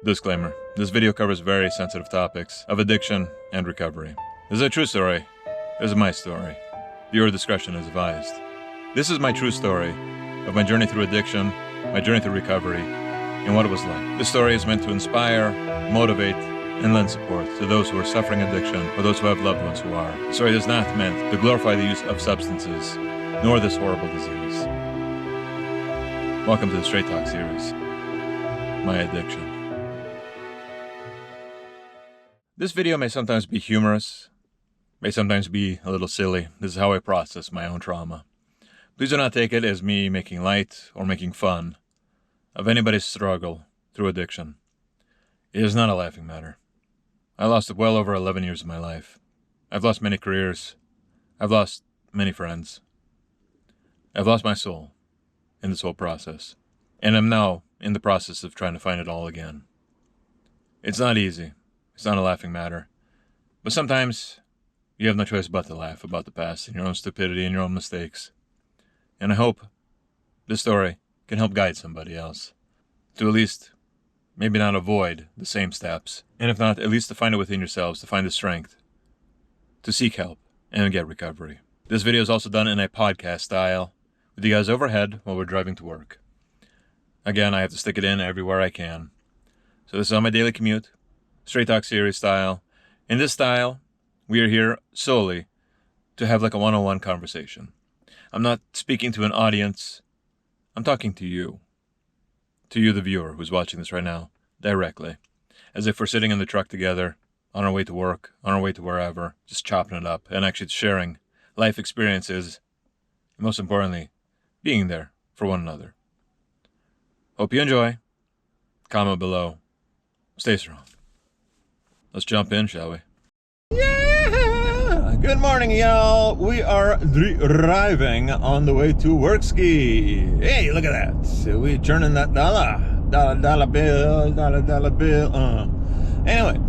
Disclaimer. This video covers very sensitive topics of addiction and recovery. This is a true story. This is my story. Viewer discretion is advised. This is my true story of my journey through addiction, my journey through recovery, and what it was like. This story is meant to inspire, motivate, and lend support to those who are suffering addiction or those who have loved ones who are. The story is not meant to glorify the use of substances, nor this horrible disease. Welcome to the Straight Talk series, My Addiction. This video may sometimes be humorous, may sometimes be a little silly. This is how I process my own trauma. Please do not take it as me making light or making fun of anybody's struggle through addiction. It is not a laughing matter. I lost well over 11 years of my life. I've lost many careers. I've lost many friends. I've lost my soul in this whole process. And I'm now in the process of trying to find it all again. It's not easy. It's not a laughing matter. But sometimes you have no choice but to laugh about the past and your own stupidity and your own mistakes. And I hope this story can help guide somebody else to at least maybe not avoid the same steps. And if not, at least to find it within yourselves, to find the strength to seek help and get recovery. This video is also done in a podcast style with you guys overhead while we're driving to work. Again, I have to stick it in everywhere I can. So this is on my daily commute. Straight Talk series style. In this style, we are here solely to have like a one-on-one conversation. I'm not speaking to an audience. I'm talking to you. To you, the viewer, who's watching this right now, directly. As if we're sitting in the truck together, on our way to work, on our way to wherever, just chopping it up, and actually sharing life experiences, and most importantly, being there for one another. Hope you enjoy. Comment below. Stay strong. Let's jump in, shall we? Yeah! Good morning, y'all. We are driving on the way to Workski. Hey, look at that. So we're turning that dollar bill. Anyway,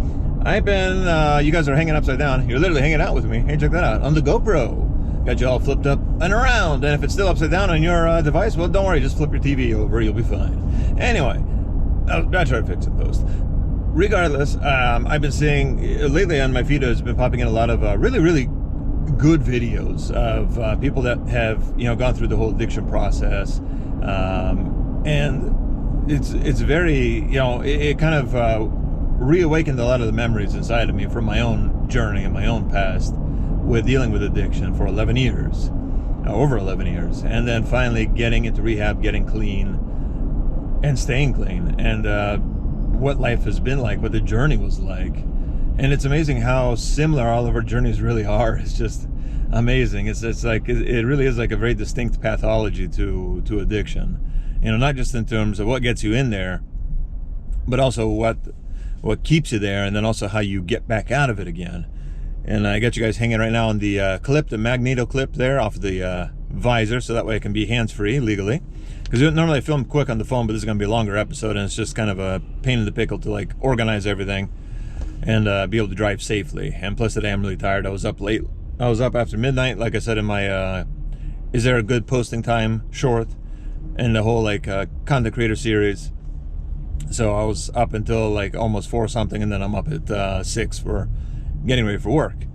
I've been, you guys are hanging upside down. You're literally hanging out with me. Hey, check that out. On the GoPro. Got you all flipped up and around. And if it's still upside down on your device, well, don't worry. Just flip your TV over. You'll be fine. Anyway, I'll try to fix it post. Regardless, I've been seeing lately on my feed has been popping in a lot of really good videos of people that have gone through the whole addiction process, and it's very it kind of reawakened a lot of the memories inside of me from my own journey and my own past with dealing with addiction for 11 years, over 11 years, and then finally getting into rehab, getting clean, and staying clean, and what life has been like, what the journey was like. And it's amazing how similar all of our journeys really are. It's just amazing. It's like it really is like a very distinct pathology to addiction, not just in terms of what gets you in there, but also what keeps you there, and then also how you get back out of it again. And I got you guys hanging right now on the clip, the magneto clip there off the visor, so that way it can be hands-free legally. Because normally I film quick on the phone, but this is going to be a longer episode, and it's just kind of a pain in the pickle to like organize everything and be able to drive safely. And plus today I'm really tired. I was up late. I was up after midnight, like I said in my is there a good posting time short and the whole like content creator series. So I was up until like almost 4 something, and then I'm up at 6 for getting ready for work.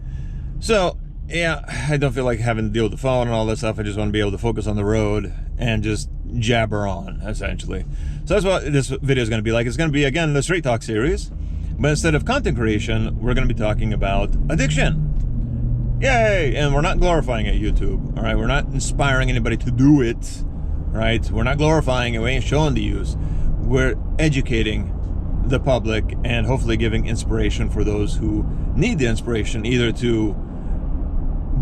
So yeah, I don't feel like having to deal with the phone and all that stuff. I just want to be able to focus on the road and just jabber on, essentially. So that's what this video is going to be like. It's going to be, again, the Straight Talk series, but instead of content creation, we're going to be talking about addiction. Yay! And we're not glorifying it, YouTube. All right, we're not inspiring anybody to do it. Right? We're not glorifying it. We ain't showing the use. We're educating the public and hopefully giving inspiration for those who need the inspiration, either to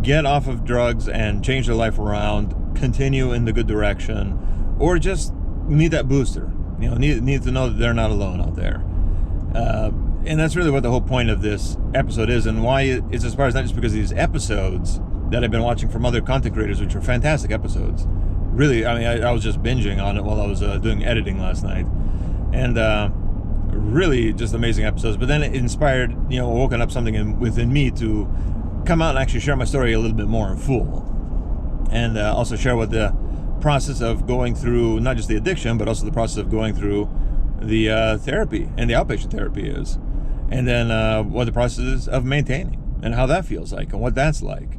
get off of drugs and change their life around, continue in the good direction, or just need that booster. Need to know that they're not alone out there. And that's really what the whole point of this episode is, and why it's inspired, not just because of these episodes that I've been watching from other content creators, which are fantastic episodes. Really, I mean, I was just binging on it while I was doing editing last night, and really just amazing episodes. But then it inspired, woken up something within me to come out and actually share my story a little bit more in full, and also share what the process of going through not just the addiction, but also the process of going through the therapy and the outpatient therapy is, and then what the process is of maintaining and how that feels like and what that's like.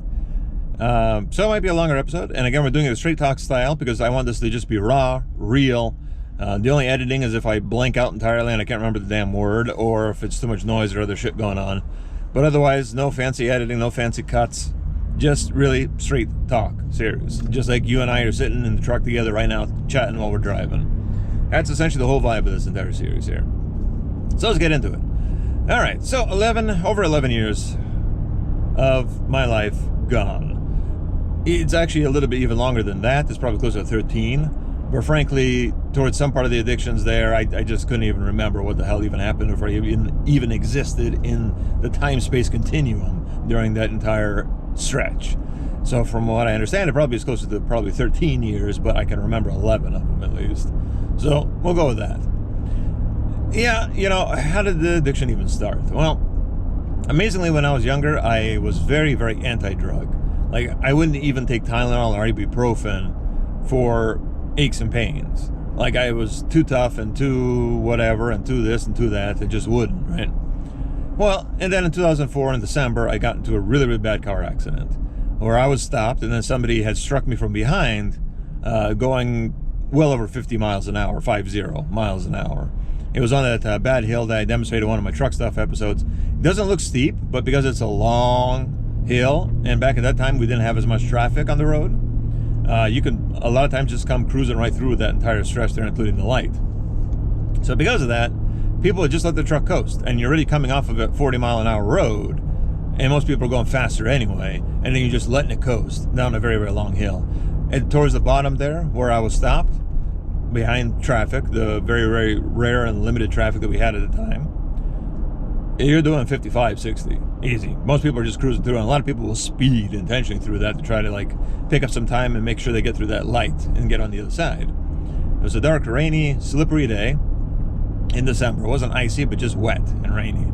So it might be a longer episode, and again, we're doing it straight talk style because I want this to just be raw, real. The only editing is if I blank out entirely and I can't remember the damn word, or if it's too much noise or other shit going on. But otherwise, no fancy editing, no fancy cuts, just really straight talk, serious. Just like you and I are sitting in the truck together right now, chatting while we're driving. That's essentially the whole vibe of this entire series here. So let's get into it. All right, so over 11 years of my life gone. It's actually a little bit even longer than that. It's probably closer to 13. But frankly, towards some part of the addictions there, I just couldn't even remember what the hell even happened if I even existed in the time-space continuum during that entire stretch. So from what I understand, it probably is closer to probably 13 years, but I can remember 11 of them at least. So we'll go with that. Yeah, you know, how did the addiction even start? Well, amazingly, when I was younger, I was very, very anti-drug. Like, I wouldn't even take Tylenol or ibuprofen for aches and pains. Like, I was too tough and too whatever and too this and too that. It just wouldn't, right? Well, and then in 2004 in December, I got into a really, really bad car accident where I was stopped and then somebody had struck me from behind going well over 50 miles an hour, 50 miles an hour. It was on that bad hill that I demonstrated in one of my truck stuff episodes. It doesn't look steep, but because it's a long hill, and back at that time we didn't have as much traffic on the road, you can a lot of times just come cruising right through that entire stretch there, including the light. So because of that, people would just let the truck coast, and you're already coming off of a 40-mile-an-hour road, and most people are going faster anyway, and then you're just letting it coast down a very, very long hill. And towards the bottom there, where I was stopped, behind traffic, the very, very rare and limited traffic that we had at the time, you're doing 55, 60, easy. Most people are just cruising through, and a lot of people will speed intentionally through that to try to like pick up some time and make sure they get through that light and get on the other side. It was a dark, rainy, slippery day in December. It wasn't icy, but just wet and rainy.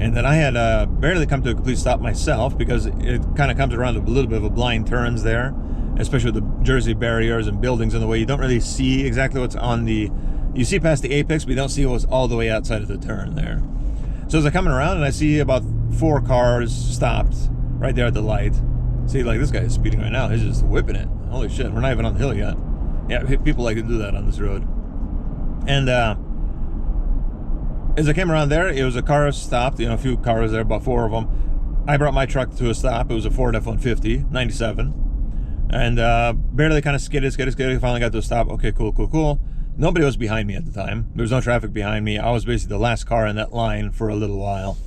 And then I had barely come to a complete stop myself because it kind of comes around a little bit of a blind turns there, especially with the Jersey barriers and buildings in the way. You don't really see exactly what's on the... You see past the apex, but you don't see what's all the way outside of the turn there. So as I'm coming around and I see about 4 cars stopped right there at the light. See, like this guy is speeding right now. He's just whipping it. Holy shit, we're not even on the hill yet. Yeah, people like to do that on this road. And as I came around there, it was a car stopped. You know, a few cars there, about 4 of them. I brought my truck to a stop. It was a Ford F-150, 97. And barely kind of skidded. Finally got to a stop. Okay, cool. Nobody was behind me at the time. There was no traffic behind me. I was basically the last car in that line for a little while.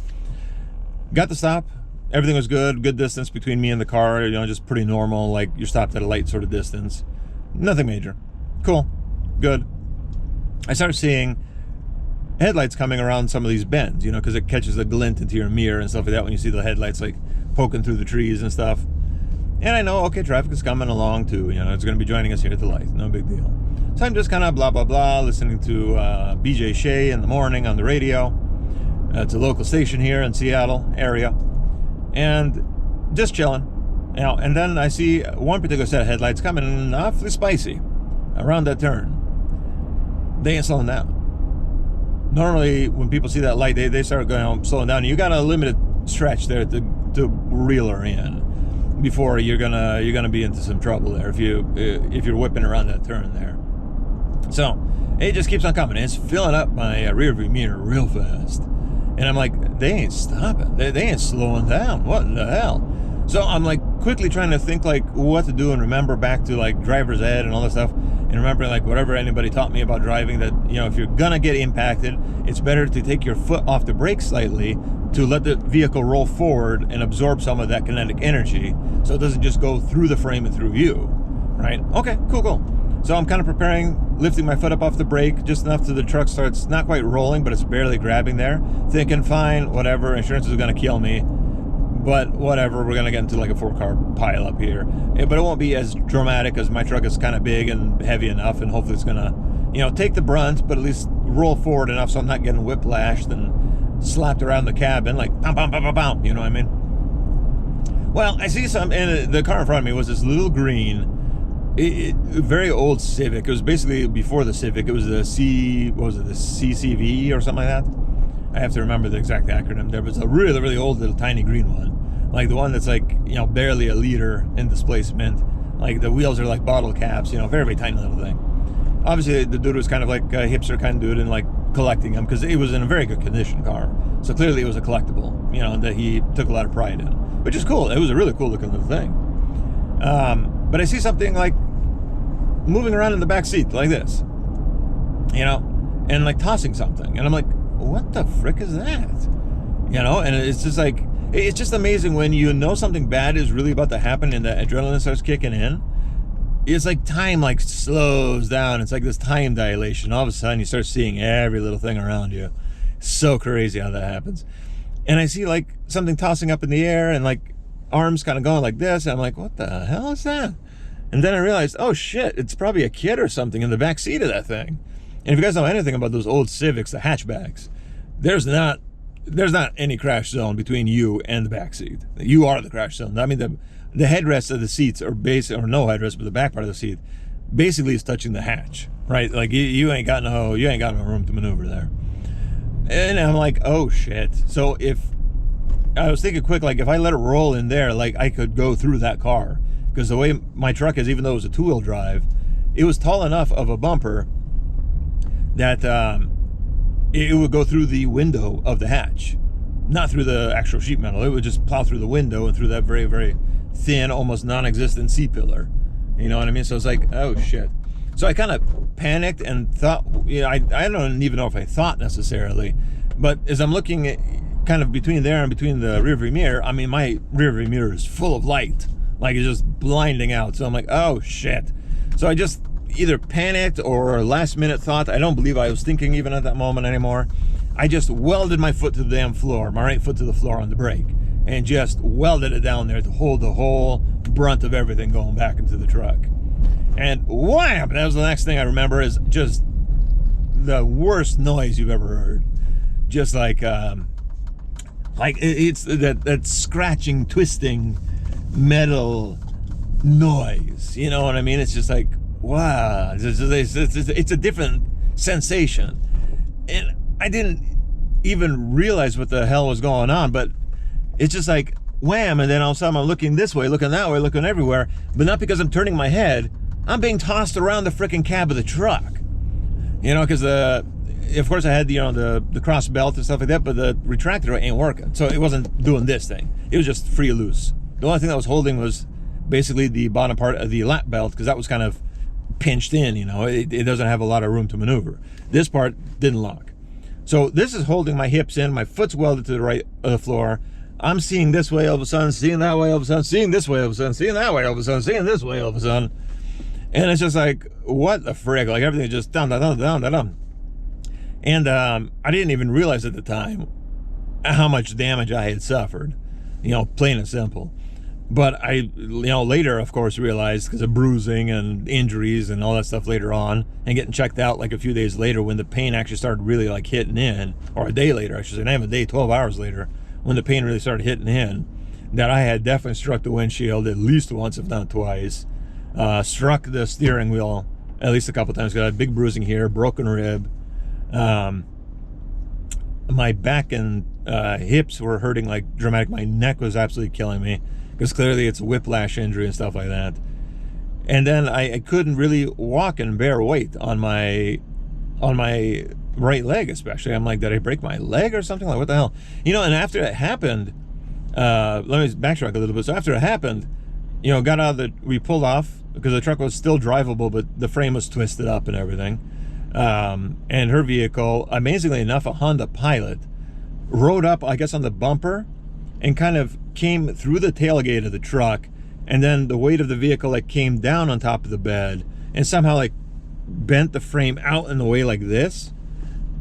Got the stop. Everything was good. Good distance between me and the car. You know, just pretty normal. Like you're stopped at a light sort of distance. Nothing major. Cool. Good. I started seeing headlights coming around some of these bends, you know, because it catches a glint into your mirror and stuff like that when you see the headlights like poking through the trees and stuff. And I know, okay, traffic is coming along too. You know, it's going to be joining us here at the light. No big deal. So I'm just kind of blah, blah, blah, listening to BJ Shea in the morning on the radio. It's a local station here in Seattle area. And just chilling. You know, and then I see one particular set of headlights coming awfully spicy around that turn. They ain't slowing down. Normally, when people see that light, they start going slowing down. You got a limited stretch there to reel her in before you're gonna be into some trouble there if you're whipping around that turn there. So it just keeps on coming. It's filling up my rear view mirror real fast, and I'm like, they ain't stopping. They ain't slowing down. What in the hell? So I'm like quickly trying to think like what to do and remember back to like driver's ed and all that stuff, and remembering like whatever anybody taught me about driving, that, you know, if you're gonna get impacted, it's better to take your foot off the brake slightly to let the vehicle roll forward and absorb some of that kinetic energy so it doesn't just go through the frame and through you, right? Okay, cool. So I'm kind of preparing, lifting my foot up off the brake just enough till the truck starts not quite rolling, but it's barely grabbing there. Thinking, fine, whatever, insurance is going to kill me, but whatever, we're going to get into like a 4-car pile up here. But it won't be as dramatic as my truck is kind of big and heavy enough, and hopefully it's going to, you know, take the brunt, but at least roll forward enough so I'm not getting whiplashed and slapped around the cabin like bam, bam, bam, bam, bam, you know what I mean? Well, I see some, and the car in front of me was this little green very old Civic. It was basically before the Civic. It was the the CCV or something like that. I have to remember the exact acronym there, but it's a really, really old little tiny green one. Like the one that's like, barely a liter in displacement. Like the wheels are like bottle caps, very, very tiny little thing. Obviously, the dude was kind of like a hipster kind of dude and like collecting them because it was in a very good condition car. So clearly it was a collectible, that he took a lot of pride in, which is cool. It was a really cool looking little thing. But I see something like moving around in the back seat like this, and like tossing something. And I'm like, what the frick is that? And it's just like, it's just amazing when something bad is really about to happen and the adrenaline starts kicking in. It's like time like slows down. It's like this time dilation. All of a sudden you start seeing every little thing around you. So crazy how that happens. And I see like something tossing up in the air and like arms kind of going like this. And I'm like, what the hell is that? And then I realized, oh shit, it's probably a kid or something in the back seat of that thing. And if you guys know anything about those old Civics, the hatchbacks, there's not any crash zone between you and the back seat. You are the crash zone. I mean, the headrest of the seats are or no headrest, but the back part of the seat basically is touching the hatch, right? Like you ain't got no room to maneuver there. And I'm like, oh shit. So if I was thinking quick, like if I let it roll in there, like I could go through that car, because the way my truck is, even though it was a two-wheel drive, it was tall enough of a bumper that it would go through the window of the hatch, not through the actual sheet metal. It would just plow through the window and through that very, very thin, almost non-existent C-pillar. You know what I mean? So it's like, oh shit. So I kind of panicked and thought, I don't even know if I thought necessarily, but as I'm looking at kind of between there and between the rearview mirror, I mean, my rearview mirror is full of light, like it's just blinding out. So I'm like, oh shit. So I just either panicked or last minute thought, I don't believe I was thinking even at that moment anymore. I just welded my foot to the damn floor, my right foot to the floor on the brake, and just welded it down there to hold the whole brunt of everything going back into the truck. And wham! That was the next thing I remember, is just the worst noise you've ever heard. Just like it's that scratching, twisting metal noise. You know what I mean? It's just like, wow, it's a different sensation. And I didn't even realize what the hell was going on, but it's just like wham, and then all of a sudden I'm looking this way, looking that way, looking everywhere, but not because I'm turning my head. I'm being tossed around the freaking cab of the truck. Because of course I had the cross belt and stuff like that, but the retractor ain't working, so it wasn't doing this thing. It was just free loose. The only thing that was holding was basically the bottom part of the lap belt, because that was kind of pinched in. It doesn't have a lot of room to maneuver. This part didn't lock. So this is holding my hips in, my foot's welded to the right of the floor. I'm seeing this way all of a sudden, seeing that way all of a sudden, seeing this way all of a sudden, seeing that way all of a sudden, seeing this way all of a sudden. And it's just like, what the frick? Like everything just down. And I didn't even realize at the time how much damage I had suffered, plain and simple. But I, later, of course, realized, because of bruising and injuries and all that stuff later on, and getting checked out like a few days later when the pain actually started really like hitting in, or a day later, I should say, not even a day, 12 hours later, when the pain really started hitting in, that I had definitely struck the windshield at least once, if not twice. Struck the steering wheel at least a couple times. Got a big bruising here, broken rib. My back and hips were hurting like dramatic. My neck was absolutely killing me, because clearly it's a whiplash injury and stuff like that. And then I couldn't really walk and bear weight on my right leg, especially. I'm like, did I break my leg or something? Like, what the hell? And after it happened, let me backtrack a little bit. So after it happened, got out of we pulled off, because the truck was still drivable, but the frame was twisted up and everything. And her vehicle, amazingly enough, a Honda Pilot, rode up, I guess, on the bumper and kind of came through the tailgate of the truck, and then the weight of the vehicle like came down on top of the bed and somehow like bent the frame out in the way like this,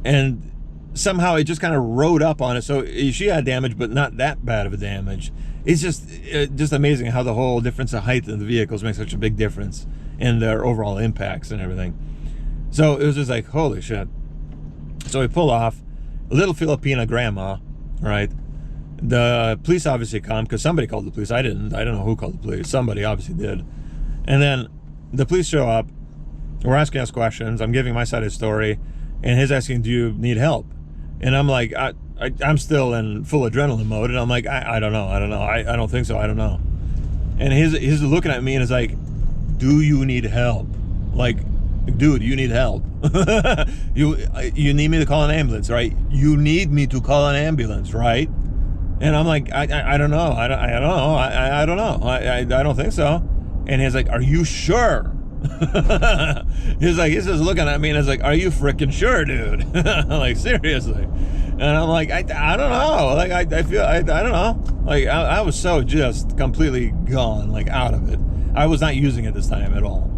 and somehow it just kind of rode up on it. So she had damage, but not that bad of a damage. It's just amazing how the whole difference of height in the vehicles makes such a big difference in their overall impacts and everything. So it was just like, holy shit. So we pull off. A little Filipina grandma, right? The police obviously come, because somebody called the police. I don't know who called the police. Somebody obviously did. And then the police show up. We're asking us questions. I'm giving my side of the story, and he's asking, "Do you need help?" And I'm like, I'm still in full adrenaline mode, and I'm like, I don't know, I don't think so, I don't know. And he's looking at me and is like, "Do you need help? Like, dude, you need help. you need me to call an ambulance, right? You need me to call an ambulance, right?" And I'm like, I don't know, I don't know, I don't know, I don't think so. And he's like, "Are you sure?" he's just looking at me and he's like, "Are you freaking sure, dude?" Like, seriously. And I'm like, I don't know. Like, I feel, I don't know. Like, I was so just completely gone, like, out of it. I was not using it this time at all.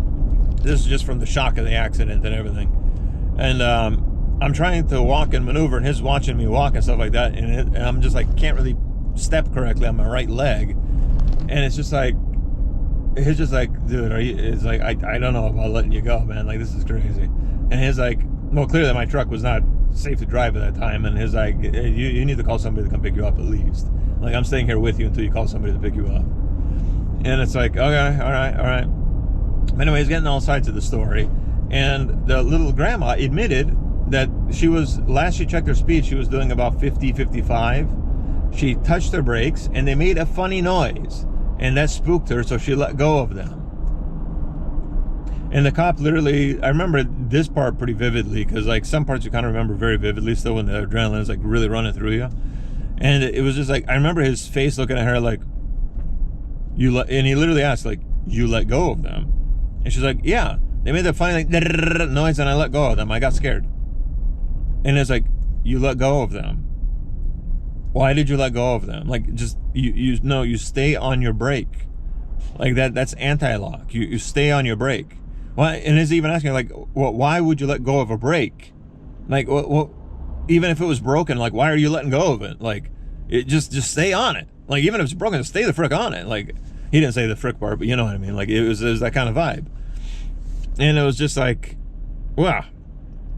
This is just from the shock of the accident and everything. And I'm trying to walk and maneuver, and he's watching me walk and stuff like that. And I'm just like, can't really step correctly on my right leg. And it's just like, he's just like, "Dude, are you?" It's like, I don't know about letting you go, man. Like, this is crazy. And he's like, well, clearly my truck was not safe to drive at that time. And he's like, "Hey, you need to call somebody to come pick you up at least. Like, I'm staying here with you until you call somebody to pick you up." And it's like, okay, all right. Anyway, he's getting all sides of the story. And the little grandma admitted that last she checked her speed, she was doing about 50, 55. She touched her brakes, and they made a funny noise. And that spooked her, so she let go of them. And the cop literally, I remember this part pretty vividly, because like some parts you kind of remember very vividly still when the adrenaline is like really running through you. And it was just like, I remember his face looking at her like, and he literally asked, like, "You let go of them?" And she's like, "Yeah." They made that funny like noise, and I let go of them. I got scared. And it's like, "You let go of them? Why did you let go of them?" Like, just, you stay on your brake. Like, that's anti-lock. You stay on your brake. Why? And he's even asking, like, well, why would you let go of a brake? Like, well, even if it was broken, like, why are you letting go of it? Like, it just stay on it. Like, even if it's broken, stay the frick on it. Like, he didn't say the frick part, but you know what I mean. Like, it was that kind of vibe. And it was just like, wow.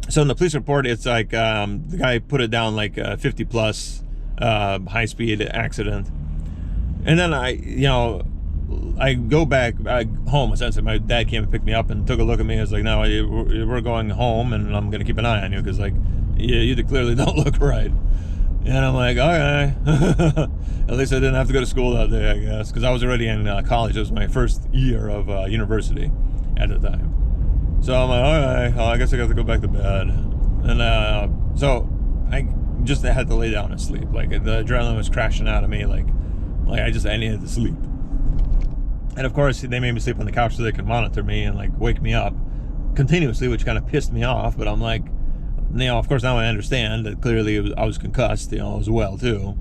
So in the police report, it's like, the guy put it down like 50 plus, high-speed accident. And then I go back home. Essentially, my dad came and picked me up and took a look at me. He was like, "No, we're going home, and I'm going to keep an eye on you, because like, you clearly don't look right." And I'm like, okay. At least I didn't have to go to school that day, I guess, because I was already in college. It was my first year of university at the time. So I'm like, all right, well, I guess I got to go back to bed. And so I just had to lay down and sleep. Like, the adrenaline was crashing out of me. Like I needed to sleep. And of course, they made me sleep on the couch so they could monitor me and like wake me up continuously, which kind of pissed me off. But I'm like, of course, now I understand that clearly I was concussed, as well too.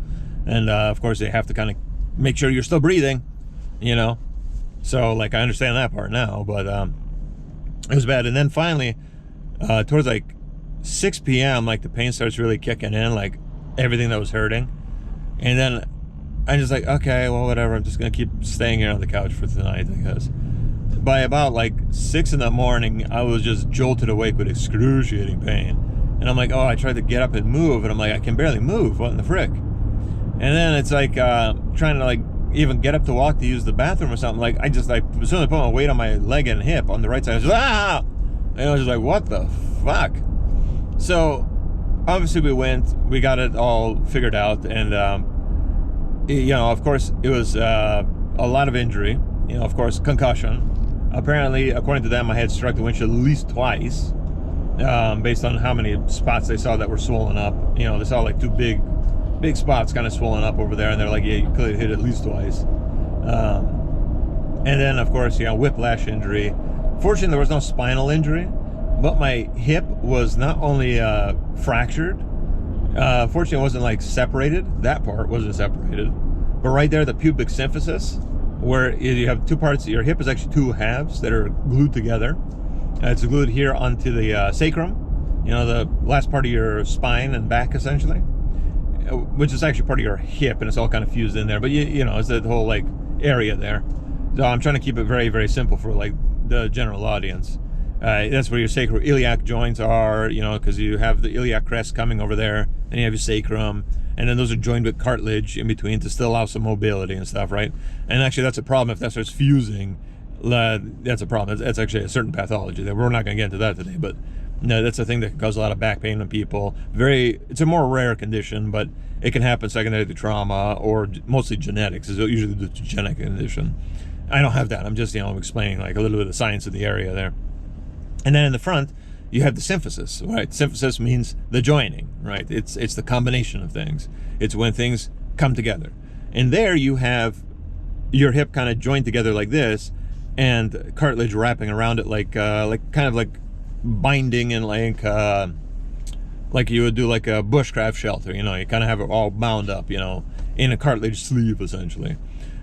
And of course, they have to kind of make sure you're still breathing, So like, I understand that part now, but it was bad. And then finally, towards like 6 p.m., like the pain starts really kicking in, like everything that was hurting. And then I'm just like, okay, well, whatever. I'm just going to keep staying here on the couch for tonight, because by about like 6 in the morning, I was just jolted awake with excruciating pain. And I'm like, oh, I tried to get up and move, and I'm like, I can barely move. What in the frick? And then it's like trying to like even get up to walk to use the bathroom or something. Like, as soon as I put my weight on my leg and hip on the right side, I was just, ah! And I was just like, what the fuck? So obviously we got it all figured out, and of course it was a lot of injury. Of course, concussion. Apparently, according to them, I had struck the windshield at least twice, based on how many spots they saw that were swollen up. They saw like two big spots kind of swollen up over there, and they're like, yeah, you clearly hit it at least twice. And then, of course, whiplash injury. Fortunately, there was no spinal injury, but my hip was not only fractured. Fortunately, it wasn't like separated. That part wasn't separated, but right there, the pubic symphysis, where you have two parts. Your hip is actually two halves that are glued together. It's glued here onto the sacrum, the last part of your spine and back, essentially, which is actually part of your hip, and it's all kind of fused in there. But it's that whole like area there. So I'm trying to keep it very, very simple for like the general audience. That's where your sacroiliac joints are, because you have the iliac crest coming over there, and you have your sacrum, and then those are joined with cartilage in between to still allow some mobility and stuff, right? And actually, that's a problem if that starts fusing. that's a problem. That's actually a certain pathology that we're not going to get into that today, but no, that's a thing that can cause a lot of back pain in people. It's a more rare condition, but it can happen secondary to trauma or mostly genetics. Is usually the genetic condition. I don't have that. I'm just explaining like a little bit of the science of the area there. And then in the front, you have the symphysis, right? Symphysis means the joining, right? It's the combination of things. It's when things come together. And there you have your hip kind of joined together like this, and cartilage wrapping around it like kind of like binding and like you would do like a bushcraft shelter. You kind of have it all bound up, in a cartilage sleeve essentially.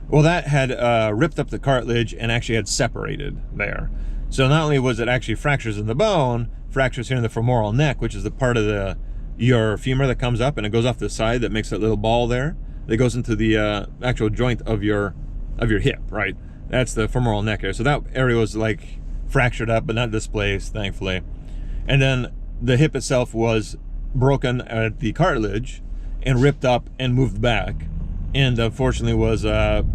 Well, that had ripped up the cartilage and actually had separated there. So not only was it actually fractures in the bone, fractures here in the femoral neck, which is the part of your femur that comes up and it goes off the side that makes that little ball there that goes into the actual joint of your hip, right? That's the femoral neck area. So that area was like fractured up, but not displaced, thankfully. And then the hip itself was broken at the cartilage and ripped up and moved back. And unfortunately was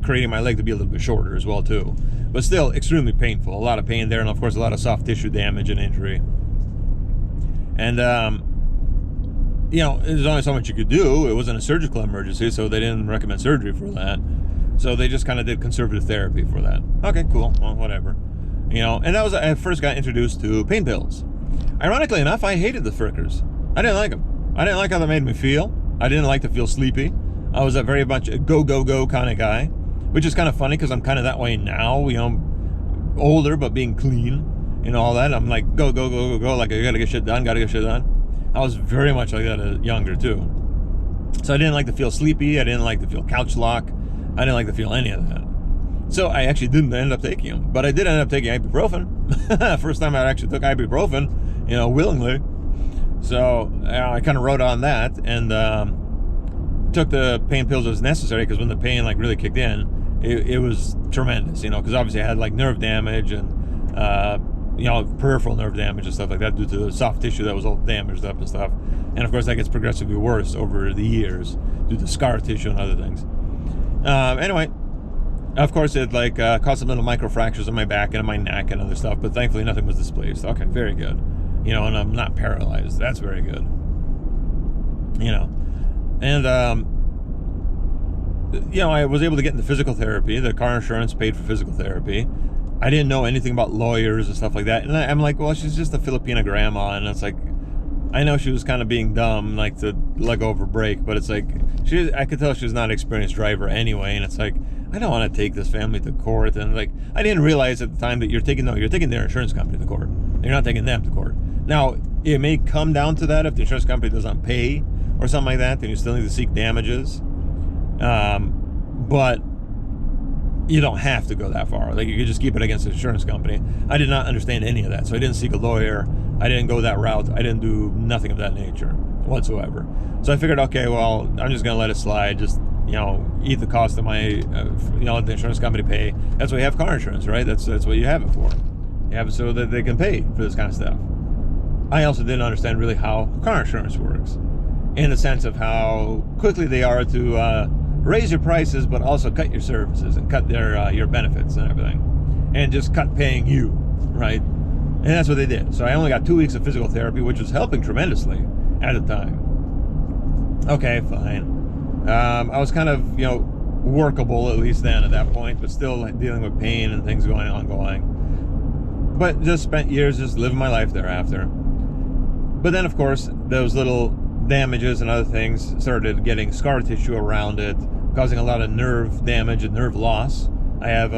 creating my leg to be a little bit shorter as well too. But still extremely painful. A lot of pain there, and of course a lot of soft tissue damage and injury. And there's only so much you could do. It wasn't a surgical emergency, so they didn't recommend surgery for that. So they just kind of did conservative therapy for that. Okay, cool, well, whatever. And that was, I first got introduced to pain pills. Ironically enough, I hated the Frickers. I didn't like them. I didn't like how they made me feel. I didn't like to feel sleepy. I was a very much a go, go, go kind of guy, which is kind of funny because I'm kind of that way now, older but being clean, all that. I'm like, go, go, go, go, go, like I gotta get shit done, I was very much like that younger too. So I didn't like to feel sleepy, I didn't like to feel couch lock, I didn't like to feel any of that. So I actually didn't end up taking them, but I did end up taking ibuprofen. First time I actually took ibuprofen, willingly. So I kind of wrote on that and took the pain pills as necessary, because when the pain like really kicked in, it was tremendous, because obviously I had like nerve damage and peripheral nerve damage and stuff like that due to the soft tissue that was all damaged up and stuff. And of course that gets progressively worse over the years due to scar tissue and other things. Anyway, of course it caused some little micro fractures in my back and in my neck and other stuff, but thankfully nothing was displaced. Okay, very good. And I'm not paralyzed. That's very good. And I was able to get into physical therapy. The car insurance paid for physical therapy. I didn't know anything about lawyers and stuff like that. And I'm like, well, she's just a Filipina grandma. And it's like, I know she was kind of being dumb, like to let go of her brake, but it's like, I could tell she was not an experienced driver anyway. And it's like, I don't want to take this family to court. And like, I didn't realize at the time that you're taking their insurance company to court. You're not taking them to court. Now, it may come down to that if the insurance company doesn't pay or something like that, then you still need to seek damages. But you don't have to go that far. Like, you could just keep it against the insurance company. I did not understand any of that, so I didn't seek a lawyer. I didn't go that route. I didn't do nothing of that nature whatsoever. So I figured, okay, well, I'm just gonna let it slide. Just eat the cost of my, let the insurance company pay. That's why you have car insurance, right? That's what you have it for. You have it so that they can pay for this kind of stuff. I also didn't understand really how car insurance works, in the sense of how quickly they are to raise your prices, but also cut your services and cut your benefits and everything, and just cut paying you, right? And that's what they did. So I only got 2 weeks of physical therapy, which was helping tremendously at the time. Okay, fine. I was kind of, workable at least then at that point, but still dealing with pain and things ongoing. But just spent years just living my life thereafter. But then, of course, those little damages and other things started getting scar tissue around it, causing a lot of nerve damage and nerve loss. I have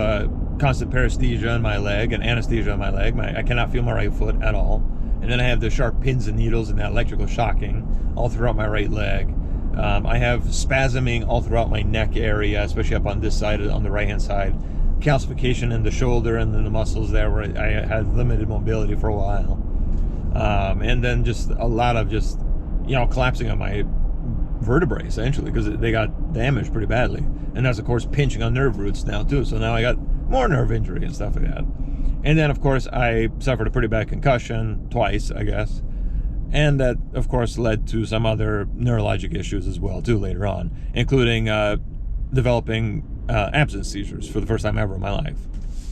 constant paresthesia in my leg and anesthesia in my leg. I cannot feel my right foot at all. And then I have the sharp pins and needles and that electrical shocking all throughout my right leg. I have spasming all throughout my neck area, especially up on this side, on the right-hand side. Calcification in the shoulder and then the muscles there, where I had limited mobility for a while. And then just a lot of just, collapsing on my vertebrae, essentially, because they got damaged pretty badly. And that's, of course, pinching on nerve roots now, too. So now I got more nerve injury and stuff like that. And then, of course, I suffered a pretty bad concussion twice, I guess. And that, of course, led to some other neurologic issues as well, too, later on, including developing absence seizures for the first time ever in my life.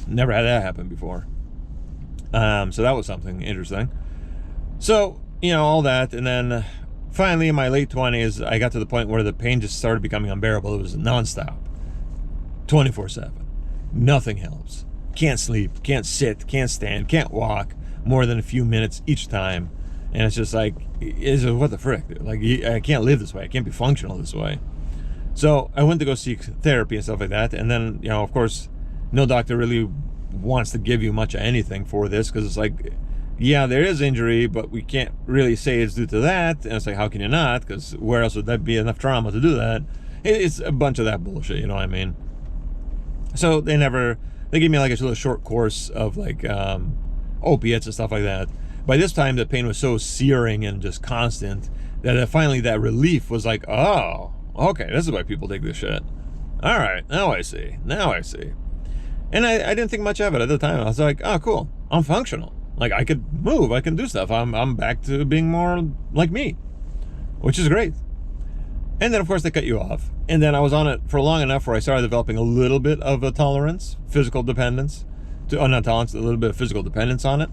Never had that happen before. So that was something interesting. So, all that, and then finally in my late 20s, I got to the point where the pain just started becoming unbearable. It was nonstop, 24/7. Nothing helps. Can't sleep, can't sit, can't stand, can't walk more than a few minutes each time. And it's just like, what the frick, dude? Like, I can't live this way. I can't be functional this way. So I went to go seek therapy and stuff like that. And then, of course, no doctor really wants to give you much of anything for this, because it's like, yeah, there is injury, but we can't really say it's due to that. And it's like, how can you not? Because where else would that be enough trauma to do that? It's a bunch of that bullshit, you know what I mean? So they gave me like a little short course of like opiates and stuff like that. By this time, the pain was so searing and just constant that finally that relief was like, oh, okay, this is why people take this shit. All right, now I see. And I didn't think much of it at the time. I was like, oh, cool, I'm functional. Like, I could move, I can do stuff. I'm back to being more like me, which is great. And then, of course, they cut you off. And then I was on it for long enough where I started developing a little bit of a tolerance, physical dependence. Not tolerance, a little bit of physical dependence on it.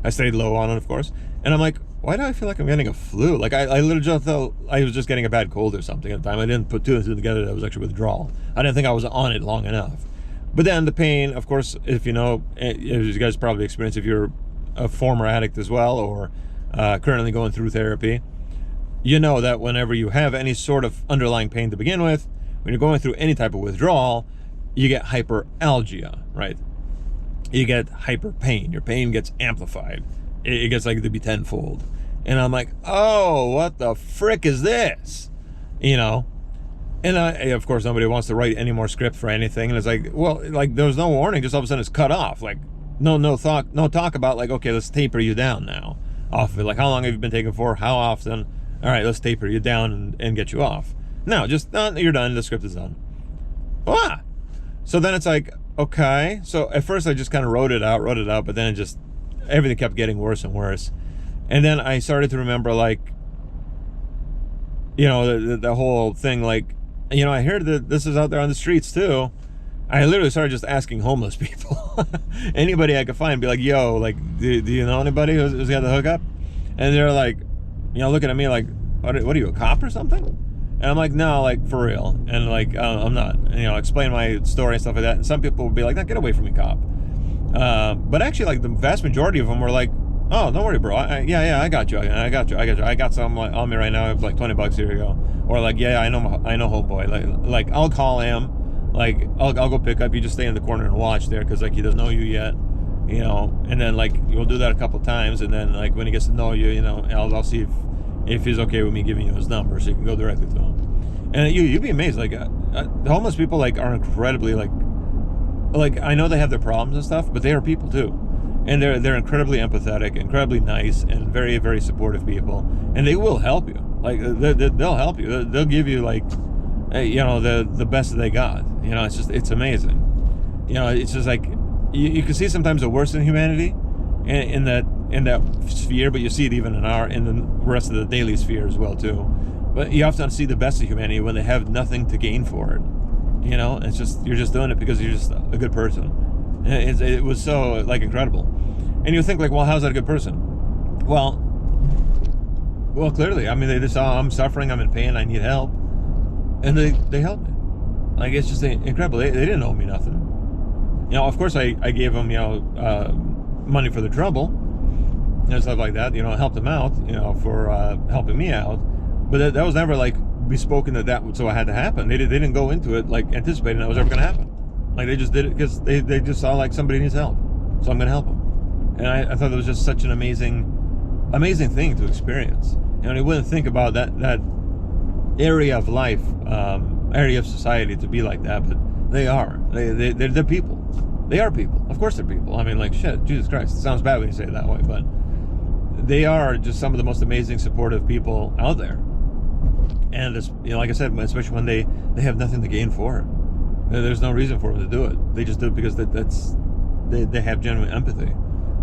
I stayed low on it, of course. And I'm like, why do I feel like I'm getting a flu? Like, I literally just thought I was just getting a bad cold or something at the time. I didn't put two and two together that it was actually withdrawal. I didn't think I was on it long enough. But then the pain, of course, if you guys probably experience if you're a former addict as well, or currently going through therapy, you know that whenever you have any sort of underlying pain to begin with, when you're going through any type of withdrawal, you get hyperalgia, right? You get hyper pain. Your pain gets amplified. It gets like to be tenfold. And I'm like, oh, what the frick is this? And of course, nobody wants to write any more script for anything. And it's like, well, like there was no warning. Just all of a sudden it's cut off. Like no talk about like, okay, let's taper you down now off of it. Like, how long have you been taking for? How often? All right, let's taper you down and get you off. No, just you're done. The script is done. Ah! So then it's like, okay. So at first I just kind of wrote it out, but then everything kept getting worse and worse. And then I started to remember, like, the whole thing, like, I heard that this is out there on the streets too. I literally started just asking homeless people, anybody I could find, be like, yo, like, do you know anybody who's got the hookup? And they're like, looking at me like, what are you, a cop or something? And I'm like, no, like, for real. And like, I'm not. And, explain my story and stuff like that. And some people would be like, no, get away from me, cop. But actually, like, the vast majority of them were like, oh, don't worry, bro. Yeah, I got you. I got some on me right now. I have like $20. Here you go. Or like, yeah, I know homeboy. Like I'll call him. Like, I'll go pick up. You just stay in the corner and watch there, because like he doesn't know you yet. And then like you'll do that a couple times, and then like when he gets to know you, I'll see if he's okay with me giving you his number, so you can go directly to him. And you'd be amazed. Like the homeless people like are incredibly like I know they have their problems and stuff, but they are people too. And they're incredibly empathetic, incredibly nice, and very, very supportive people. And they will help you. Like, they'll help you. They'll give you, like, the best that they got. It's amazing. It's just like, you can see sometimes the worst in humanity in that sphere, but you see it even in the rest of the daily sphere as well, too. But you often see the best of humanity when they have nothing to gain for it. It's just, you're just doing it because you're just a good person. It was so, like, incredible. And you think, like, well, how's that a good person? Well, clearly. I mean, they just saw I'm suffering, I'm in pain, I need help. And they helped me. Like, it's just incredible. They didn't owe me nothing. Of course, I gave them, money for the trouble and stuff like that. Helped them out, for helping me out. But that was never, like, bespoken so it had to happen. They didn't go into it, like, anticipating that was ever going to happen. Like, they just did it because they just saw, like, somebody needs help, so I'm going to help them. And I thought it was just such an amazing thing to experience. You wouldn't think about that area of life, area of society to be like that, but they are. They're people. They are people. Of course they're people. I mean, like, shit, Jesus Christ. It sounds bad when you say it that way, but they are just some of the most amazing, supportive people out there. And, it's, like I said, especially when they have nothing to gain for it. There's no reason for them to do it. They just do it because they have genuine empathy.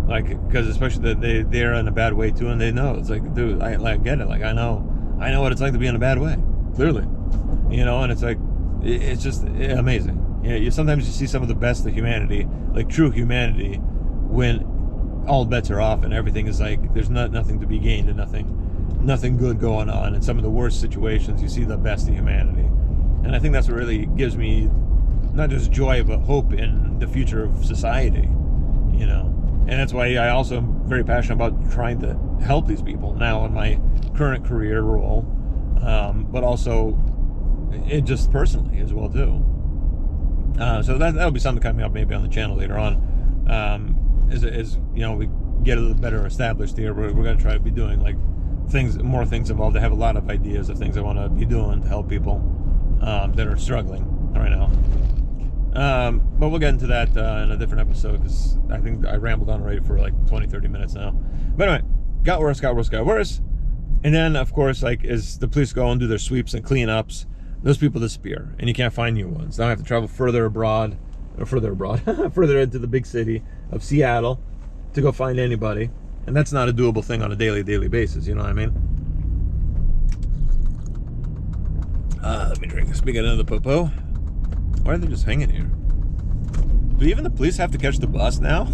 Like, because especially that they're in a bad way too, and they know. It's like, dude, I get it. Like, I know what it's like to be in a bad way, clearly. And it's like, it's just amazing. Sometimes you see some of the best of humanity, like true humanity, when all bets are off and everything is like there's nothing to be gained and nothing good going on. In some of the worst situations, you see the best of humanity, and I think that's what really gives me not just joy but hope in the future of society. And that's why I also am very passionate about trying to help these people now in my current career role, but also just personally as well too. So that'll be something coming up maybe on the channel later on. As we get a little better established here, we're going to try to be doing like more things involved. I have a lot of ideas of things I want to be doing to help people that are struggling right now. But we'll get into that in a different episode, because I think I rambled on already for like 20-30 minutes now. But anyway, got worse. And then, of course, like as the police go and do their sweeps and cleanups, those people disappear and you can't find new ones. Now I have to travel further into the big city of Seattle to go find anybody. And that's not a doable thing on a daily basis, you know what I mean? Let me drink this. We got another popo. Why are they just hanging here? Do even the police have to catch the bus now?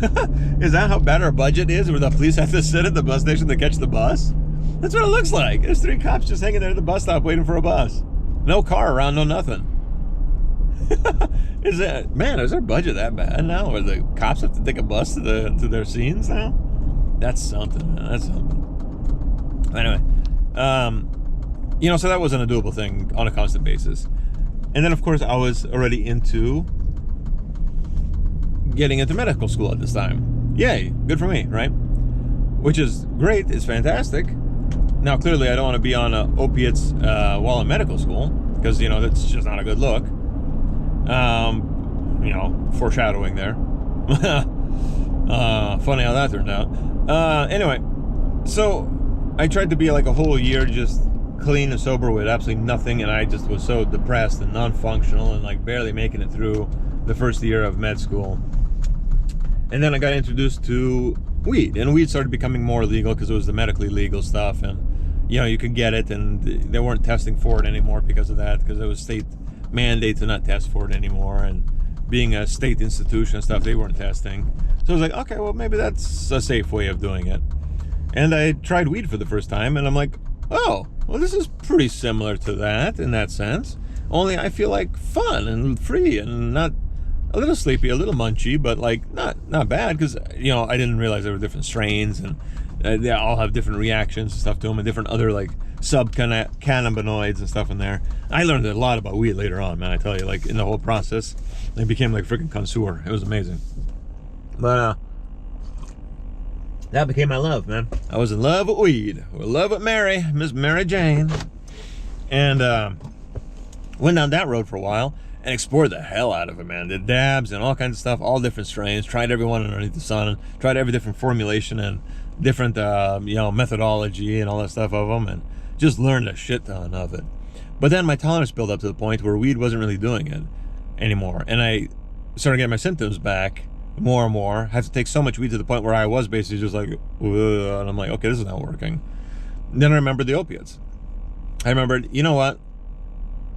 Is that how bad our budget is, where the police have to sit at the bus station to catch the bus? That's what it looks like. There's 3 cops just hanging there at the bus stop waiting for a bus. No car around, no nothing. Is our budget that bad now, where the cops have to take a bus to their scenes now? That's something, man. That's something. Anyway, so that wasn't a doable thing on a constant basis. And then, of course, I was already into getting into medical school at this time. Yay, good for me, right? Which is great, it's fantastic. Now, clearly, I don't want to be on opiates while in medical school, because, that's just not a good look. Foreshadowing there. Funny how that turned out. Anyway, so I tried to be like a whole year just clean and sober with absolutely nothing, and I just was so depressed and non-functional and like barely making it through the first year of med school. And then I got introduced to weed, and weed started becoming more legal because it was the medically legal stuff, and you could get it, and they weren't testing for it anymore because of that, because it was state mandate to not test for it anymore, and being a state institution and stuff, they weren't testing. So I was like, okay, well, maybe that's a safe way of doing it. And I tried weed for the first time, and I'm like, oh, well, this is pretty similar to that in that sense, only I feel like fun and free and not a little sleepy, a little munchy, but like not bad, because I didn't realize there were different strains, and they all have different reactions and stuff to them, and different other like cannabinoids and stuff in there. I learned a lot about weed later on, man. I tell you, like in the whole process, I became like a freaking connoisseur. It was amazing. But that became my love, man. I was in love with weed. In love with Miss Mary Jane, and went down that road for a while and explored the hell out of it, man. Did dabs and all kinds of stuff, all different strains. Tried every one underneath the sun, and tried every different formulation and different methodology and all that stuff of them, and just learned a shit ton of it. But then my tolerance built up to the point where weed wasn't really doing it anymore, and I started getting my symptoms back more and more. I had to take so much weed to the point where I was basically just like, and I'm like, okay, this is not working. And then I remembered the opiates. I remembered, you know what?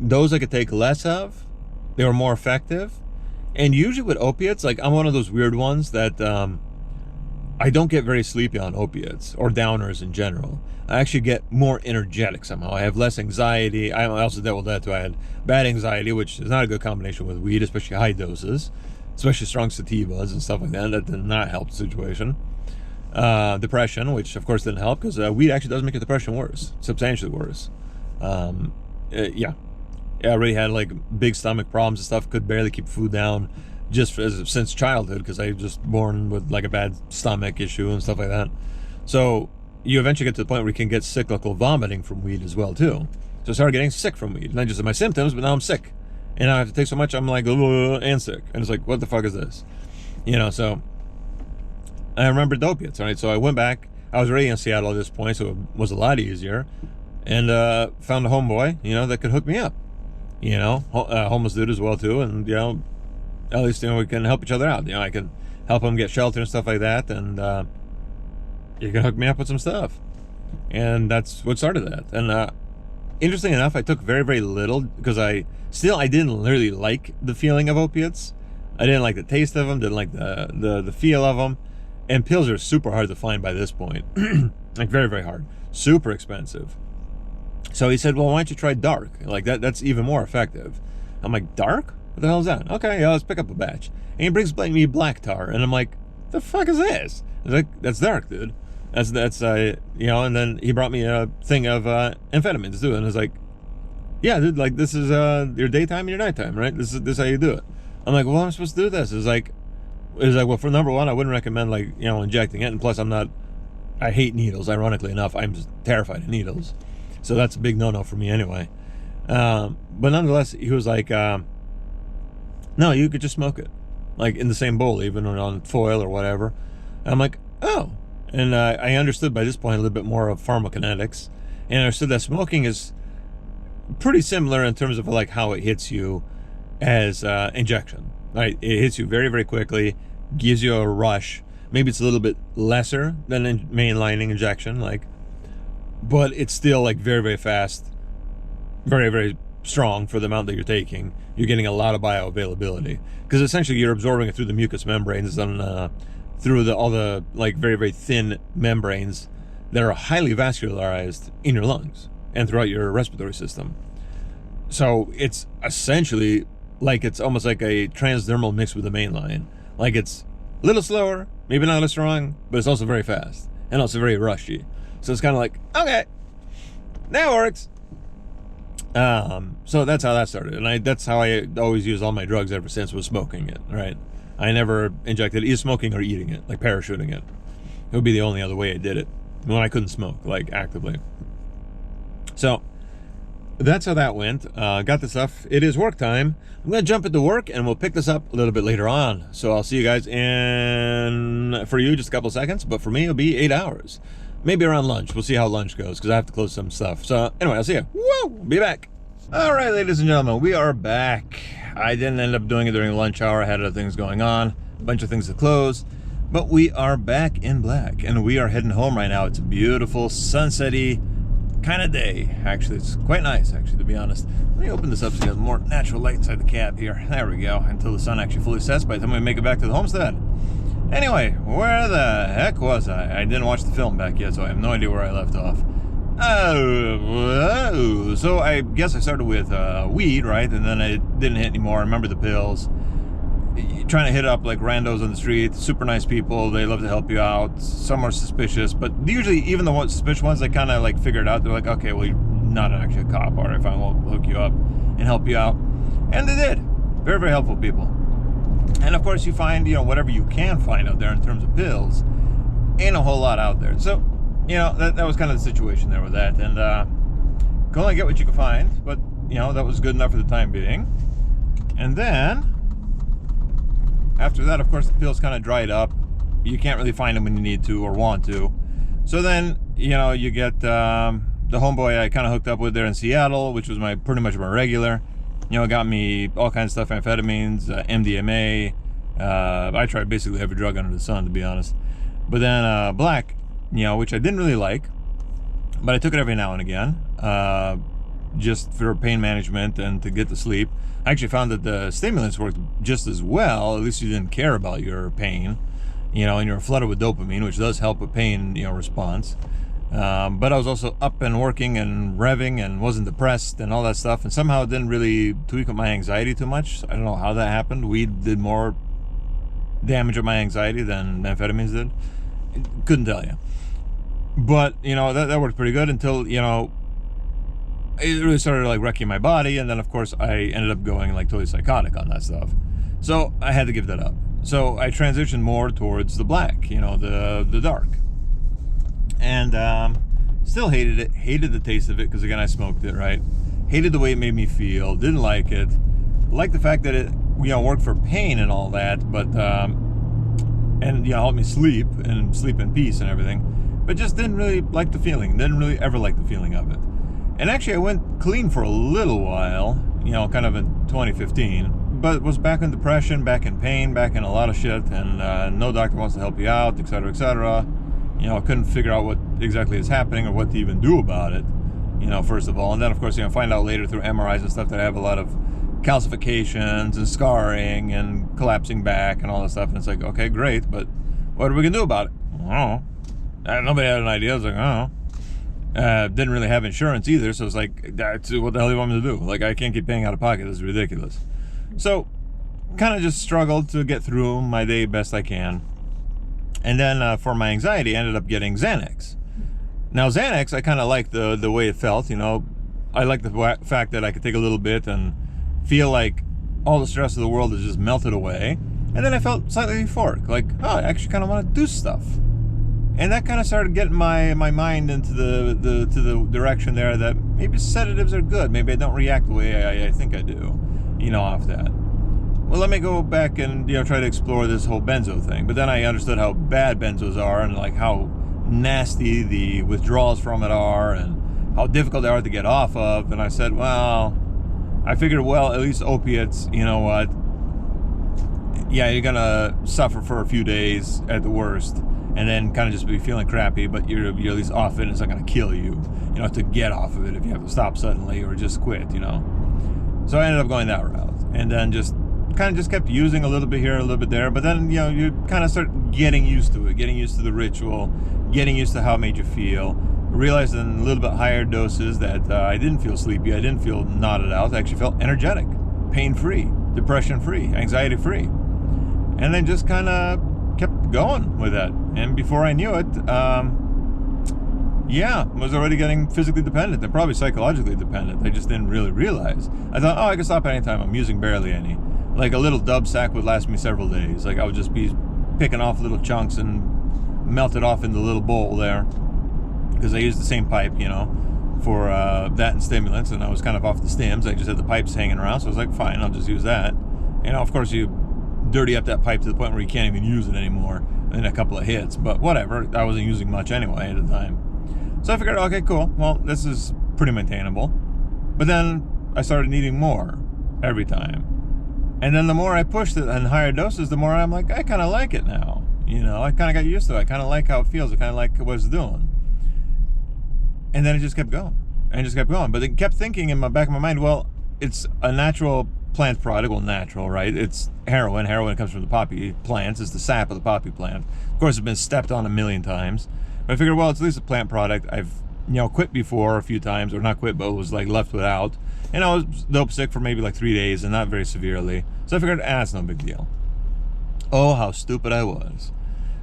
Those I could take less of. They were more effective. And usually with opiates, like I'm one of those weird ones that I don't get very sleepy on opiates or downers in general. I actually get more energetic somehow. I have less anxiety. I also dealt with that too. I had bad anxiety, which is not a good combination with weed, especially high doses, especially strong sativas and stuff like that. That did not help the situation. Depression, which of course didn't help, because weed actually does make your depression worse, substantially worse. I already had like big stomach problems and stuff. Could barely keep food down since childhood, because I was just born with like a bad stomach issue and stuff like that. So you eventually get to the point where you can get cyclical vomiting from weed as well too. So I started getting sick from weed, not just my symptoms, but now I'm sick, and I have to take so much I'm like and sick, and it's like, what the fuck is this? So I remembered the opiates. All right, so I went back. I was already in Seattle at this point, so it was a lot easier, and found a homeboy that could hook me up. Homeless dude as well too, and at least we can help each other out. I can help him get shelter and stuff like that, and you can hook me up with some stuff, and that's what started that. And Interesting enough, I took very, very little because I didn't really like the feeling of opiates. I didn't like the taste of them, didn't like the feel of them. And pills are super hard to find by this point. Like very, very hard. Super expensive. So he said, well, why don't you try dark? Like that's even more effective. I'm like, dark? What the hell is that? Okay, yeah, let's pick up a batch. And he brings me black tar. And I'm like, the fuck is this? He's like, that's dark, dude. That's you know, and then he brought me a thing of amphetamines too, and I was like, yeah, dude, like this is your daytime and your nighttime, right? This is how you do it. I'm like, well, I'm supposed to do this. It's like, well, for number one, I wouldn't recommend like, you know, injecting it, and plus I hate needles. Ironically enough, I'm just terrified of needles, so that's a big no-no for me anyway. But nonetheless, he was like, no, you could just smoke it, like in the same bowl, even on foil or whatever. And I'm like, oh. And I understood by this point a little bit more of pharmacokinetics, and I understood that smoking is pretty similar in terms of like how it hits you as injection. Right, it hits you very, very quickly, gives you a rush. Maybe it's a little bit lesser than mainlining injection, like, but it's still like very, very fast, very, very strong for the amount that you're taking. You're getting a lot of bioavailability because essentially you're absorbing it through the mucous membranes and through all the like very, very thin membranes that are highly vascularized in your lungs and throughout your respiratory system. So it's essentially like it's almost like a transdermal mixed with the mainline. Like it's a little slower, maybe not as strong, but it's also very fast and also very rushy. So it's kind of like, okay, that works. So that's how that started, and that's how I always use all my drugs ever since, was smoking it. Right. I never injected either smoking or eating it, like parachuting it. It would be the only other way I did it when I couldn't smoke, like actively. So that's how that went. Got the stuff. It is work time. I'm going to jump into work and we'll pick this up a little bit later on. So I'll see you guys in, for you, just a couple seconds, but for me, it'll be 8 hours. Maybe around lunch. We'll see how lunch goes because I have to close some stuff. So anyway, I'll see you. Woo! Be back. All right, ladies and gentlemen, we are back. I didn't end up doing it during the lunch hour. I had other things going on, a bunch of things to close, but we are back in black and we are heading home right now. It's a beautiful sunsetty kind of day. Actually, it's quite nice, actually, to be honest. Let me open this up so you have more natural light inside the cab here. There we go, until the sun actually fully sets by the time we make it back to the homestead. Anyway, where the heck was I? I didn't watch the film back yet, so I have no idea where I left off. Oh, so I guess I started with weed, right? And then I didn't hit anymore. I remember the pills. Trying to hit up like randos on the street, super nice people. They love to help you out. Some are suspicious, but usually even the suspicious ones, they kind of like figure it out. They're like, okay, well, you're not actually a cop. All right, fine, we'll hook you up and help you out. And they did. Very, very helpful people. And of course, you find, you know, whatever you can find out there in terms of pills. Ain't a whole lot out there. So, you know, that was kind of the situation there with that. And can only get what you can find, but, you know, that was good enough for the time being. And then after that, of course, the pills kind of dried up. You can't really find them when you need to or want to. So then, you know, you get the homeboy I kind of hooked up with there in Seattle, which was pretty much my regular. You know, got me all kinds of stuff, amphetamines, MDMA. I tried basically every drug under the sun, to be honest. But then black, you know, which I didn't really like, but I took it every now and again, just for pain management and to get to sleep. I actually found that the stimulants worked just as well. At least you didn't care about your pain, you know, and you're flooded with dopamine, which does help with pain, you know, response. But I was also up and working and revving and wasn't depressed and all that stuff. And somehow it didn't really tweak up my anxiety too much. I don't know how that happened. Weed did more damage on my anxiety than amphetamines did. Couldn't tell you. But, you know, that worked pretty good until, you know, it really started like wrecking my body. And then, of course, I ended up going like totally psychotic on that stuff. So I had to give that up. So I transitioned more towards the black, you know, the dark. And still hated it. Hated the taste of it because, again, I smoked it, right? Hated the way it made me feel. Didn't like it. Liked the fact that it, you know, worked for pain and all that. But, and, you know, helped me sleep in peace and everything. But just didn't really like the feeling. Didn't really ever like the feeling of it. And actually, I went clean for a little while, you know, kind of in 2015. But was back in depression, back in pain, back in a lot of shit. And no doctor wants to help you out, etc., etc. You know, I couldn't figure out what exactly is happening or what to even do about it. first of all. And then, of course, find out later through MRIs and stuff that I have a lot of calcifications and scarring and collapsing back and all this stuff. And it's like, okay, great, but what are we going to do about it? I don't know. Nobody had an idea. I was like, I don't know. Didn't really have insurance either, so it's like, what the hell do you want me to do? Like, I can't keep paying out of pocket. This is ridiculous. So, kind of just struggled to get through my day best I can. And then for my anxiety, I ended up getting Xanax. Now, Xanax, I kind of liked the way it felt, I like the fact that I could take a little bit and feel like all the stress of the world is just melted away. And then I felt slightly euphoric, like, I actually kind of want to do stuff. And that kind of started getting my mind into the direction there that maybe sedatives are good. Maybe I don't react the way I think I do, off that. Well, let me go back and try to explore this whole benzo thing. But then I understood how bad benzos are and like how nasty the withdrawals from it are and how difficult they are to get off of. And I said, I figured, at least opiates, you know what? Yeah, you're gonna suffer for a few days at the worst, and then kind of just be feeling crappy, but you're at least off it, and it's not gonna kill you, to get off of it if you have to stop suddenly or just quit, So I ended up going that route, and then just kept using a little bit here, a little bit there, but then, you kind of start getting used to it, getting used to the ritual, getting used to how it made you feel, realized in a little bit higher doses that I didn't feel sleepy, I didn't feel nodded out, I actually felt energetic, pain-free, depression-free, anxiety-free. And then just kind of kept going with that. And before I knew it, was already getting physically dependent and probably psychologically dependent. I just didn't really realize. I thought, I can stop anytime. I'm using barely any. Like a little dub sack would last me several days. Like I would just be picking off little chunks and melt it off in the little bowl there. Because I used the same pipe, for that and stimulants. And I was kind of off the stims. I just had the pipes hanging around. So I was like, fine, I'll just use that. Of course, you dirty up that pipe to the point where you can't even use it anymore in a couple of hits, but whatever, I wasn't using much anyway at the time. So I figured, okay, cool, well, this is pretty maintainable. But then I started needing more every time. And then the more I pushed it in higher doses, the more I'm like, I kind of like it now. I kind of got used to it. I kind of like how it feels. I kind of like what it's doing. And then it just kept going. And just kept going. But it kept thinking in my back of my mind, well, it's a natural plant product. Well, natural, right? It's heroin. Heroin comes from the poppy plants. It's the sap of the poppy plant. Of course, it's been stepped on a million times. But I figured, well, it's at least a plant product. I've, quit before a few times, or not quit, but was like left without. And I was dope sick for maybe like 3 days and not very severely. So I figured, it's no big deal. Oh, how stupid I was.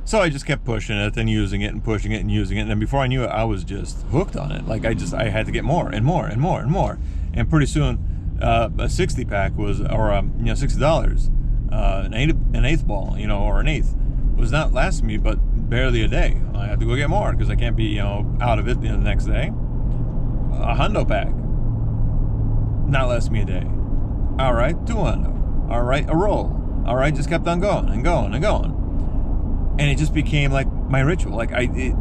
So I just kept pushing it and using it and pushing it and using it. And then before I knew it, I was just hooked on it. Like I had to get more and more and more and more. And pretty soon, a 60 pack was, or $60, an eighth ball, or an eighth, was not lasting me but barely a day. I had to go get more because I can't be, out of it the next day. A hundo pack, not lasting me a day. All right, 2 hundo. All right, a roll. All right, just kept on going and going and going. And it just became like my ritual. Like I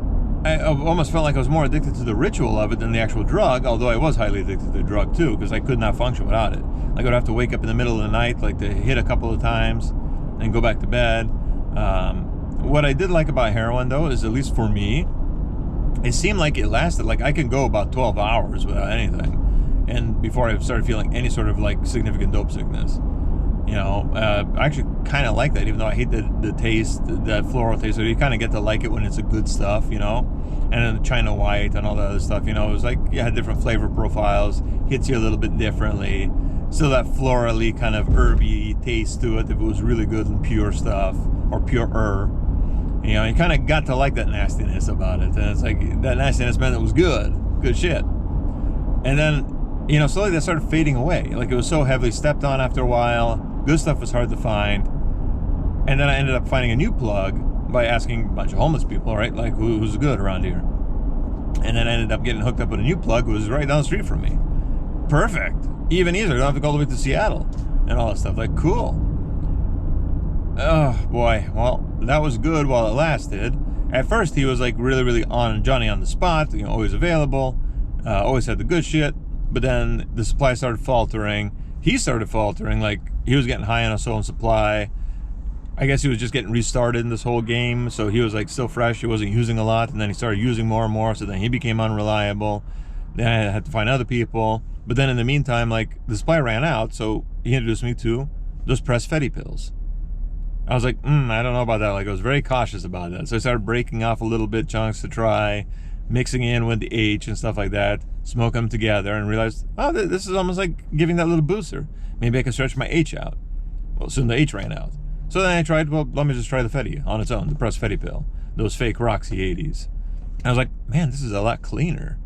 almost felt like I was more addicted to the ritual of it than the actual drug, although I was highly addicted to the drug too, because I could not function without it. Like I would have to wake up in the middle of the night, like to hit a couple of times and go back to bed. What I did like about heroin though is, at least for me, it seemed like it lasted, like I can go about 12 hours without anything, and before I started feeling any sort of like significant dope sickness. I actually kind of like that, even though I hate the taste, that floral taste. So you kind of get to like it when it's a good stuff, and then the China White and all that other stuff, it was like, you had different flavor profiles, hits you a little bit differently. Still that florally kind of herby taste to it if it was really good and pure stuff, or pure herb. You kind of got to like that nastiness about it. And it's like, that nastiness meant it was good shit. And then, slowly that started fading away. Like it was so heavily stepped on after a while. Good stuff was hard to find. And then I ended up finding a new plug by asking a bunch of homeless people, right? Like, who's good around here? And then I ended up getting hooked up with a new plug who was right down the street from me. Perfect. Even easier. I don't have to go all the way to Seattle and all that stuff. Like, cool. Oh, boy. Well, that was good while it lasted. At first, he was like really, really on Johnny on the spot, always available, always had the good shit. But then the supply started faltering. He started faltering, like he was getting high on his own supply. I guess he was just getting restarted in this whole game, so he was like still fresh. He wasn't using a lot, and then he started using more and more, so then he became unreliable. Then I had to find other people. But then in the meantime, like, the supply ran out, so he introduced me to those pressed Fetty pills. I was like, I don't know about that. Like, I was very cautious about that. So I started breaking off a little bit chunks to try, mixing in with the H and stuff like that, smoke them together, and realized, oh, this is almost like giving that little booster. Maybe I can stretch my H out. Well, soon the H ran out. So then I tried, well, let me just try the Fetty on its own, the pressed Fetty pill, those fake Roxy 80s. And I was like, man, this is a lot cleaner.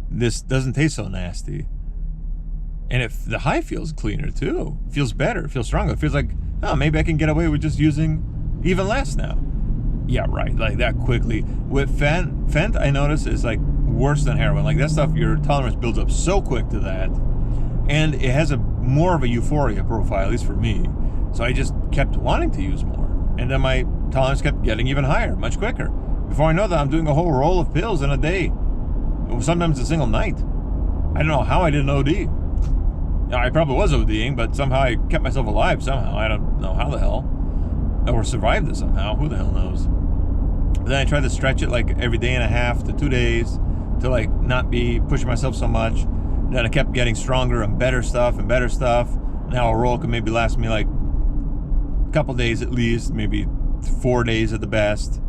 This doesn't taste so nasty. And if the high feels cleaner too, feels better, feels stronger. It feels like, oh, maybe I can get away with just using even less now. Yeah, right, like that quickly. With Fent, I notice is like worse than heroin. Like that stuff, your tolerance builds up so quick to that. And it has a more of a euphoria profile, at least for me. So I just kept wanting to use more. And then my tolerance kept getting even higher, much quicker. Before I know that, I'm doing a whole roll of pills in a day. Sometimes a single night. I don't know how I didn't OD. I probably was ODing, but somehow I kept myself alive somehow. I don't know how the hell. Or survived it somehow. Who the hell knows? But then I tried to stretch it like every day and a half to 2 days to like not be pushing myself so much. Then I kept getting stronger and better stuff and better stuff. Now a roll could maybe last me like a couple days at least, maybe 4 days at the best.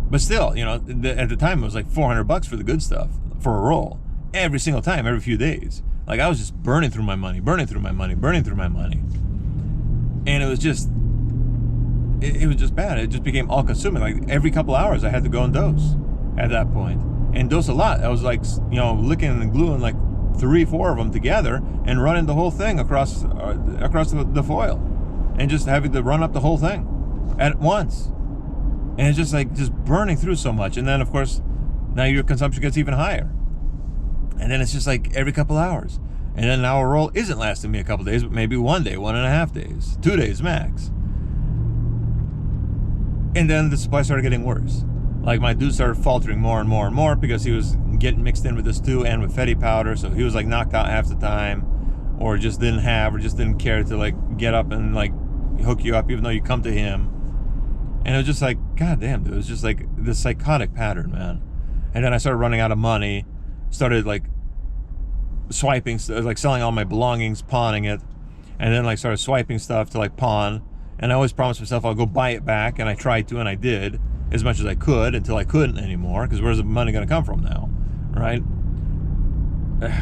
But still, you know, at the time it was like $400 for the good stuff, for a roll. Every single time, every few days. Like I was just burning through my money. And it was just, it was just bad. It just became all consuming. Like every couple hours I had to go and dose at that point. And dose a lot. I was like, you know, licking and gluing like 3-4 of them together and running the whole thing across the foil. And just having to run up the whole thing at once. And it's just like, just burning through so much. And then of course, now your consumption gets even higher. And then it's just like every couple hours. And then now a roll isn't lasting me a couple days, but maybe 1 day, 1.5 days, 2 days max. And then the supply started getting worse. Like my dude started faltering more and more because he was getting mixed in with this too and with Fetty powder. So he was like knocked out half the time, or just didn't have, or just didn't care to like get up and like hook you up even though you come to him. And it was just like, God damn, dude. It was just like this psychotic pattern, man. And then I started running out of money, started like swiping, like selling all my belongings, pawning it, and then like started swiping stuff to like pawn. And I always promised myself I'll go buy it back, and I tried to, and I did as much as I could until I couldn't anymore, because where's the money going to come from now, right?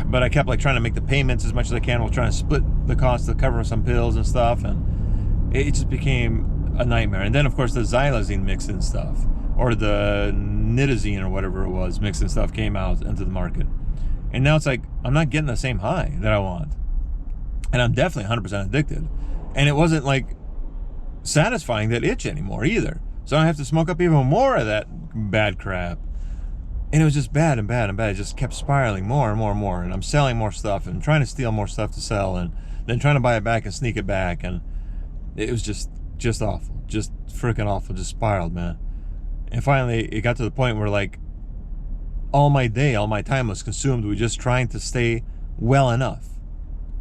But I kept like trying to make the payments as much as I can while trying to split the cost to cover some pills and stuff, and it just became a nightmare. And then of course the xylazine mixed-in stuff, or the nitazine or whatever it was, mixed-in stuff came out into the market. And now it's like, I'm not getting the same high that I want. And I'm definitely 100% addicted. And it wasn't like satisfying that itch anymore either. So I have to smoke up even more of that bad crap. And it was just bad and bad and bad. It just kept spiraling more and more and more. And I'm selling more stuff and trying to steal more stuff to sell, and then trying to buy it back and sneak it back. And it was just awful. Just freaking awful. Just spiraled, man. And finally, it got to the point where like all my day, all my time was consumed with just trying to stay well enough.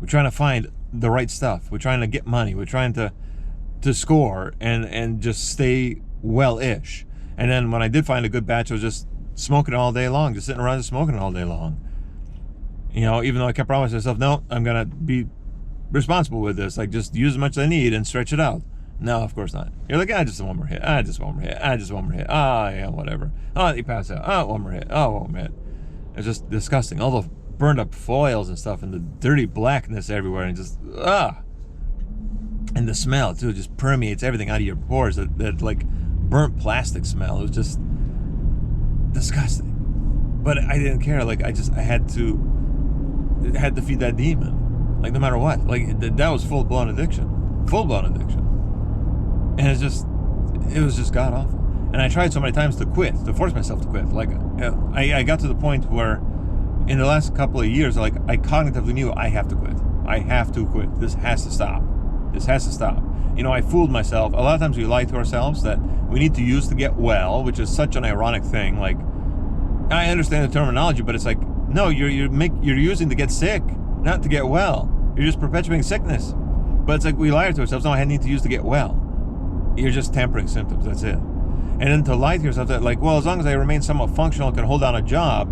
We're trying to find the right stuff. We're trying to get money. We're trying to score and just stay well-ish. And then when I did find a good batch, I was just smoking it all day long, just sitting around and smoking it all day long. You know, even though I kept promising myself, no, I'm gonna be responsible with this. Like, just use as much as I need and stretch it out. No, of course not. You're like, just one more hit. Just one more hit. Just one more hit. Yeah, whatever. You pass out. One more hit. One more hit. It's just disgusting. All the burned up foils and stuff, and the dirty blackness everywhere, and just and the smell too just permeates everything out of your pores. That like burnt plastic smell. It was just disgusting. But I didn't care. Like I had to feed that demon. Like no matter what. Like that was full blown addiction. And it was just god awful. And I tried so many times to quit, to force myself to quit. Like I got to the point where in the last couple of years, like I cognitively knew I have to quit. I have to quit. This has to stop. You know, I fooled myself. A lot of times we lie to ourselves that we need to use to get well, which is such an ironic thing. Like, I understand the terminology, but it's like, no, you're using to get sick, not to get well. You're just perpetuating sickness. But it's like we lie to ourselves, no, I need to use to get well. You're just tempering symptoms, that's it. And then to lie to yourself that like, well, as long as I remain somewhat functional, can hold down a job,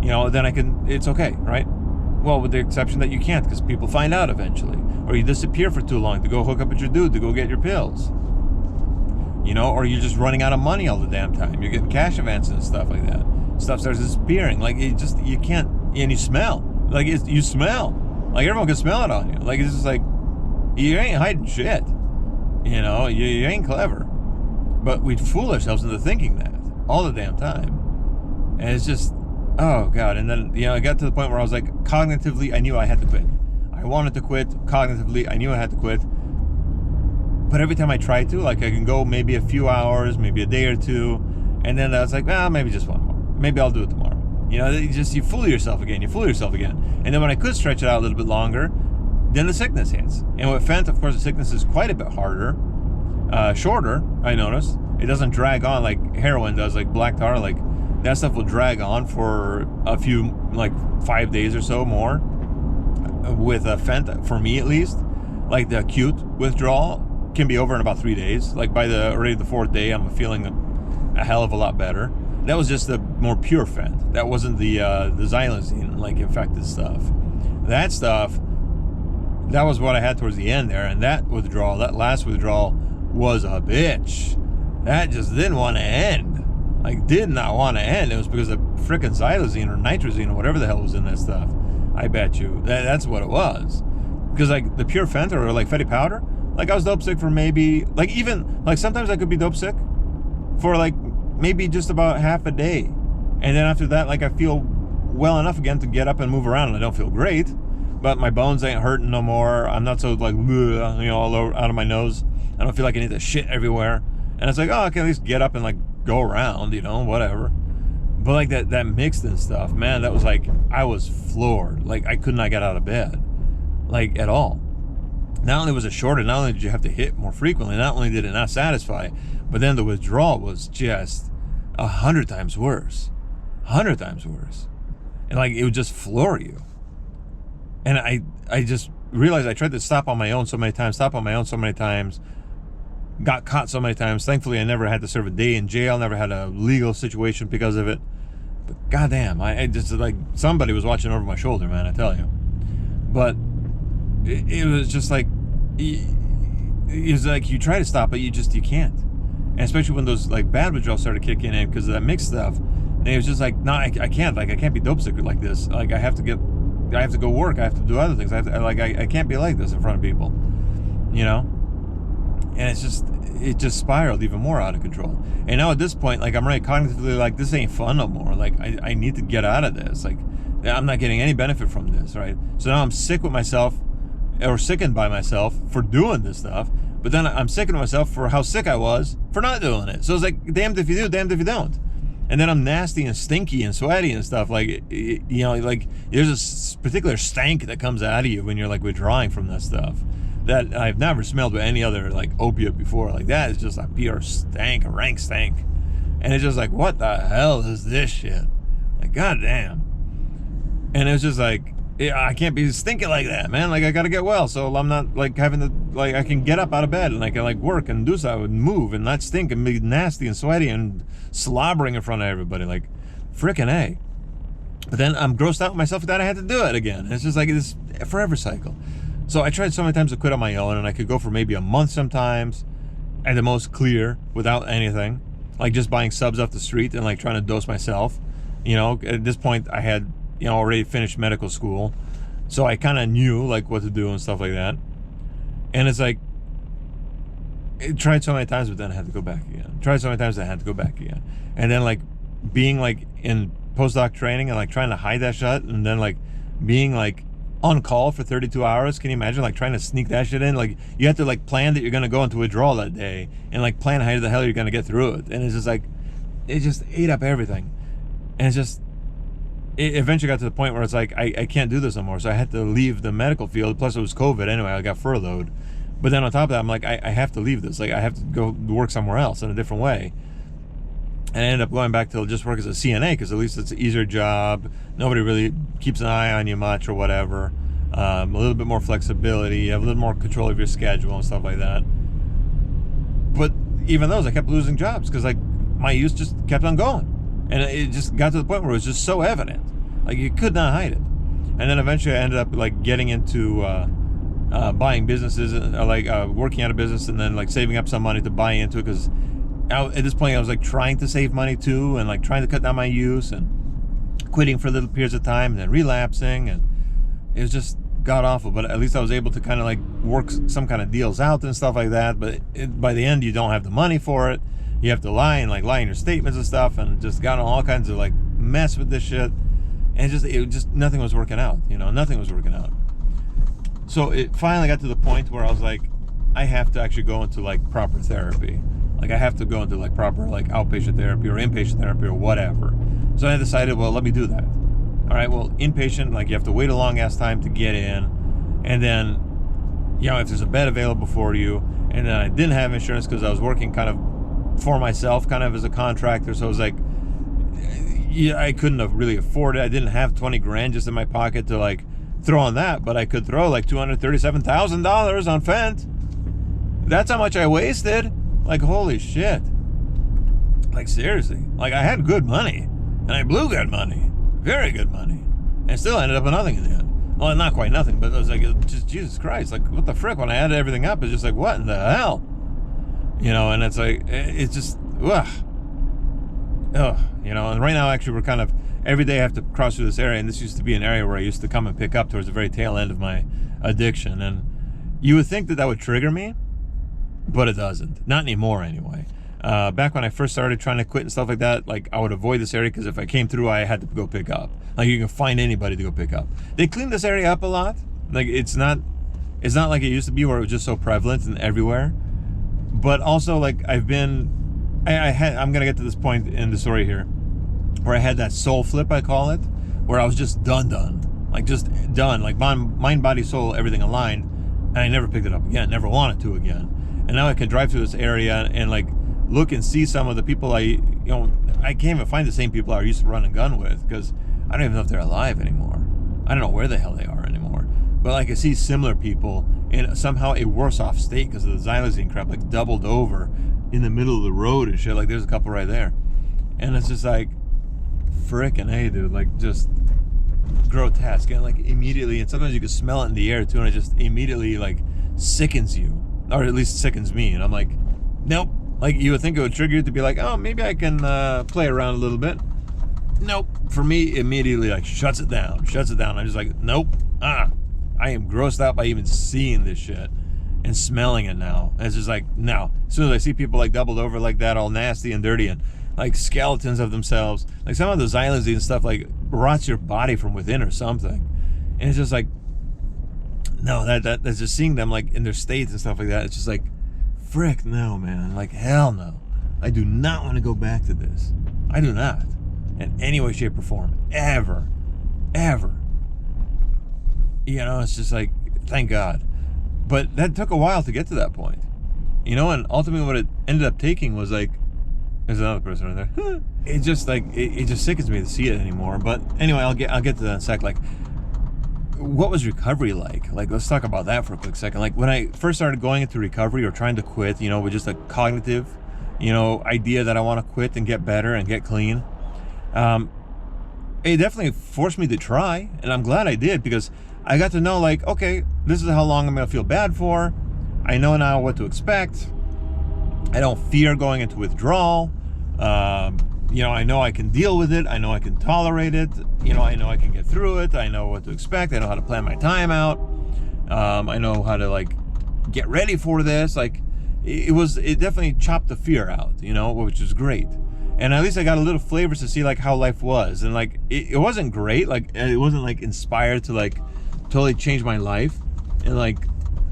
then it's okay, right? Well, with the exception that you can't, because people find out eventually. Or you disappear for too long to go hook up with your dude to go get your pills. Or you're just running out of money all the damn time. You're getting cash advances and stuff like that. Stuff starts disappearing. Like, you can't, and you smell. Like, you smell. Like, everyone can smell it on you. Like, it's just like, you ain't hiding shit. You ain't clever. But we'd fool ourselves into thinking that all the damn time. And it's just, oh God. And then, I got to the point where I was like, cognitively, I knew I had to quit. I wanted to quit. Cognitively, I knew I had to quit. But every time I tried to, like, I can go maybe a few hours, maybe a day or two. And then I was like, well, maybe just one more. Maybe I'll do it tomorrow. You fool yourself again. And then when I could stretch it out a little bit longer, then the sickness hits. And with Fent, of course, the sickness is quite a bit harder. Shorter, I noticed. It doesn't drag on like heroin does, like black tar. Like, that stuff will drag on for a few, like 5 days or so more. With Fent, for me at least, like the acute withdrawal can be over in about 3 days. Like by already the fourth day, I'm feeling a hell of a lot better. That was just the more pure Fent. That wasn't the xylazine, like, infected stuff. That stuff, that was what I had towards the end there. And that last withdrawal was a bitch. That just didn't want to end. Like, did not want to end. It was because of frickin' xylazine or nitrazine or whatever the hell was in that stuff. I bet you. That's what it was. Because, like, the pure Fent or, like, Fetty powder, like, I was dope sick for maybe, like, even, like, sometimes I could be dope sick for, like, maybe just about half a day. And then after that, like, I feel well enough again to get up and move around. And I don't feel great, but my bones ain't hurting no more. I'm not so, like, all over, out of my nose. I don't feel like I need to shit everywhere. And it's like, oh, I can at least get up and, like, go around, whatever. But, like, that mixed and stuff, man, that was like, I was floored. Like, I could not get out of bed, like, at all. Not only was it shorter, not only did you have to hit more frequently, not only did it not satisfy, but then the withdrawal was just 100 times worse. 100 times worse. And, like, it would just floor you. And I just realized I tried to stop on my own so many times, got caught so many times. Thankfully, I never had to serve a day in jail, never had a legal situation because of it. But goddamn, I just, like, somebody was watching over my shoulder, man, I tell you. But it was just like, it's like you try to stop it, you can't. And especially when those, like, bad withdrawals started kicking in because of that mixed stuff. And it was just like, no, I can't. Like, I can't be dope sick like this. Like, I have to go work. I have to do other things. I can't be like this in front of people, And it just spiraled even more out of control. And now at this point, like, I'm really cognitively like, this ain't fun no more. Like, I need to get out of this. Like, I'm not getting any benefit from this, right? So now I'm sick with myself, or sickened by myself for doing this stuff. But then I'm sickened with myself for how sick I was for not doing it. So it's like, damned if you do, damned if you don't. And then I'm nasty and stinky and sweaty and stuff. Like, like, there's a particular stank that comes out of you when you're, like, withdrawing from that stuff that I've never smelled with any other, like, opiate before. Like, that is just a pure stank, a rank stank. And it's just like, what the hell is this shit? Like, goddamn. And it's just like, I can't be stinking like that, man. Like, I gotta get well, so I'm not, like, having to, like, I can get up out of bed and I can, like, work and do stuff and move and not stink and be nasty and sweaty and slobbering in front of everybody. Like, frickin' A. But then I'm grossed out with myself that I had to do it again. And it's just like this forever cycle. So I tried so many times to quit on my own, and I could go for maybe a month sometimes, at the most clear, without anything. Like, just buying subs off the street and, like, trying to dose myself. At this point, I had, already finished medical school. So I kind of knew, like, what to do and stuff like that. And it's like, it tried so many times, but then I had to go back again. Tried so many times, I had to go back again. And then, like, being, like, in postdoc training and, like, trying to hide that shit, and then, like, being, like, on call for 32 hours. Can you imagine, like, trying to sneak that shit in? Like, you have to, like, plan that you're going to go into withdrawal that day and, like, plan how the hell you're going to get through it. And it's just like, it just ate up everything. And it's just, it eventually got to the point where it's like, I can't do this no more. So I had to leave the medical field. Plus it was COVID anyway. I got furloughed. But then on top of that, I'm like, I have to leave this. Like, I have to go work somewhere else in a different way. And I ended up going back to just work as a CNA, because at least it's an easier job. Nobody really keeps an eye on you much or whatever. A little bit more flexibility. You have a little more control of your schedule and stuff like that. But even those, I kept losing jobs because, like, my use just kept on going. And it just got to the point where it was just so evident. Like, you could not hide it. And then eventually I ended up like getting into buying businesses, like working at a business, and then like saving up some money to buy into it, because at this point I was like trying to save money too, and like trying to cut down my use, and quitting for little periods of time, and then relapsing, and it was just god awful. But at least I was able to kind of like work some kind of deals out and stuff like that. But by the end, you don't have the money for it. You have to lie in your statements and stuff, and just got on all kinds of like mess with this shit. And it just nothing was working out. Nothing was working out. So it finally got to the point where I was like, I have to actually go into like proper therapy. Like, I have to go into like proper like outpatient therapy or inpatient therapy or whatever. So I decided, well, let me do that. All right, well, inpatient, like, you have to wait a long ass time to get in, and then, if there's a bed available for you. And then I didn't have insurance because I was working kind of for myself, kind of as a contractor. So it was like, I couldn't have really afford it. I didn't have 20 grand just in my pocket to like throw on that, but I could throw like $237,000 on Fent. That's how much I wasted. Like, holy shit. Like, seriously. Like, I had good money, and I blew good money. Very good money. And still ended up with nothing in the end. Well, not quite nothing, but it was like, just Jesus Christ. Like, what the frick? When I added everything up, it's just like, what in the hell? And it's like, it's just, ugh. And right now, actually, we're kind of, every day I have to cross through this area, and this used to be an area where I used to come and pick up towards the very tail end of my addiction. And you would think that would trigger me, but it doesn't. Not anymore, anyway. Back when I first started trying to quit and stuff like that, like, I would avoid this area because if I came through, I had to go pick up. Like, you can find anybody to go pick up. They cleaned this area up a lot. Like, it's not like it used to be where it was just so prevalent and everywhere. But also, like, I'm gonna get to this point in the story here where I had that soul flip, I call it, where I was just done. Like, just done. Like, mind, body, soul, everything aligned, and I never picked it up again. Never wanted to again. And now I can drive through this area and like look and see some of the people I can't even find the same people I used to run and gun with, because I don't even know if they're alive anymore. I don't know where the hell they are anymore. But like, I see similar people in somehow a worse off state because of the xylazine crap, like doubled over in the middle of the road and shit. Like, there's a couple right there. And it's just like, frickin' hey, dude, like, just grotesque. And like, immediately, and sometimes you can smell it in the air too, and it just immediately like sickens you, or at least sickens me. And I'm like, nope. Like, you would think it would trigger you to be like, oh, maybe I can play around a little bit. Nope. For me, immediately like shuts it down. I'm just like, nope. I am grossed out by even seeing this shit and smelling it now. And it's just like, no. As soon as I see people like doubled over like that, all nasty and dirty and like skeletons of themselves, like some of the xylazine stuff like rots your body from within or something. And it's just like, no, that's just seeing them like in their states and stuff like that. It's just like, frick, no, man. Like, hell no. I do not want to go back to this. I do not. In any way, shape, or form. Ever. It's just like, thank God. But that took a while to get to that point. And ultimately what it ended up taking was like, there's another person right there. It just like, it just sickens me to see it anymore. But anyway, I'll get to that in a sec. Like, what was recovery like? Like, let's talk about that for a quick second. Like, when I first started going into recovery or trying to quit, with just a cognitive, idea that I want to quit and get better and get clean, it definitely forced me to try. And I'm glad I did, because I got to know, like, okay, this is how long I'm going to feel bad for. I know now what to expect. I don't fear going into withdrawal. I know I can deal with it. I know I can tolerate it. I know I can get through it. I know what to expect. I know how to plan my time out. I know how to like get ready for this. Like, it definitely chopped the fear out, which is great. And at least I got a little flavors to see like how life was. And like, it wasn't great. Like, it wasn't like inspired to like totally change my life and like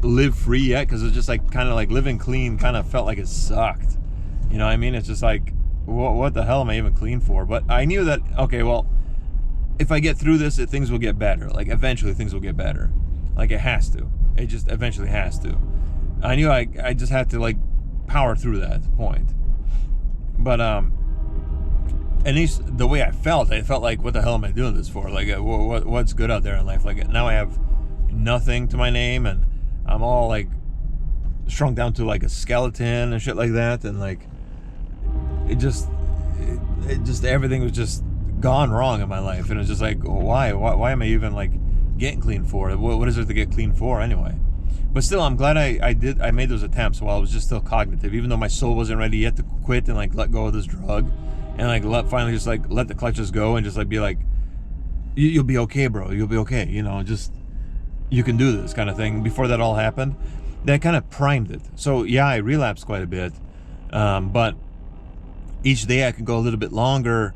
live free yet. Cause it's just like kind of like living clean kind of felt like it sucked. You know what I mean? It's just like, what the hell am I even clean for? But I knew that, okay, well, if I get through this, things will get better. Like, eventually things will get better. Like, it has to. It just eventually has to. I knew I just had to like power through that point. But at least the way I felt like, what the hell am I doing this for? Like, what's good out there in life? Like, now I have nothing to my name, and I'm all like shrunk down to like a skeleton and shit like that. And like, it just everything was just gone wrong in my life, and it's just like, why am I even like getting clean for it? What is there to get clean for anyway? But still, I'm glad I made those attempts while I was just still cognitive, even though my soul wasn't ready yet to quit and like let go of this drug, and like finally just like let the clutches go and just like be like, you'll be okay, bro, you'll be okay, you know, just, you can do this kind of thing. Before that all happened, that kind of primed it. So yeah, I relapsed quite a bit, but each day I could go a little bit longer,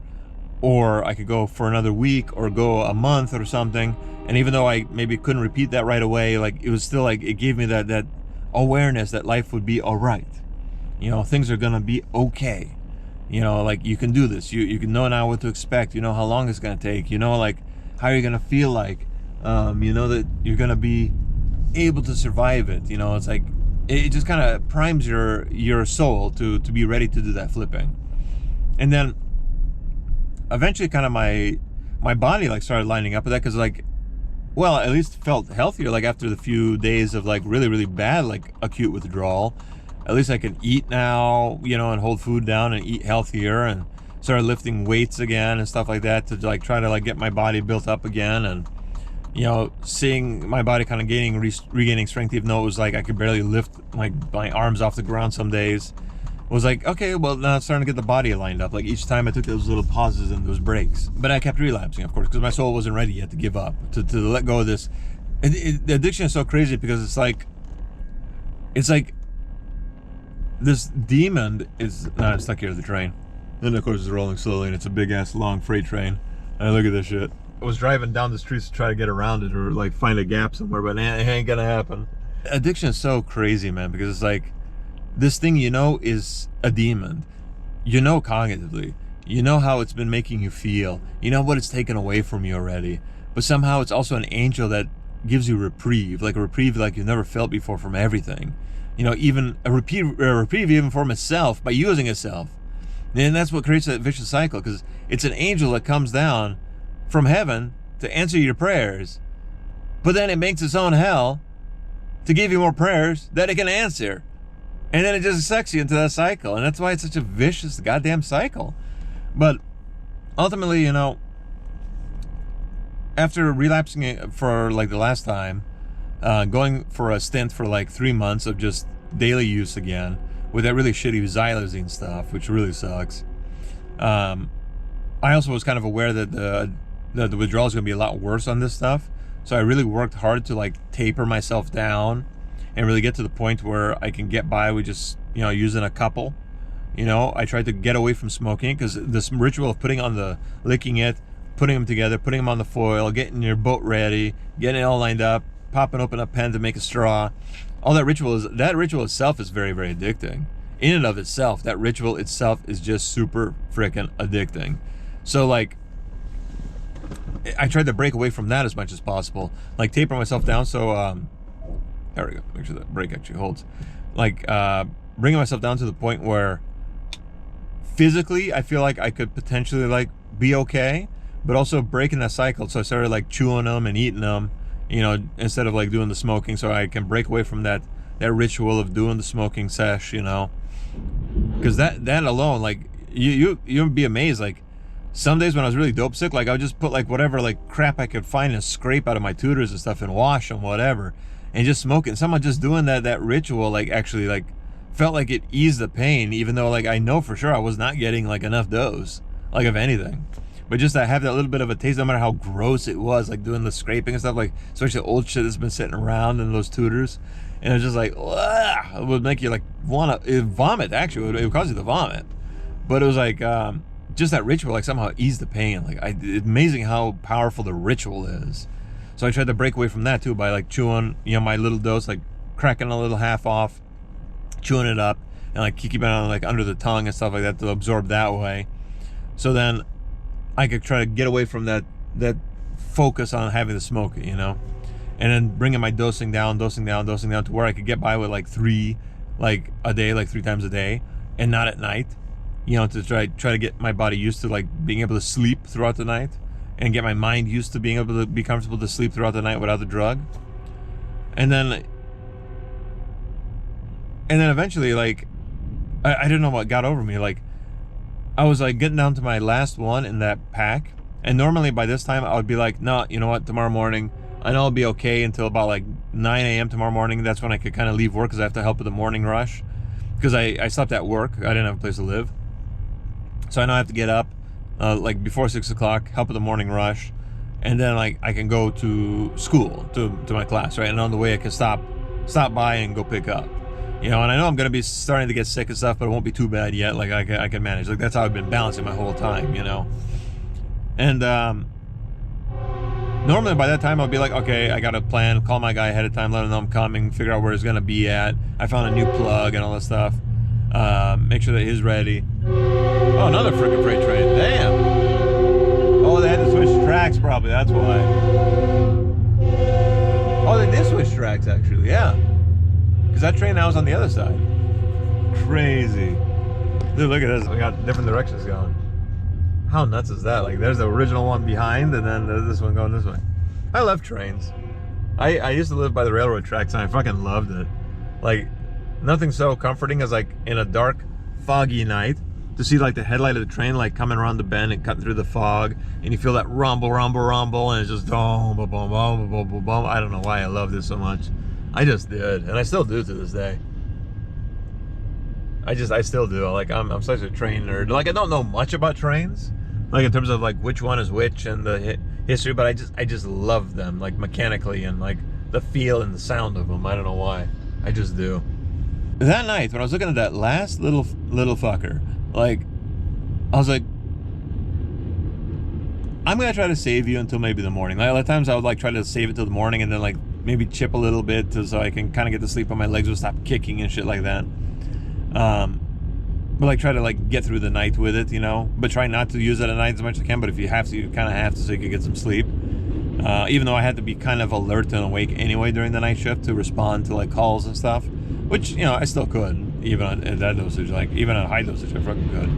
or I could go for another week, or go a month or something. And even though I maybe couldn't repeat that right away, like it was still like, it gave me that awareness that life would be all right. You know, things are gonna be okay. You know, like you can do this. You can know now what to expect. You know how long it's gonna take. You know, like how you're gonna feel like. You know that you're gonna be able to survive it. You know, it's like it just kind of primes your soul to be ready to do that flipping. And then eventually kind of my body like started lining up with that, because like, well, at least felt healthier. Like after the few days of like really bad like acute withdrawal, at least I can eat now, you know, and hold food down and eat healthier, and started lifting weights again and stuff like that to like try to like get my body built up again. And you know, seeing my body kind of regaining strength, even though it was like I could barely lift my arms off the ground some days, was like, okay, well, now it's starting to get the body lined up. Like each time I took those little pauses and those breaks. But I kept relapsing, of course, because my soul wasn't ready yet to give up, to let go of this. The addiction is so crazy because it's like this demon is, I'm stuck here at the train. And of course it's rolling slowly, and it's a big ass long freight train. And look at this shit. I was driving down the streets to try to get around it, or like find a gap somewhere, but it ain't gonna happen. Addiction is so crazy, man, because it's like, this thing, you know, is a demon. You know, cognitively, you know how it's been making you feel, you know what it's taken away from you already, but somehow it's also an angel that gives you reprieve like you've never felt before from everything. You know, even a reprieve even from itself, by using itself. And that's what creates that vicious cycle, because it's an angel that comes down from heaven to answer your prayers, but then it makes its own hell to give you more prayers that it can answer. And then it just sucks you into that cycle. And that's why it's such a vicious goddamn cycle. But ultimately, you know, after relapsing for like the last time, going for a stint for like 3 months of just daily use again, with that really shitty xylazine stuff, which really sucks. I also was kind of aware that the withdrawal is going to be a lot worse on this stuff. So I really worked hard to like taper myself down and really get to the point where I can get by with just, you know, using a couple. You know, I tried to get away from smoking, because this ritual of licking it, putting them together, putting them on the foil, getting your boat ready, getting it all lined up, popping open a pen to make a straw. All that ritual itself is very, very addicting. In and of itself, that ritual itself is just super freaking addicting. So like, I tried to break away from that as much as possible, like taper myself down. So there we go, make sure that brake actually holds. Like bringing myself down to the point where physically I feel like I could potentially like be okay, but also breaking that cycle. So I started like chewing them and eating them, you know, instead of like doing the smoking, so I can break away from that ritual of doing the smoking sesh, you know. Because that alone, like you'd be amazed. Like some days when I was really dope sick, like I would just put like whatever like crap I could find and scrape out of my tutors and stuff and wash them, whatever, and just smoke it. And someone just doing that ritual like actually like felt like it eased the pain, even though like I know for sure I was not getting like enough dose, like of anything. But just to have that little bit of a taste, no matter how gross it was, like doing the scraping and stuff, like especially old shit that's been sitting around in those tutors, and it's just like, ugh, it would make you like want to vomit. Actually, it would cause you to vomit. But it was like just that ritual like somehow eased the pain. Like it's amazing how powerful the ritual is. So I tried to break away from that too by like chewing, you know, my little dose, like cracking a little half off, chewing it up, and like keeping it on like under the tongue and stuff like that to absorb that way. So then I could try to get away from that focus on having to smoke it, you know, and then bringing my dosing down to where I could get by with like 3 like a day, like 3 times a day, and not at night, you know, to try to get my body used to like being able to sleep throughout the night, and get my mind used to being able to be comfortable to sleep throughout the night without the drug. And then eventually, like I don't know what got over me. Like I was like getting down to my last one in that pack, and normally by this time I would be like, no, you know what, tomorrow morning, I know I'll be okay until about like 9 a.m. tomorrow morning. That's when I could kind of leave work because I have to help with the morning rush. Because I slept at work, I didn't have a place to live. So I know I have to get up like before 6 o'clock, help with the morning rush, and then like I can go to school, to my class, right? And on the way I can stop by and go pick up. You know, and I know I'm gonna be starting to get sick and stuff, but it won't be too bad yet. Like I can manage. Like that's how I've been balancing my whole time, you know. And normally by that time I'll be like, okay, I got a plan. Call my guy ahead of time, let him know I'm coming. Figure out where he's gonna be at. I found a new plug and all that stuff. Make sure that he's ready. Oh, another freaking freight train. Damn. Oh, they had to switch tracks probably. That's why. Oh, they did switch tracks actually. Yeah. Because that train now is on the other side. Crazy. Dude, look at this. We got different directions going. How nuts is that? Like, there's the original one behind, and then there's this one going this way. I love trains. I used to live by the railroad tracks, and I fucking loved it. Like, nothing so comforting as, like, in a dark, foggy night, to see, like, the headlight of the train, like, coming around the bend and cutting through the fog, and you feel that rumble, rumble, rumble, and it's just boom, boom, boom, boom, boom, boom, boom. I don't know why I love this so much. I just did, and I still do to this day. I still do. Like, I'm such a train nerd. Like, I don't know much about trains, like in terms of like which one is which and the history, but I just love them, like mechanically, and like the feel and the sound of them. I don't know why. I just do. That night when I was looking at that last little fucker, like I was like, I'm gonna try to save you until maybe the morning. Like, a lot of times I would like try to save it till the morning and then like maybe chip a little bit so I can kind of get to sleep and my legs will stop kicking and shit like that. But like try to like get through the night with it, you know, but try not to use it at night as much as I can. But if you have to, you kind of have to, so you can get some sleep. Even though I had to be kind of alert and awake anyway during the night shift to respond to like calls and stuff, which, you know, I still could, even at that dosage, like even at high dosage, I fucking could.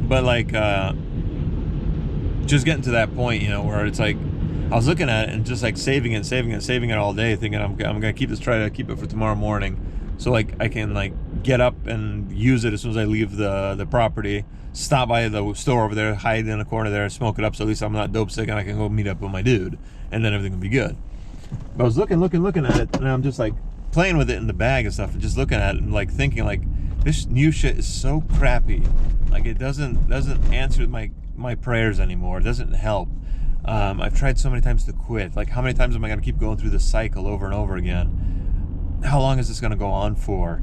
But like, just getting to that point, you know, where it's like, I was looking at it and just like saving it all day, thinking I'm gonna keep this, try to keep it for tomorrow morning, so like I can like get up and use it as soon as I leave the property, stop by the store over there, hide in a corner there, smoke it up, so at least I'm not dope sick and I can go meet up with my dude, and then everything will be good. But I was looking at it, and I'm just like playing with it in the bag and stuff, and just looking at it and like thinking like, this new shit is so crappy. Like, it doesn't answer my prayers anymore. It doesn't help. I've tried so many times to quit. Like, how many times am I going to keep going through this cycle over and over again? How long is this going to go on for?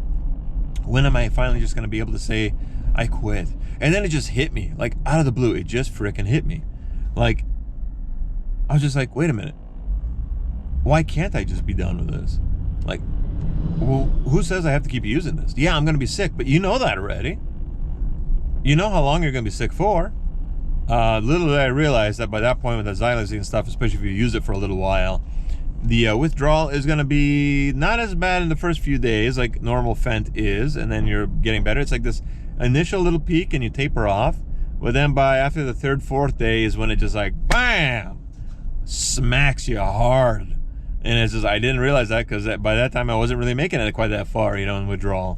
When am I finally just going to be able to say, I quit? And then it just hit me. Like, out of the blue, it just frickin' hit me. Like, I was just like, wait a minute. Why can't I just be done with this? Like, well, who says I have to keep using this? Yeah, I'm going to be sick, but you know that already. You know how long you're going to be sick for. Little did I realize that by that point with the xylazine stuff, especially if you use it for a little while, the withdrawal is going to be not as bad in the first few days like normal Fent is, and then you're getting better. It's like this initial little peak and you taper off, but then by after the third, fourth day is when it just like, bam, smacks you hard. And it's just, I didn't realize that because by that time I wasn't really making it quite that far, you know, in withdrawal.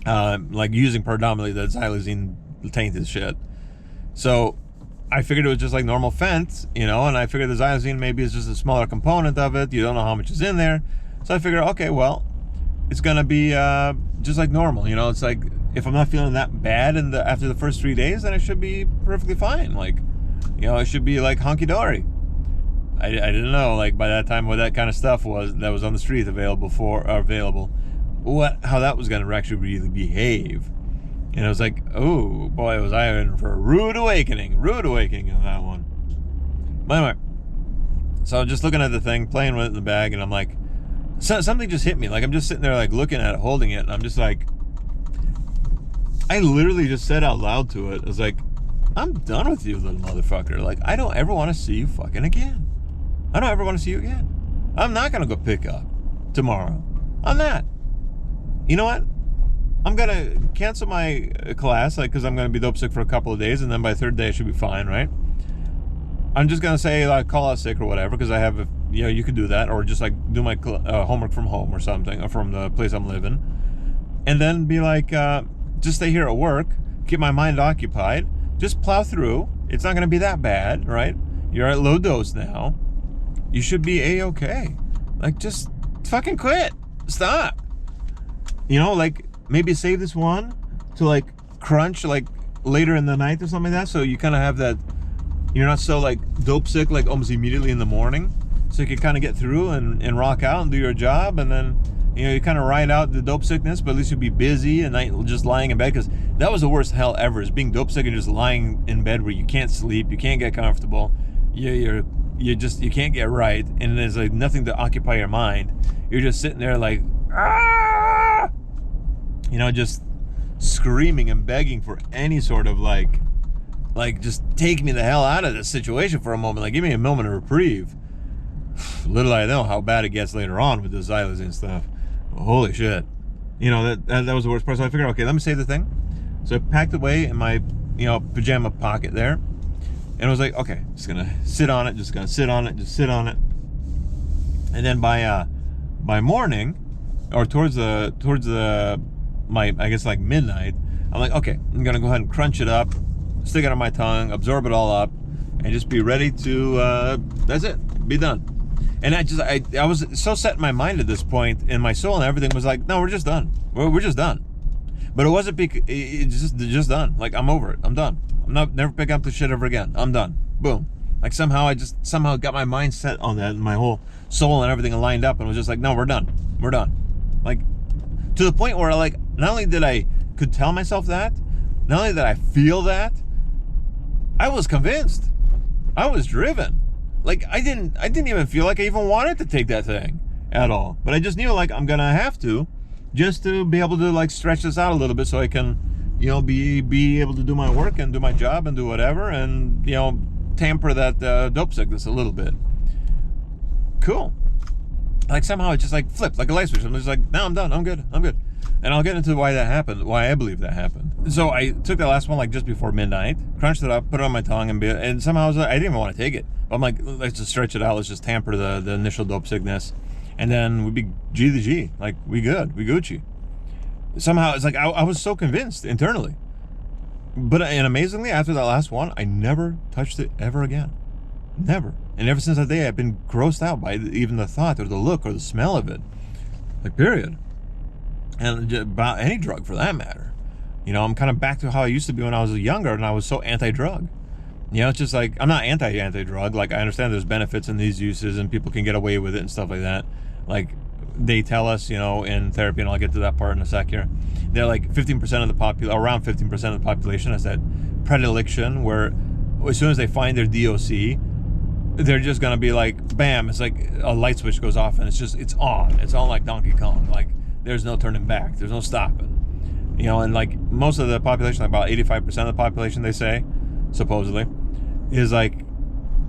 Like using predominantly the xylazine tainted shit. So I figured it was just like normal Fent, you know, and I figured the xylazine maybe is just a smaller component of it. You don't know how much is in there. So I figured, okay, well, it's going to be just like normal, you know. It's like, if I'm not feeling that bad after the first 3 days, then it should be perfectly fine. Like, you know, it should be like hunky-dory. I didn't know, like, by that time what that kind of stuff was that was on the street available, how that was going to actually really behave. And I was like, oh boy, was I in for a rude awakening on that one. But anyway, so I'm just looking at the thing, playing with it in the bag, and I'm like, something just hit me. Like, I'm just sitting there like looking at it, holding it, and I'm just like, I literally just said out loud to it, I was like, I'm done with you, little motherfucker. Like, I don't ever want to see you fucking again. I don't ever want to see you again. I'm not going to go pick up tomorrow. I'm not. You know what? I'm going to cancel my class, like, because I'm going to be dope sick for a couple of days, and then by the third day I should be fine, right? I'm just going to say, like, call out sick or whatever, because I have, you know, you could do that, or just, like, do my homework from home or something, or from the place I'm living, and then be like, just stay here at work, keep my mind occupied, just plow through. It's not going to be that bad, right? You're at low dose now. You should be A-okay. Like, just fucking quit. Stop. You know, like, maybe save this one to, like, crunch, like, later in the night or something like that, so you kind of have that, you're not so, like, dope sick, like, almost immediately in the morning, so you can kind of get through and rock out and do your job, and then, you know, you kind of ride out the dope sickness, but at least you'll be busy and not just lying in bed, because that was the worst hell ever, is being dope sick and just lying in bed where you can't sleep, you can't get comfortable, you can't get right, and there's, like, nothing to occupy your mind. You're just sitting there like, ah! You know, just screaming and begging for any sort of, like, just take me the hell out of this situation for a moment. Like, give me a moment of reprieve. Little I know how bad it gets later on with the xylazine stuff. Holy shit. You know, that was the worst part. So I figured, okay, let me save the thing. So I packed it away in my, you know, pajama pocket there. And I was like, okay, just gonna sit on it, just sit on it. And then by morning, or towards my, I guess, like midnight, I'm like, okay, I'm gonna go ahead and crunch it up, stick it on my tongue, absorb it all up, and just be ready to, that's it, be done. And I was so set in my mind at this point, and my soul and everything was like, no, we're just done. We're just done. But it wasn't because, it's just done. Like, I'm over it. I'm done. I'm never picking up the shit ever again. I'm done. Boom. Like, somehow I just got my mind set on that, and my whole soul and everything lined up, and was just like, no, we're done. We're done. Like, to the point where, like, not only did I could tell myself that, not only did I feel that, I was convinced. I was driven. Like, I didn't even feel like I even wanted to take that thing at all. But I just knew, like, I'm gonna have to, just to be able to, like, stretch this out a little bit so I can, you know, be able to do my work and do my job and do whatever, and, you know, tamper that dope sickness a little bit. Cool. Like, somehow it just, like, flipped like a light switch. I'm just like, no, I'm done. I'm good. And I'll get into why that happened, why I believe that happened. So I took that last one, like, just before midnight, crunched it up, put it on my tongue, and somehow I didn't even want to take it. I'm like, let's just stretch it out. Let's just tamper the initial dope sickness, and then we'd be G to G. Like, we good. We Gucci. Somehow, it's like, I was so convinced internally. And amazingly, after that last one, I never touched it ever again. Never. And ever since that day, I've been grossed out by even the thought or the look or the smell of it. Like, period. And about any drug for that matter. You know, I'm kind of back to how I used to be when I was younger, and I was so anti-drug. You know, it's just like, I'm not anti-drug. Like, I understand there's benefits in these uses and people can get away with it and stuff like that. Like, they tell us, you know, in therapy, and I'll get to that part in a sec here, they're like 15% of the population, around 15% of the population has that predilection where as soon as they find their DOC, they're just going to be like, bam, it's like a light switch goes off and it's on. It's on like Donkey Kong. Like, there's no turning back. There's no stopping. You know, and like most of the population, like about 85% of the population, they say, supposedly, is like,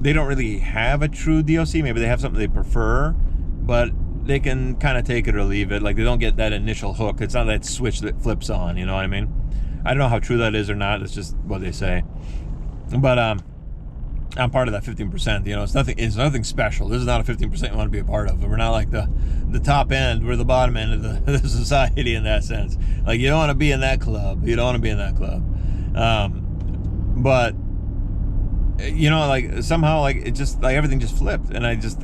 they don't really have a true DOC. Maybe they have something they prefer, but they can kind of take it or leave it. Like, they don't get that initial hook. It's not that switch that flips on, you know what I mean? I don't know how true that is or not. It's just what they say. But I'm part of that 15%. You know, it's nothing special. This is not a 15% you want to be a part of. We're not like the top end. We're the bottom end of the society in that sense. Like, you don't want to be in that club. You don't want to be in that club. But you know, like, somehow, like, it just, like, everything just flipped, and I just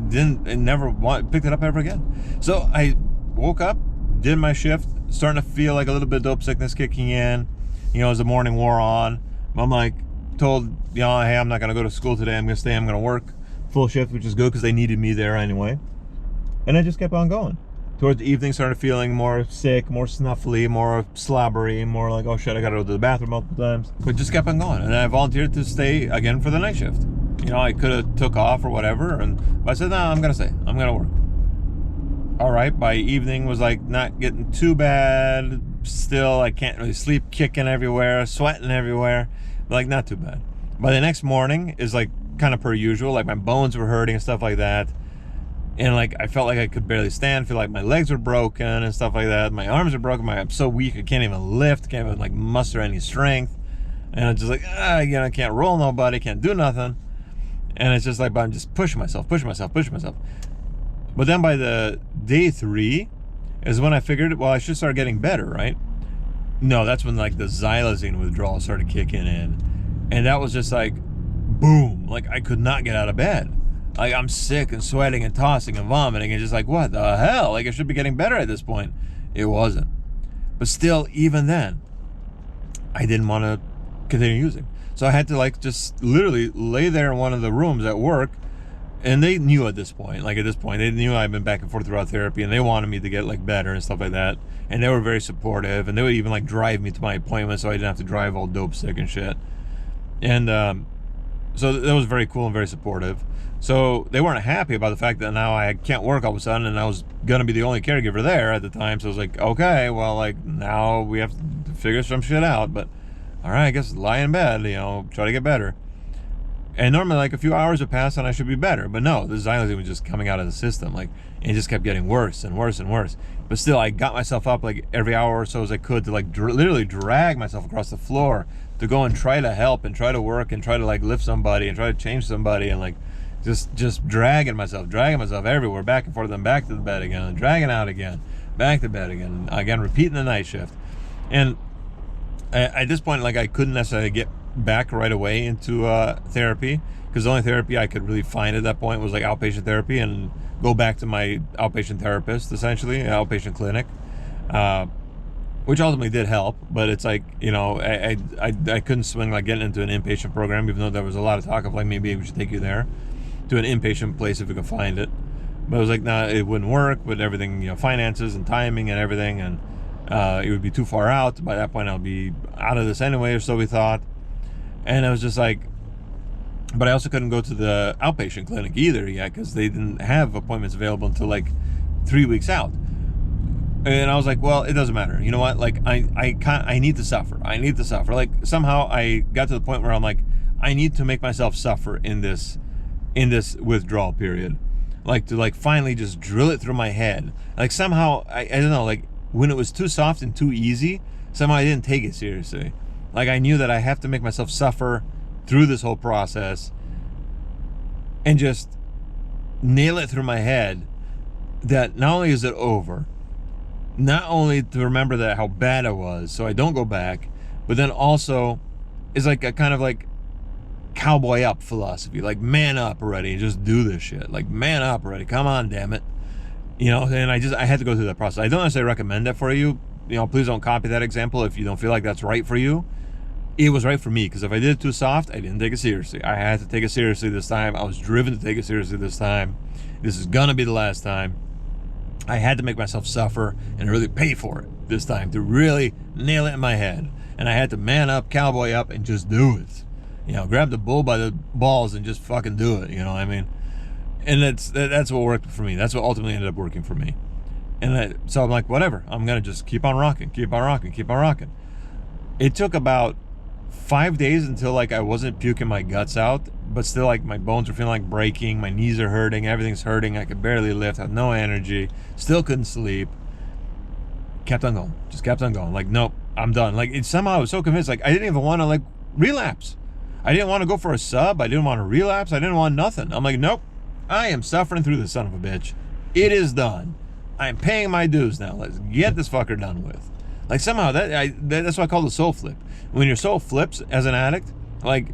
never picked it up ever again. So I woke up, did my shift, starting to feel like a little bit of dope sickness kicking in, you know, as the morning wore on. I'm like, told, you know, hey, I'm not going to go to school today. I'm going to stay. I'm going to work full shift, which is good because they needed me there anyway. And I just kept on going. Towards the evening, started feeling more sick, more snuffly, more slobbery, more like, oh shit, I gotta go to the bathroom multiple times. But just kept on going. And I volunteered to stay again for the night shift. You know, I could have took off or whatever, but I said, no, I'm gonna stay. I'm gonna work. All right, by evening was like not getting too bad. Still, I can't really sleep, kicking everywhere, sweating everywhere. But like, not too bad. By the next morning is like kind of per usual. Like, my bones were hurting and stuff like that. And like, I felt like I could barely stand, feel like my legs were broken and stuff like that. My arms are broken. I'm so weak, I can't even lift, can't even like muster any strength. And I'm just like, you know, I can't roll nobody, can't do nothing. And it's just like, but I'm just pushing myself. But then by the day 3 is when I figured, well, I should start getting better, right? No, that's when like the xylazine withdrawal started kicking in, and that was just like, boom! Like I could not get out of bed. Like I'm sick and sweating and tossing and vomiting and just like, what the hell? Like I should be getting better at this point. It wasn't. But still, even then, I didn't want to continue using. So I had to like just literally lay there in one of the rooms at work. And they knew at this point, they knew I'd been back and forth throughout therapy, and they wanted me to get like better and stuff like that. And they were very supportive, and they would even like drive me to my appointment so I didn't have to drive all dope sick and shit. And so that was very cool and very supportive. So they weren't happy about the fact that now I can't work all of a sudden, and I was gonna be the only caregiver there at the time. So I was like, okay, well, like now we have to figure some shit out. But all right, I guess lie in bed, try to get better. And normally, like, a few hours would pass and I should be better. But no, the xylazine was just coming out of the system. Like, and it just kept getting worse and worse and worse. But still, I got myself up, like, every hour or so as I could to, like, literally drag myself across the floor to go and try to help and try to work and try to, like, lift somebody and try to change somebody. And, like, just dragging myself everywhere, back and forth, then back to the bed again, and dragging out again, back to bed again, repeating the night shift. And at this point, like, I couldn't necessarily get back right away into therapy, because the only therapy I could really find at that point was like outpatient therapy, and go back to my outpatient therapist, essentially, an outpatient clinic, which ultimately did help. But it's like, I couldn't swing like getting into an inpatient program, even though there was a lot of talk of like maybe we should take you there to an inpatient place if we could find it. But it was like, nah, it wouldn't work with everything, finances and timing and everything, and it would be too far out. By that point I'll be out of this anyway, or so we thought. And I was just like, but I also couldn't go to the outpatient clinic either yet, because they didn't have appointments available until like 3 weeks out. And I was like, well, it doesn't matter. You know what? Like, I need to suffer. I need to suffer. Like, somehow I got to the point where I'm like, I need to make myself suffer in this withdrawal period. Like, to like finally just drill it through my head. Like, somehow, I don't know, like when it was too soft and too easy, somehow I didn't take it seriously. Like, I knew that I have to make myself suffer through this whole process and just nail it through my head that not only is it over, not only to remember that how bad I was so I don't go back, but then also is like a kind of like cowboy up philosophy, like man up already and just do this shit. Like, man up already, come on, damn it. And I had to go through that process. I don't necessarily recommend that for you. Please don't copy that example if you don't feel like that's right for you. It was right for me, because if I did it too soft, I didn't take it seriously. I had to take it seriously this time. I was driven to take it seriously this time. This is gonna be the last time. I had to make myself suffer and really pay for it this time, to really nail it in my head. And I had to man up, cowboy up, and just do it. Grab the bull by the balls and just fucking do it. You know what I mean? And that's what worked for me. That's what ultimately ended up working for me. And so I'm like, whatever. I'm gonna just keep on rocking. It took about 5 days until like I wasn't puking my guts out, but still like my bones were feeling like breaking, my knees are hurting, everything's hurting, I could barely lift, had no energy, still couldn't sleep. Kept on going. Like, nope, I'm done. Like, somehow I was so convinced, like I didn't even want to like relapse. I didn't want to go for a sub. I didn't want to relapse. I didn't want nothing. I'm like, nope, I am suffering through this son of a bitch. It is done. I'm paying my dues now. Let's get this fucker done with. Like, somehow that's what I call the soul flip. When your soul flips as an addict, like,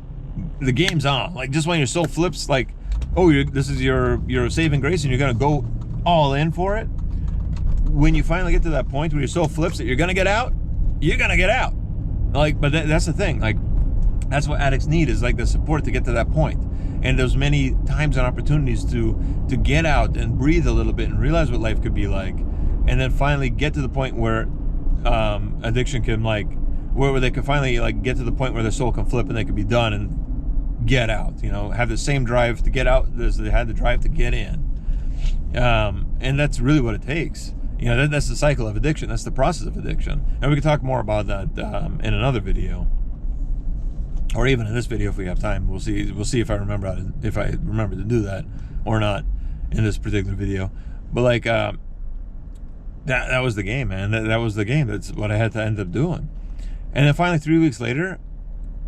the game's on. Like, just when your soul flips, like, oh, this is your saving grace and you're gonna go all in for it. When you finally get to that point where your soul flips that you're gonna get out, you're gonna get out. Like, but that's the thing. Like, that's what addicts need, is like the support to get to that point. And there's many times and opportunities to get out and breathe a little bit and realize what life could be like, and then finally get to the point where addiction can like where they can finally like get to the point where their soul can flip and they can be done and get out. Have the same drive to get out as they had the drive to get in. And that's really what it takes. That's the cycle of addiction. That's the process of addiction. And we can talk more about that in another video, or even in this video if we have time. We'll see if I remember to do that or not in this particular video. But like that was the game, man. That was the game. That's what I had to end up doing. And then finally 3 weeks later,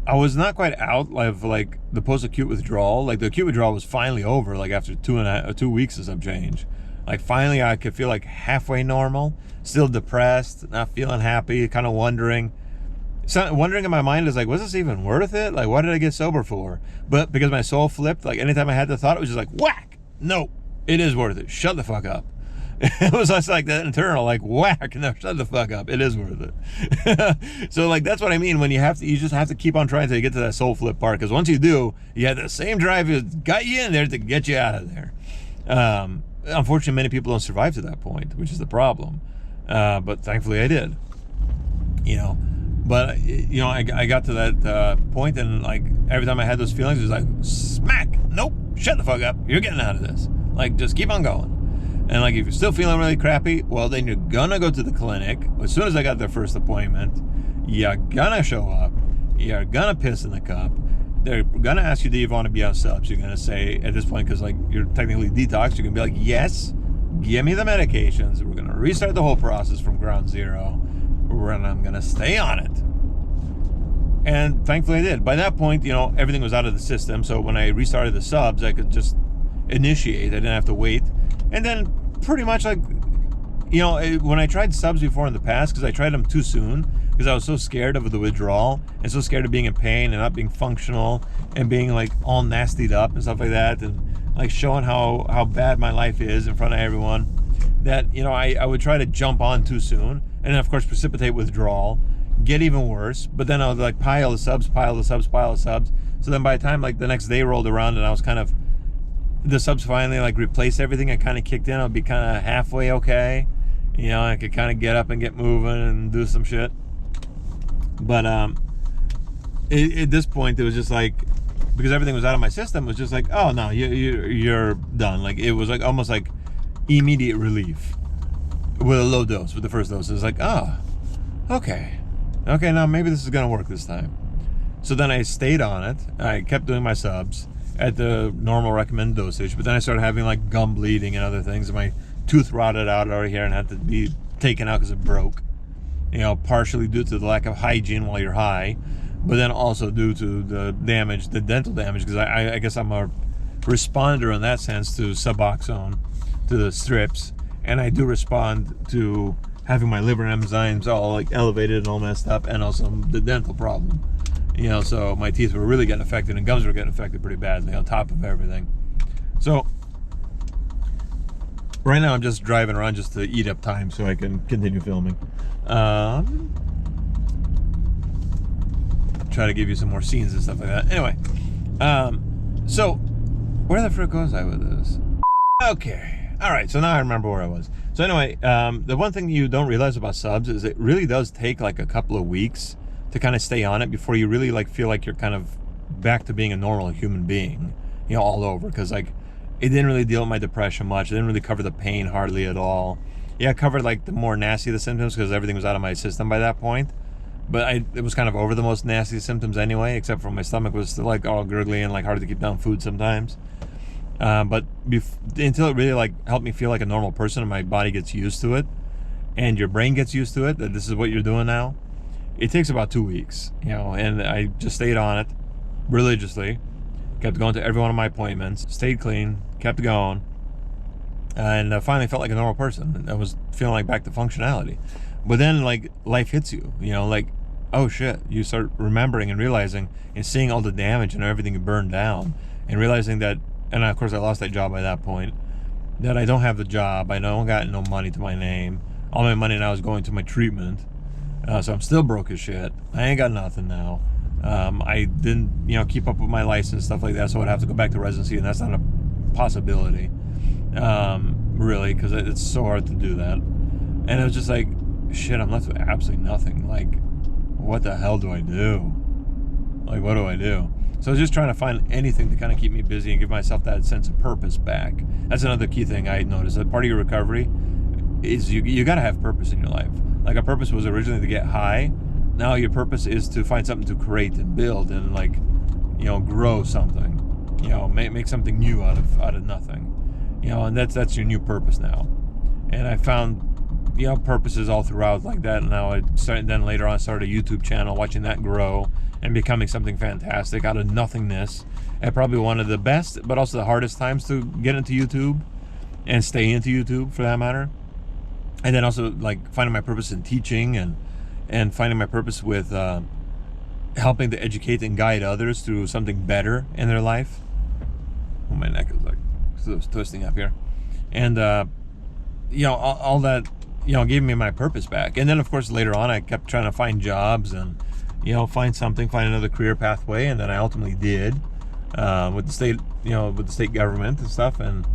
I was not quite out of like the post-acute withdrawal. Like, the acute withdrawal was finally over, like after 2 weeks of some change. Like finally I could feel like halfway normal, still depressed, not feeling happy, kind of wondering in my mind is like, was this even worth it? Like, what did I get sober for? But because my soul flipped, like anytime I had the thought, it was just like, whack! No, it is worth it. Shut the fuck up. It was just like that internal, like, whack! No, shut the fuck up. It is worth it. So like, that's what I mean when you just have to keep on trying until you get to that soul flip part. Because once you do, you have the same drive that got you in there to get you out of there. Unfortunately, many people don't survive to that point, which is the problem. But thankfully I did. But I got to that point, and like every time I had those feelings, it was like, smack, nope, shut the fuck up, you're getting out of this. Like, just keep on going. And like, if you're still feeling really crappy, well, then you're gonna go to the clinic. As soon as I got their first appointment, you're gonna show up, you're gonna piss in the cup, they're gonna ask you, do you want to be on subs? You're gonna say, at this point, because like you're technically detoxed, you're gonna be like, yes, give me the medications, we're gonna restart the whole process from ground zero, and I'm gonna stay on it. And thankfully I did. By that point, everything was out of the system, so when I restarted the subs, I could just initiate. I didn't have to wait. And then pretty much like, when I tried subs before in the past, because I tried them too soon, because I was so scared of the withdrawal and so scared of being in pain and not being functional and being like all nastied up and stuff like that, and like showing how bad my life is in front of everyone, that I would try to jump on too soon, and then of course precipitate withdrawal, get even worse. But then I would like pile the subs. So then by the time like the next day rolled around and I was kind of, the subs finally like replaced everything and kind of kicked in, I would be kind of halfway okay. I could kind of get up and get moving and do some shit. But at this point it was just like, because everything was out of my system, it was just like, oh no, you're done. Like, it was like almost like immediate relief with a low dose, with the first dose. It was like, oh, okay, now maybe this is gonna work this time. So then I stayed on it. I kept doing my subs at the normal recommended dosage, but then I started having like gum bleeding and other things, and my tooth rotted out over here and had to be taken out because it broke, partially due to the lack of hygiene while you're high, but then also due to the dental damage, because I guess I'm a responder in that sense to Suboxone, to the strips, and I do respond to having my liver enzymes all like elevated and all messed up, and also the dental problem. So my teeth were really getting affected, and gums were getting affected pretty badly on top of everything. So right now I'm just driving around just to eat up time so I can continue filming. Try to give you some more scenes and stuff like that. Anyway, so where the frick was I with this? Okay, all right, so now I remember where I was. So anyway, the one thing you don't realize about subs is it really does take like a couple of weeks to kind of stay on it before you really like feel like you're kind of back to being a normal human being, all over. Because like, it didn't really deal with my depression much. It didn't really cover the pain hardly at all. Yeah, it covered like the more nasty of the symptoms because everything was out of my system by that point. But it was kind of over the most nasty symptoms anyway, except for my stomach was still like all gurgly and like hard to keep down food sometimes. But until it really like helped me feel like a normal person and my body gets used to it and your brain gets used to it, that this is what you're doing now, it takes about 2 weeks, and I just stayed on it religiously, kept going to every one of my appointments, stayed clean, kept going, and finally felt like a normal person. I was feeling like back to functionality. But then like life hits you, like, oh shit, you start remembering and realizing and seeing all the damage and everything you burned down, and realizing that, and of course I lost that job by that point, that I don't have the job, I don't got no money to my name, all my money now is going to my treatment, so I'm still broke as shit, I ain't got nothing now. I didn't keep up with my license, stuff like that, so I'd have to go back to residency, and that's not a possibility, really, because it's so hard to do that. And it was just like, shit, I'm left with absolutely nothing. Like, what the hell do I do? Like, what do I do? So I was just trying to find anything to kind of keep me busy and give myself that sense of purpose back. That's another key thing I noticed. That part of your recovery is you got to have purpose in your life. Like, a purpose was originally to get high. Now your purpose is to find something to create and build and like, grow something. Make something new out of nothing. And that's your new purpose now. And I found purposes all throughout like that. And now then later on I started a YouTube channel, watching that grow and becoming something fantastic out of nothingness at probably one of the best but also the hardest times to get into YouTube. and stay into YouTube for that matter. And then also like finding my purpose in teaching and finding my purpose with helping to educate and guide others through something better in their life. Oh, my neck is like twisting up here. And you know, all that, you know, gave me my purpose back. And then of course later on I kept trying to find jobs and, you know, find another career pathway, and then I ultimately did with the state, you know, with the state government and stuff, and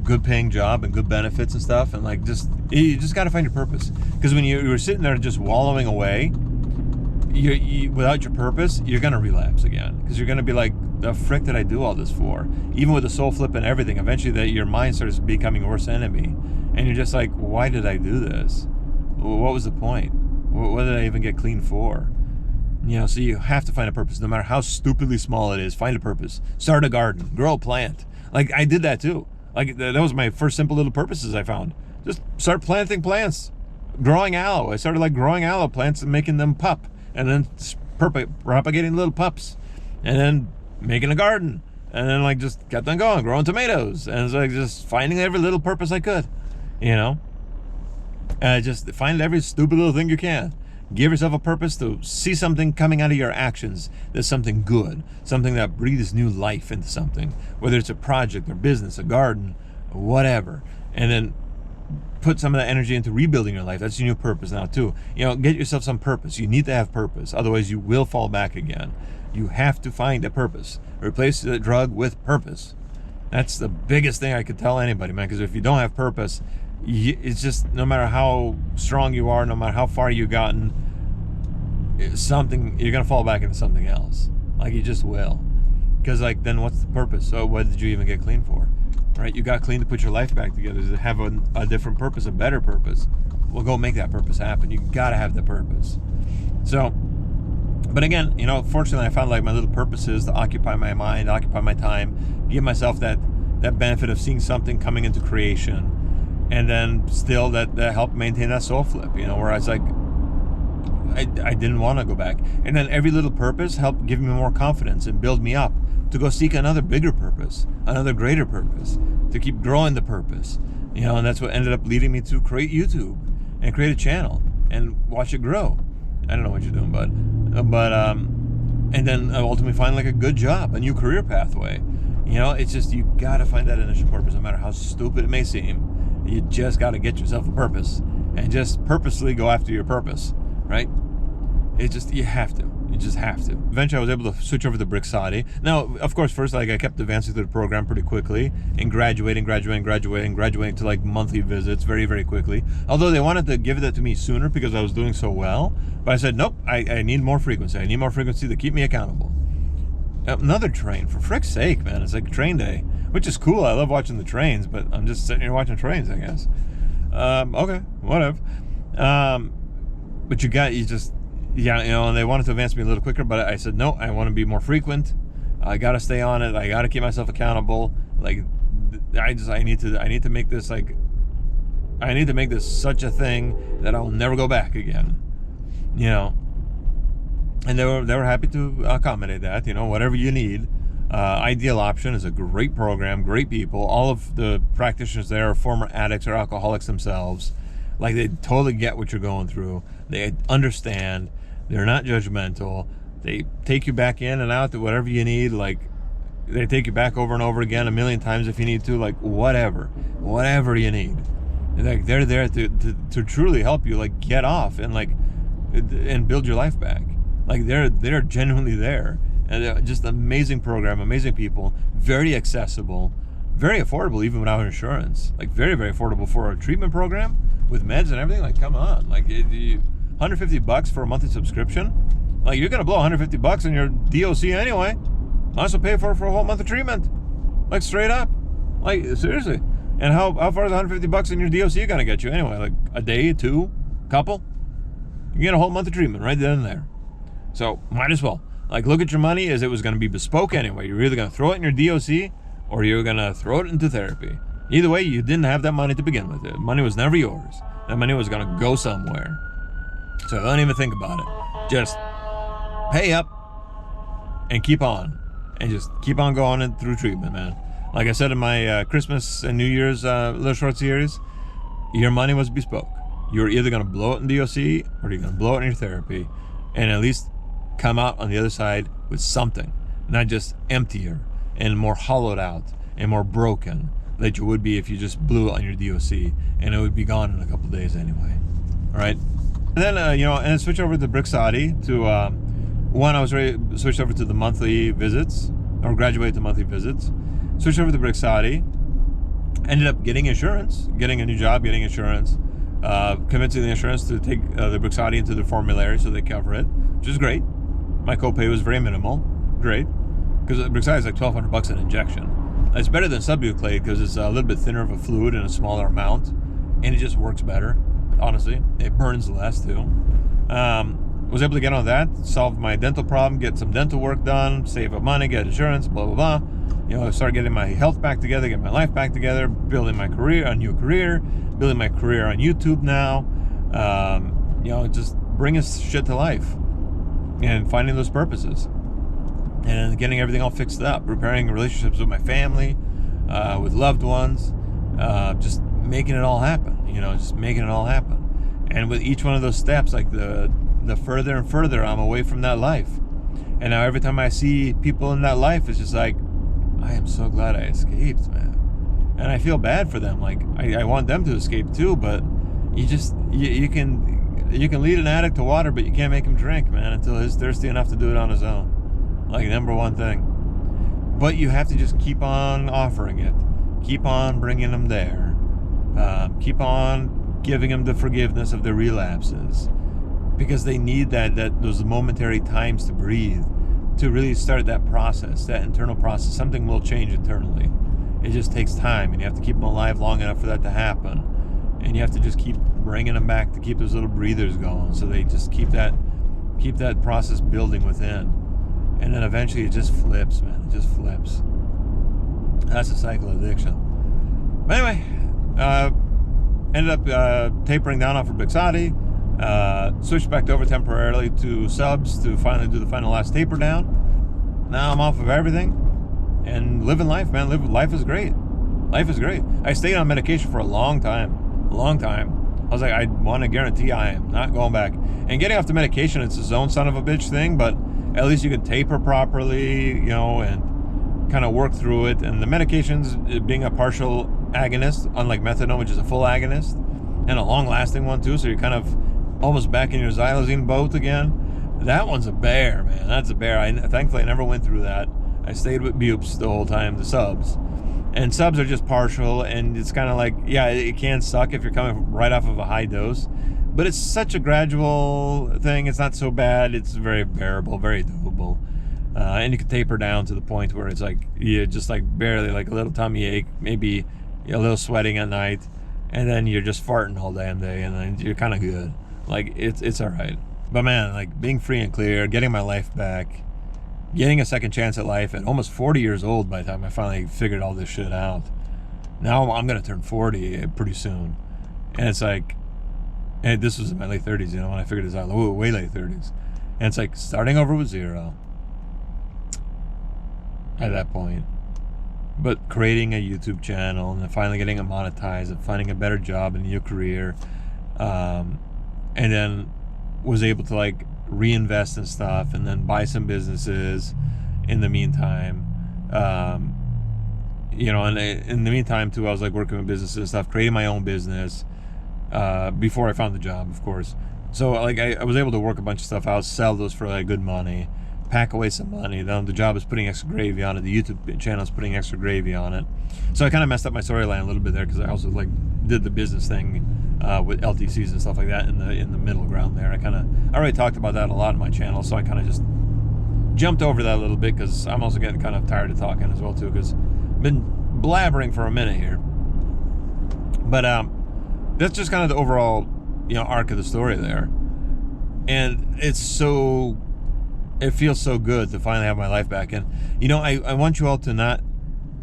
good paying job and good benefits and stuff. And like, you just got to find your purpose, because when you're sitting there just wallowing away, you without your purpose, you're gonna relapse again, because you're gonna be like, the frick did I do all this for? Even with the soul flip and everything, eventually that your mind starts becoming your worst enemy, and you're just like, why did I do this? What was the point? What did I even get clean for? You know, so you have to find a purpose, no matter how stupidly small it is. Find a purpose. Start a garden. Grow a plant. Like, I did that too. Like, that was my first simple little purposes I found. Just start planting plants. Growing aloe. I started like growing aloe plants and making them pup, and then propagating little pups, and then making a garden, and then like just kept on going, growing tomatoes, and it's like just finding every little purpose I could, you know. Just find every stupid little thing you can. Give yourself a purpose to see something coming out of your actions that's something good, something that breathes new life into something, whether it's a project or business, a garden, or whatever. And then put some of that energy into rebuilding your life. That's your new purpose now too. You know, get yourself some purpose. You need to have purpose, otherwise you will fall back again. You have to find a purpose. Replace the drug with purpose. That's the biggest thing I could tell anybody, man, because if you don't have purpose, it's just, no matter how strong you are, no matter how far you've gotten, you're gonna fall back into something else. Like, you just will. Because like, then what's the purpose? So what did you even get clean for? Right? You got clean to put your life back together, to have a different purpose, a better purpose. Well, go make that purpose happen. You gotta have the purpose. So, but again, you know, fortunately I found like my little purposes to occupy my mind, occupy my time, give myself that benefit of seeing something coming into creation. And then still that helped maintain that soul flip, you know, where I was like, I didn't want to go back. And then every little purpose helped give me more confidence and build me up to go seek another bigger purpose, another greater purpose, to keep growing the purpose, you know. And that's what ended up leading me to create YouTube and create a channel and watch it grow. I don't know what you're doing, bud. And then ultimately find like a good job, a new career pathway. You know, it's just, you got to find that initial purpose, no matter how stupid it may seem. You just got to get yourself a purpose and just purposely go after your purpose, right? It's just, you have to. You just have to. Eventually I was able to switch over to Brixati. Now, of course, first, like, I kept advancing through the program pretty quickly and graduating to like monthly visits very, very quickly. Although they wanted to give that to me sooner because I was doing so well. But I said, nope, I need more frequency. I need more frequency to keep me accountable. Another train, for frick's sake, man. It's like train day, which is cool. I love watching the trains, but I'm just sitting here watching trains, I guess. Okay, whatever. But yeah, you know, and they wanted to advance me a little quicker, but I said, no, I want to be more frequent. I got to stay on it. I got to keep myself accountable. Like, I need to make this like, I need to make this such a thing that I'll never go back again, you know. And they were happy to accommodate that, you know, whatever you need. Ideal Option is a great program, great people. All of the practitioners there are former addicts or alcoholics themselves. Like, they totally get what you're going through. They understand. They're not judgmental. They take you back in and out to whatever you need. Like, they take you back over and over again 1,000,000 times if you need to. Like, whatever you need. Like, they're there to truly help you, like, get off and build your life back. Like, they're genuinely there. And just amazing program, amazing people, very accessible, very affordable even without insurance. Like, very, very affordable for a treatment program with meds and everything. Like, come on. Like, $150 for a monthly subscription. Like, you're gonna blow $150 on your DOC anyway. Might as well pay for a whole month of treatment. Like, straight up. Like, seriously. And how far is $150 in your DOC gonna get you anyway? Like, a day, two, couple? You get a whole month of treatment right then and there. So, might as well. Like, look at your money as it was going to be bespoke anyway. You're either going to throw it in your DOC or you're going to throw it into therapy. Either way, you didn't have that money to begin with. The money was never yours. That money was going to go somewhere. So don't even think about it. Just pay up and keep on. And just keep on going through treatment, man. Like I said in my Christmas and New Year's little short series, your money was bespoke. You're either going to blow it in DOC or you're going to blow it in your therapy, and at least come out on the other side with something, not just emptier and more hollowed out and more broken that you would be if you just blew it on your DOC, and it would be gone in a couple days anyway. All right. And then, and then switch over to Brixati to, I was ready to switch over to the monthly visits, or graduate to monthly visits. Switched over to Brixati, ended up getting insurance, getting a new job, getting insurance, convincing the insurance to take the Brixati into the formulary so they cover it, which is great. My copay was very minimal, great, because Brixati is like $1,200 an injection. It's better than Subuclade because it's a little bit thinner of a fluid and a smaller amount, and it just works better. Honestly, it burns less too. Was able to get on that, solve my dental problem, get some dental work done, save up money, get insurance, blah blah blah. Start getting my health back together, get my life back together, building my career, a new career, building my career on YouTube now. Just bringing shit to life and finding those purposes and getting everything all fixed up, repairing relationships with my family, with loved ones, just making it all happen. Just making it all happen. And with each one of those steps, like the further and further I'm away from that life. And now every time I see people in that life, it's just like, I am so glad I escaped, man. And I feel bad for them. Like I want them to escape too, but you can lead an addict to water, but you can't make him drink, man, until he's thirsty enough to do it on his own. Like number one thing. But you have to just keep on offering it. Keep on bringing them there. Keep on giving them the forgiveness of their relapses, because they need those momentary times to breathe, to really start that process, that internal process. Something will change internally. It just takes time, and you have to keep them alive long enough for that to happen. And you have to just keep bringing them back to keep those little breathers going, so they just keep that process building within. And then eventually it just flips, man. It just flips. That's a cycle of addiction. But anyway, ended up tapering down off of Brixati. Switched back over temporarily to subs to finally do the final last taper down. Now I'm off of everything and living life, man. Life is great. Life is great. I stayed on medication for a long time. I was like, I want to guarantee I am not going back. And getting off the medication, it's its own son of a bitch thing, but at least you can taper properly, and kind of work through it. And the medications, being a partial agonist, unlike methadone, which is a full agonist, and a long-lasting one too, so you're kind of almost back in your xylazine boat again. That one's a bear, man. That's a bear. Thankfully, I never went through that. I stayed with bupes the whole time, the subs. And subs are just partial, and it's kind of like, yeah, it can suck if you're coming right off of a high dose, but it's such a gradual thing. It's not so bad. It's very bearable, very doable. And you can taper down to the point where it's like, you just like barely, like a little tummy ache, maybe a little sweating at night, and then you're just farting all damn day, and then you're kind of good. Like, it's all right. But man, like being free and clear, getting my life back, getting a second chance at life at almost 40 years old by the time I finally figured all this shit out. Now I'm going to turn 40 pretty soon. And it's like, and this was in my late 30s, when I figured this out, way late 30s. And it's like starting over with zero at that point. But creating a YouTube channel and then finally getting it monetized and finding a better job and a new career. And then was able to like reinvest in stuff and then buy some businesses in the meantime. And in the meantime too, I was like working with businesses and stuff, creating my own business before I found the job, of course. So like I was able to work a bunch of stuff out, sell those for like good money, pack away some money. Then the job is putting extra gravy on it. The YouTube channel is putting extra gravy on it. So I kind of messed up my storyline a little bit there, because I also like did the business thing with LTCs and stuff like that in the middle ground there. I already talked about that a lot on my channel, so I kind of just jumped over that a little bit, because I'm also getting kind of tired of talking as well too, because I've been blabbering for a minute here. But that's just kind of the overall arc of the story there. And it feels so good to finally have my life back. And I want you all to not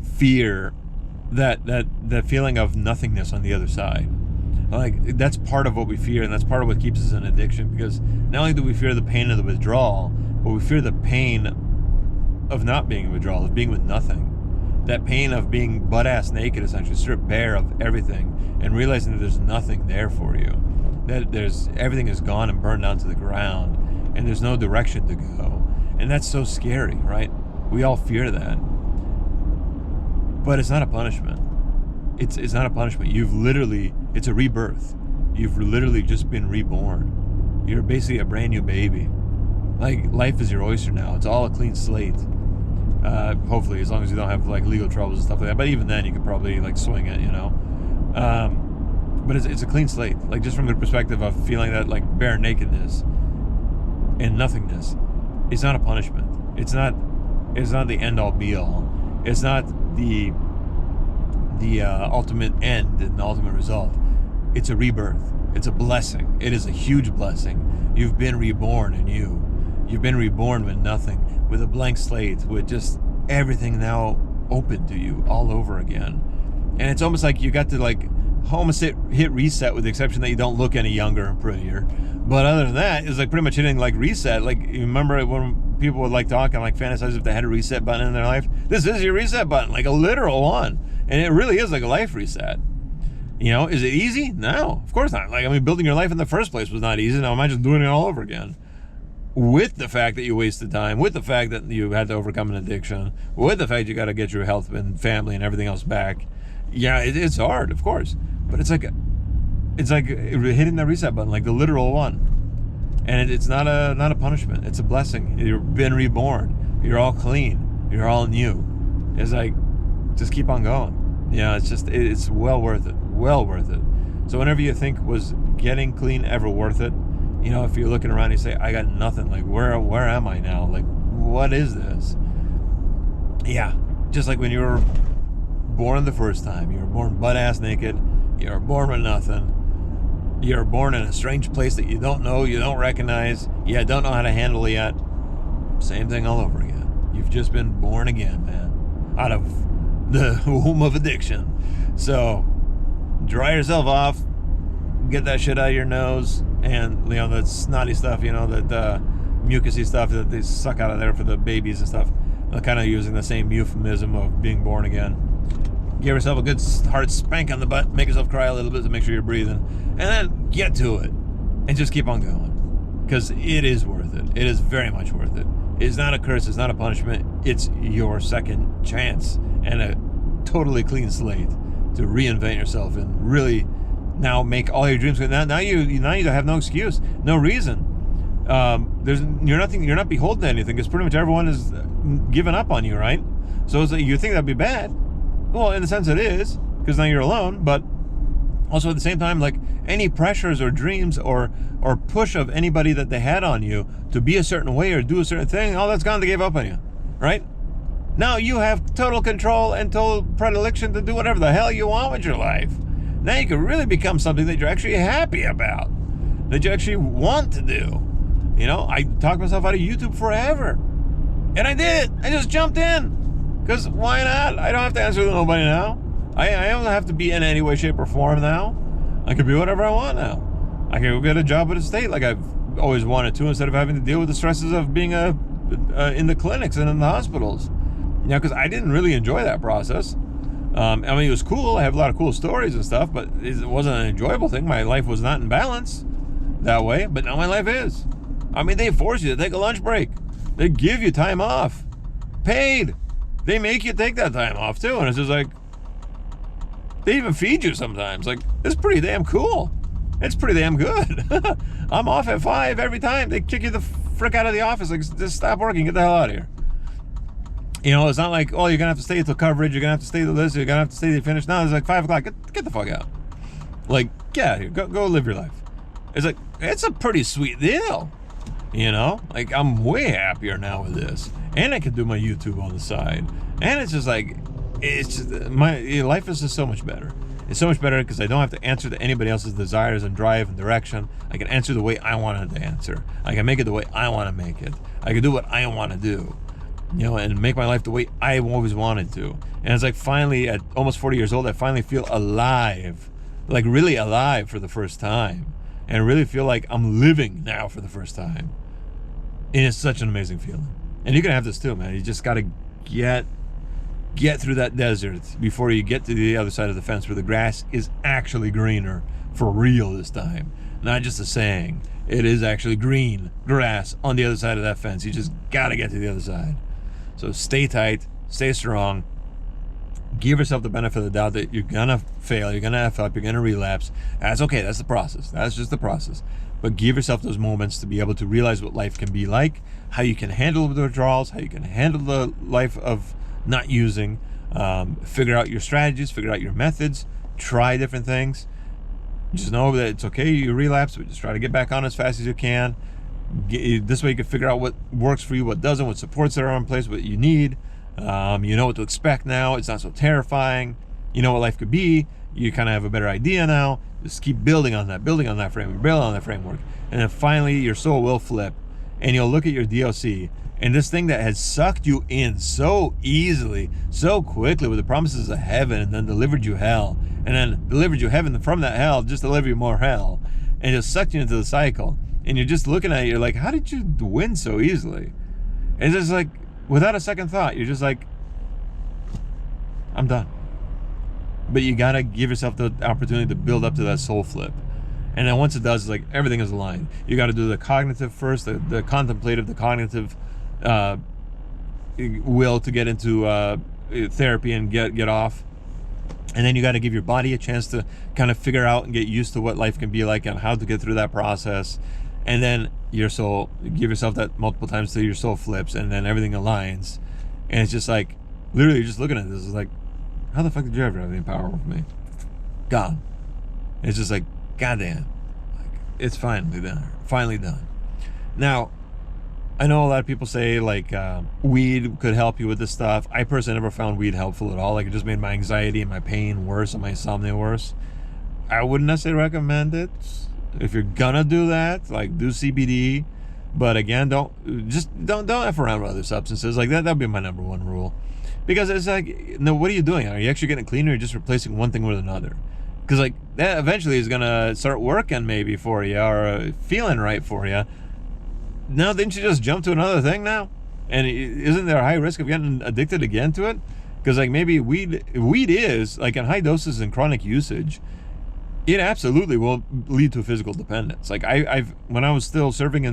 fear that feeling of nothingness on the other side. Like, that's part of what we fear, and that's part of what keeps us in addiction, because not only do we fear the pain of the withdrawal, but we fear the pain of not being in withdrawal, of being with nothing. That pain of being butt-ass naked, essentially stripped bare of everything, and realizing that there's nothing there for you. That everything is gone and burned down to the ground, and there's no direction to go. And that's so scary, right? We all fear that. But it's not a punishment. It's not a punishment. It's a rebirth. You've literally just been reborn. You're basically a brand new baby. Like, life is your oyster now. It's all a clean slate. Hopefully, as long as you don't have like legal troubles and stuff like that. But even then, you could probably like swing it, you know. But it's a clean slate. Like, just from the perspective of feeling that like bare nakedness and nothingness, it's not a punishment. It's not the end all be all. It's not the ultimate end and the ultimate result. It's a rebirth. It's a blessing. It is a huge blessing. You've been reborn anew. You've been reborn with nothing, with a blank slate, with just everything now open to you all over again. And it's almost like you got to like almost hit reset, with the exception that you don't look any younger and prettier. But other than that, it's like pretty much hitting like reset. Like, you remember when people would like talk and like fantasize if they had a reset button in their life? This is your reset button, like a literal one. And it really is like a life reset. You know, is it easy? No, of course not. Like, I mean, building your life in the first place was not easy. Now imagine doing it all over again. With the fact that you wasted time, with the fact that you had to overcome an addiction, with the fact you got to get your health and family and everything else back. Yeah, it's hard, of course. But it's like hitting the reset button, like the literal one. And it's not a punishment. It's a blessing. You've been reborn. You're all clean. You're all new. It's like, just keep on going. Yeah, it's well worth it. Well worth it. So whenever you think, was getting clean ever worth it? You know, if you're looking around and you say, I got nothing, like, where am I now? Like, what is this? Yeah, just like when you were born the first time. You were born butt-ass naked. You were born with nothing. You were born in a strange place that you don't know, you don't recognize, you don't know how to handle it yet. Same thing all over again. You've just been born again, man. Out of the womb of addiction. So, dry yourself off. Get that shit out of your nose. And, you know, that snotty stuff, you know, that mucusy stuff that they suck out of there for the babies and stuff. Kind of using the same euphemism of being born again. Give yourself a good hard spank on the butt. Make yourself cry a little bit to make sure you're breathing. And then get to it. And just keep on going. Because it is worth it. It is very much worth it. It's not a curse. It's not a punishment. It's your second chance. And a totally clean slate to reinvent yourself and really now make all your dreams. Now you have no excuse, no reason. You're not beholden to anything, because pretty much everyone is giving up on you, right? So it's like, you think that'd be bad. Well, in a sense it is, because now you're alone. But also at the same time, like, any pressures or dreams or push of anybody that they had on you to be a certain way or do a certain thing, all that's gone. They gave up on you, right? Now you have total control and total predilection to do whatever the hell you want with your life. Now you can really become something that you're actually happy about, that you actually want to do. You know, I talked myself out of YouTube forever. And I did it. I just jumped in. Because why not? I don't have to answer to nobody now. I don't have to be in any way, shape, or form now. I can be whatever I want now. I can go get a job at a state like I've always wanted to, instead of having to deal with the stresses of being in the clinics and in the hospitals. You know, because I didn't really enjoy that process. I mean, it was cool. I have a lot of cool stories and stuff, but it wasn't an enjoyable thing. My life was not in balance that way, but now my life is. I mean, they force you to take a lunch break. They give you time off. Paid. They make you take that time off, too. And it's just like, they even feed you sometimes. Like, it's pretty damn cool. It's pretty damn good. I'm off at 5 every time. They kick you the frick out of the office. Like, just stop working. Get the hell out of here. You know, it's not like, oh, you're going to have to stay till coverage, you're going to have to stay till this, you're going to have to stay till you finish. No, it's like 5 o'clock. Get the fuck out. Like, get out of here. Go live your life. It's like, it's a pretty sweet deal. You know? Like, I'm way happier now with this. And I can do my YouTube on the side. And it's just like, it's just, my life is just so much better. It's so much better because I don't have to answer to anybody else's desires and drive and direction. I can answer the way I want it to answer. I can make it the way I want to make it. I can do what I want to do. You know, and make my life the way I always wanted to. And it's like, finally, at almost 40 years old, I finally feel alive. Like, really alive for the first time. And really feel like I'm living now for the first time. And it's such an amazing feeling. And you can have this too, man. You just got to get get through that desert before you get to the other side of the fence where the grass is actually greener for real this time. Not just a saying. It is actually green grass on the other side of that fence. You just gotta get to the other side. So stay tight, stay strong. Give yourself the benefit of the doubt that you're gonna fail, you're gonna F up, you're gonna relapse. That's okay, that's the process. That's just the process. But give yourself those moments to be able to realize what life can be like, how you can handle the withdrawals, how you can handle the life of not using, figure out your strategies, figure out your methods, try different things. Just know that it's okay, you relapse, but just try to get back on as fast as you can. This way you can figure out what works for you, what doesn't, what supports that are in place, what you need. You know what to expect now. It's not so terrifying. You know what life could be. You kind of have a better idea now. Just keep building on that framework, building on that framework. And then finally your soul will flip and you'll look at your DOC. And this thing that has sucked you in so easily, so quickly with the promises of heaven and then delivered you hell. And then delivered you heaven from that hell, just deliver you more hell. And just sucked you into the cycle. And you're just looking at it, you're like, how did you win so easily? And it's just like, without a second thought, you're just like, I'm done. But you gotta give yourself the opportunity to build up to that soul flip. And then once it does, it's like everything is aligned. You gotta do the cognitive first, the contemplative, the cognitive will to get into therapy and get off. And then you gotta give your body a chance to kind of figure out and get used to what life can be like and how to get through that process. And then your soul, give yourself that multiple times till your soul flips and then everything aligns. And it's just like, literally just looking at this, it's like, how the fuck did you ever have any power over me? Gone. It's just like, goddamn. Like, it's finally done. Now, I know a lot of people say like weed could help you with this stuff. I personally never found weed helpful at all. Like it just made my anxiety and my pain worse and my insomnia worse. I wouldn't necessarily recommend it. If you're gonna do that, like do CBD, but again, don't F around with other substances. Like that'd be my number one rule. Because it's like, no, what are you doing? Are you actually getting cleaner or just replacing one thing with another? Because like that eventually is gonna start working maybe for you or feeling right for you. Now, didn't you just jump to another thing now? And isn't there a high risk of getting addicted again to it? Because like maybe weed is like in high doses and chronic usage, it absolutely will lead to physical dependence. Like I've when I was still serving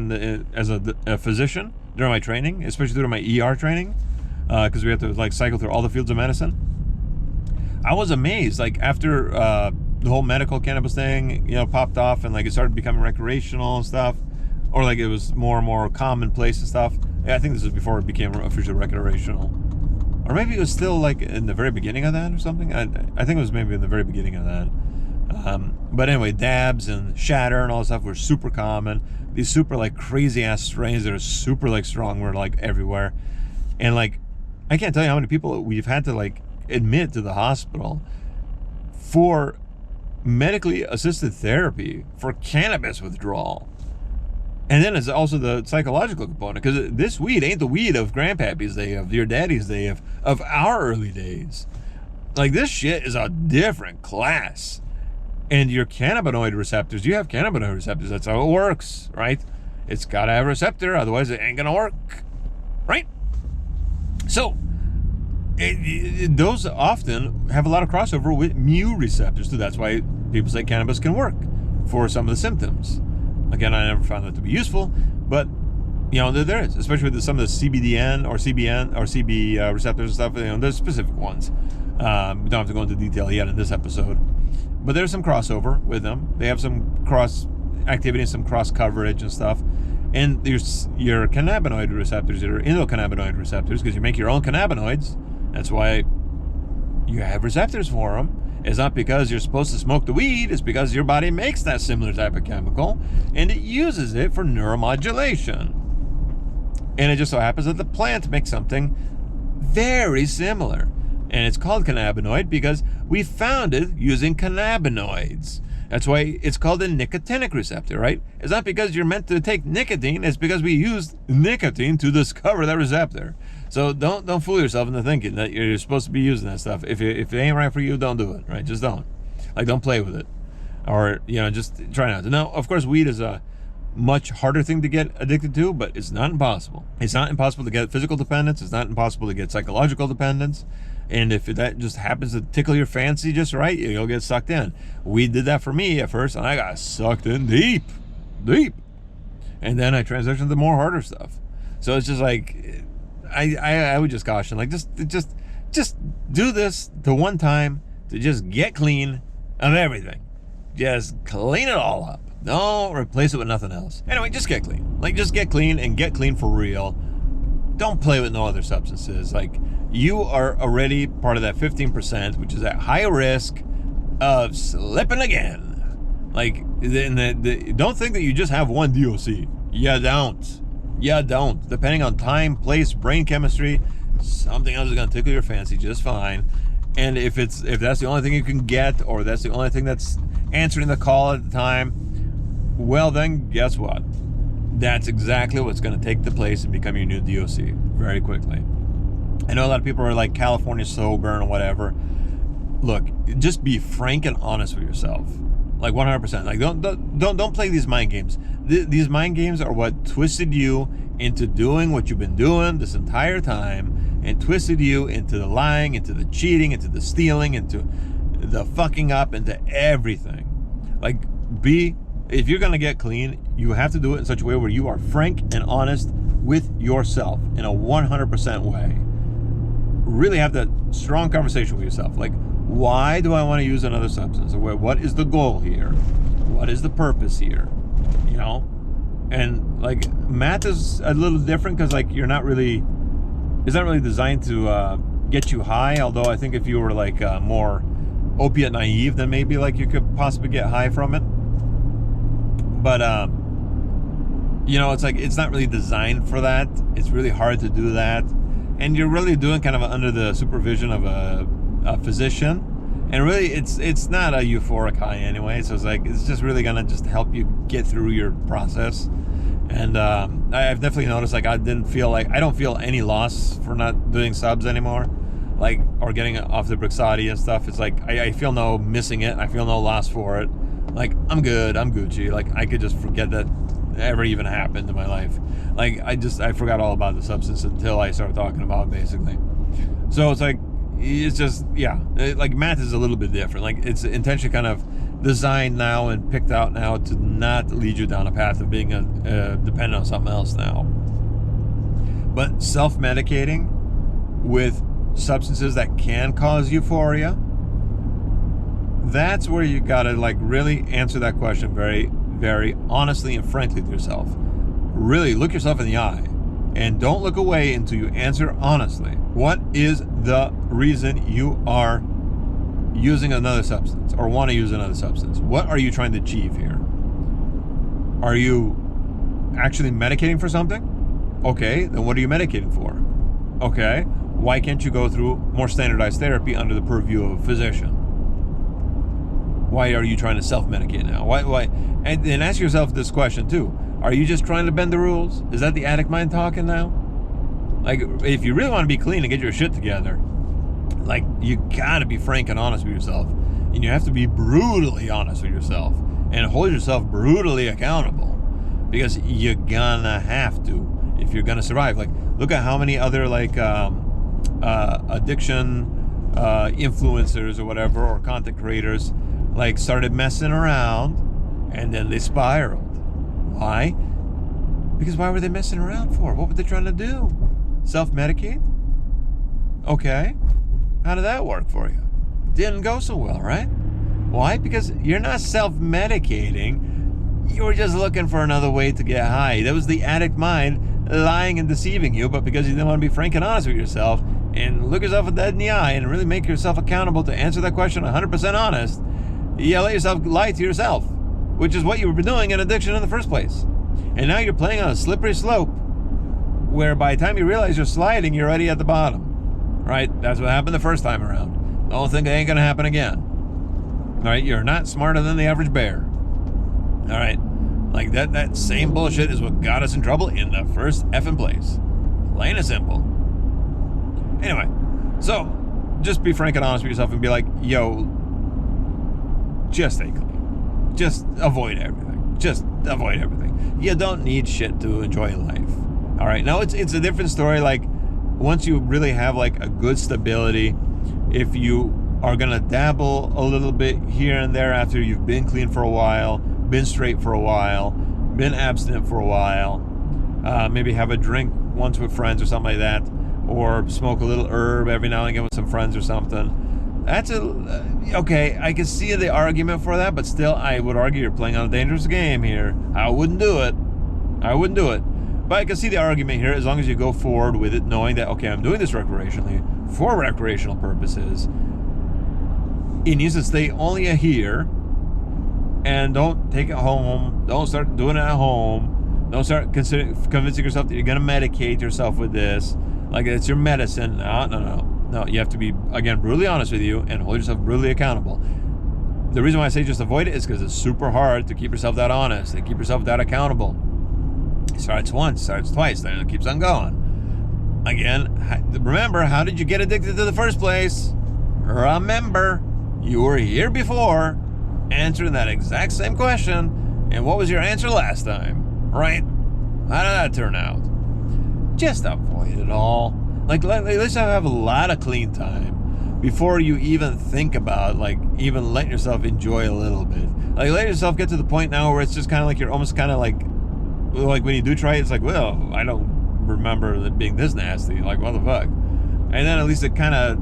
as a physician during my training, especially during my ER training, because we had to like cycle through all the fields of medicine. I was amazed, like after the whole medical cannabis thing, popped off and like it started becoming recreational and stuff, or like it was more and more commonplace and stuff. Yeah, I think this was before it became officially recreational, or maybe it was still like in the very beginning of that or something. I think it was maybe in the very beginning of that. But anyway, dabs and shatter and all that stuff were super common. These super like crazy ass strains that are super like strong were like everywhere, and like I can't tell you how many people we've had to like admit to the hospital for medically assisted therapy for cannabis withdrawal. And then it's also the psychological component, because this weed ain't the weed of grandpappy's day, of your daddy's day, of our early days. Like this shit is a different class. And your cannabinoid receptors, you have cannabinoid receptors, that's how it works, right? It's gotta have a receptor, otherwise it ain't gonna work, right? So, those often have a lot of crossover with mu receptors, so that's why people say cannabis can work for some of the symptoms. Again, I never found that to be useful, but there is, especially with some of the CBDN or CBN or CB receptors and stuff. There's specific ones. We don't have to go into detail yet in this episode, but there's some crossover with them. They have some cross activity and some cross coverage and stuff. And there's your cannabinoid receptors, your endocannabinoid receptors, because you make your own cannabinoids. That's why you have receptors for them. It's not because you're supposed to smoke the weed, it's because your body makes that similar type of chemical and it uses it for neuromodulation. And it just so happens that the plant makes something very similar. And it's called cannabinoid because we found it using cannabinoids. That's why it's called a nicotinic receptor, right? It's not because you're meant to take nicotine, it's because we used nicotine to discover that receptor. So don't fool yourself into thinking that you're supposed to be using that stuff. If it ain't right for you, don't do it, right? Just don't. Like, don't play with it. Or, just try not to. Now, of course, weed is much harder thing to get addicted to, but it's not impossible. It's not impossible to get physical dependence. It's not impossible to get psychological dependence. And if that just happens to tickle your fancy just right, you'll get sucked in. We did that for me at first, and I got sucked in deep. And then I transitioned to more harder stuff. So it's just like, I would just caution, like, just do this the one time to just get clean of everything. Just clean it all up. Don't replace it with nothing else. Anyway, just get clean. Like, just get clean and get clean for real. Don't play with no other substances. Like, you are already part of that 15%, which is at high risk of slipping again. Like, don't think that you just have one DOC. You don't. Depending on time, place, brain chemistry, something else is going to tickle your fancy just fine. And if that's the only thing you can get, or that's the only thing that's answering the call at the time, well then, guess what? That's exactly what's going to take the place and become your new DOC very quickly. I know a lot of people are like California sober and whatever. Look, just be frank and honest with yourself. Like 100%. Like don't play these mind games. These mind games are what twisted you into doing what you've been doing this entire time, and twisted you into the lying, into the cheating, into the stealing, into the fucking up, into everything. Like, if you're gonna get clean, you have to do it in such a way where you are frank and honest with yourself in a 100% way. Really have that strong conversation with yourself. Like, why do I want to use another substance? Or what is the goal here? What is the purpose here? You know? And like, meth is a little different because like it's not really designed to get you high. Although I think if you were like more opiate naive, then maybe like you could possibly get high from it. But it's like, it's not really designed for that. It's really hard to do that. And you're really doing kind of under the supervision of a physician. And really, it's not a euphoric high anyway. So it's like, it's just really gonna just help you get through your process. And I've definitely noticed, like, I don't feel any loss for not doing subs anymore, like, or getting off the Brixadi and stuff. It's like, I feel no missing it. I feel no loss for it. Like, I'm good. I'm Gucci. Like, I could just forget that ever even happened in my life. Like, I forgot all about the substance until I started talking about it, basically. So it's like, it's just, yeah, like math is a little bit different. Like, it's intentionally kind of designed now and picked out now to not lead you down a path of being dependent on something else now. But self-medicating with substances that can cause euphoria, that's where you gotta like really answer that question very, very honestly and frankly to yourself. Really look yourself in the eye and don't look away until you answer honestly. What is the reason you are using another substance or want to use another substance? What are you trying to achieve here? Are you actually medicating for something? Okay, then what are you medicating for? Okay, why can't you go through more standardized therapy under the purview of a physician? Why are you trying to self-medicate now? Why? And then ask yourself this question too. Are you just trying to bend the rules? Is that the addict mind talking now? Like, if you really want to be clean and get your shit together, like, you gotta be frank and honest with yourself. And you have to be brutally honest with yourself and hold yourself brutally accountable, because you're gonna have to if you're gonna survive. Like, look at how many other like addiction influencers or whatever, or content creators, like, started messing around and then they spiraled. Why? Because why were they messing around for? What were they trying to do? Self-medicate? Okay. How did that work for you? Didn't go so well, right? Why? Because you're not self-medicating. You were just looking for another way to get high. That was the addict mind lying and deceiving you, but because you didn't want to be frank and honest with yourself and look yourself dead in the eye and really make yourself accountable to answer that question 100% honest, you let yourself lie to yourself, which is what you were doing in addiction in the first place. And now you're playing on a slippery slope where by the time you realize you're sliding, you're already at the bottom. Right? That's what happened the first time around. Don't think it ain't gonna happen again. All right? You're not smarter than the average bear. All right? Like, that same bullshit is what got us in trouble in the first effing place. Plain and simple. Anyway, so just be frank and honest with yourself and be like, yo, just stay clean. Just avoid everything. Just avoid everything. You don't need shit to enjoy life. All right. Now it's a different story. Like once you really have like a good stability, if you are gonna dabble a little bit here and there after you've been clean for a while, been straight for a while, been abstinent for a while, maybe have a drink once with friends or something like that, or smoke a little herb every now and again with some friends or something. That's okay. I can see the argument for that, but still, I would argue you're playing on a dangerous game here. I wouldn't do it. But I can see the argument here as long as you go forward with it, knowing that, okay, I'm doing this recreationally for recreational purposes. It needs to stay only here, and don't take it home. Don't start doing it at home. Don't start convincing yourself that you're going to medicate yourself with this. Like it's your medicine. No, you have to be, again, brutally honest with you and hold yourself brutally accountable. The reason why I say just avoid it is because it's super hard to keep yourself that honest and keep yourself that accountable. It starts once, starts twice, then it keeps on going. Again, remember, how did you get addicted to the first place? Remember, you were here before, answering that exact same question, and what was your answer last time, right? How did that turn out? Just avoid it all. Like, let's have a lot of clean time before you even think about, like, even letting yourself enjoy a little bit. Like, let yourself get to the point now where it's just kind of like you're almost kind of like when you do try it, it's like, well, I don't remember it being this nasty. Like, what the fuck? And then at least it kind of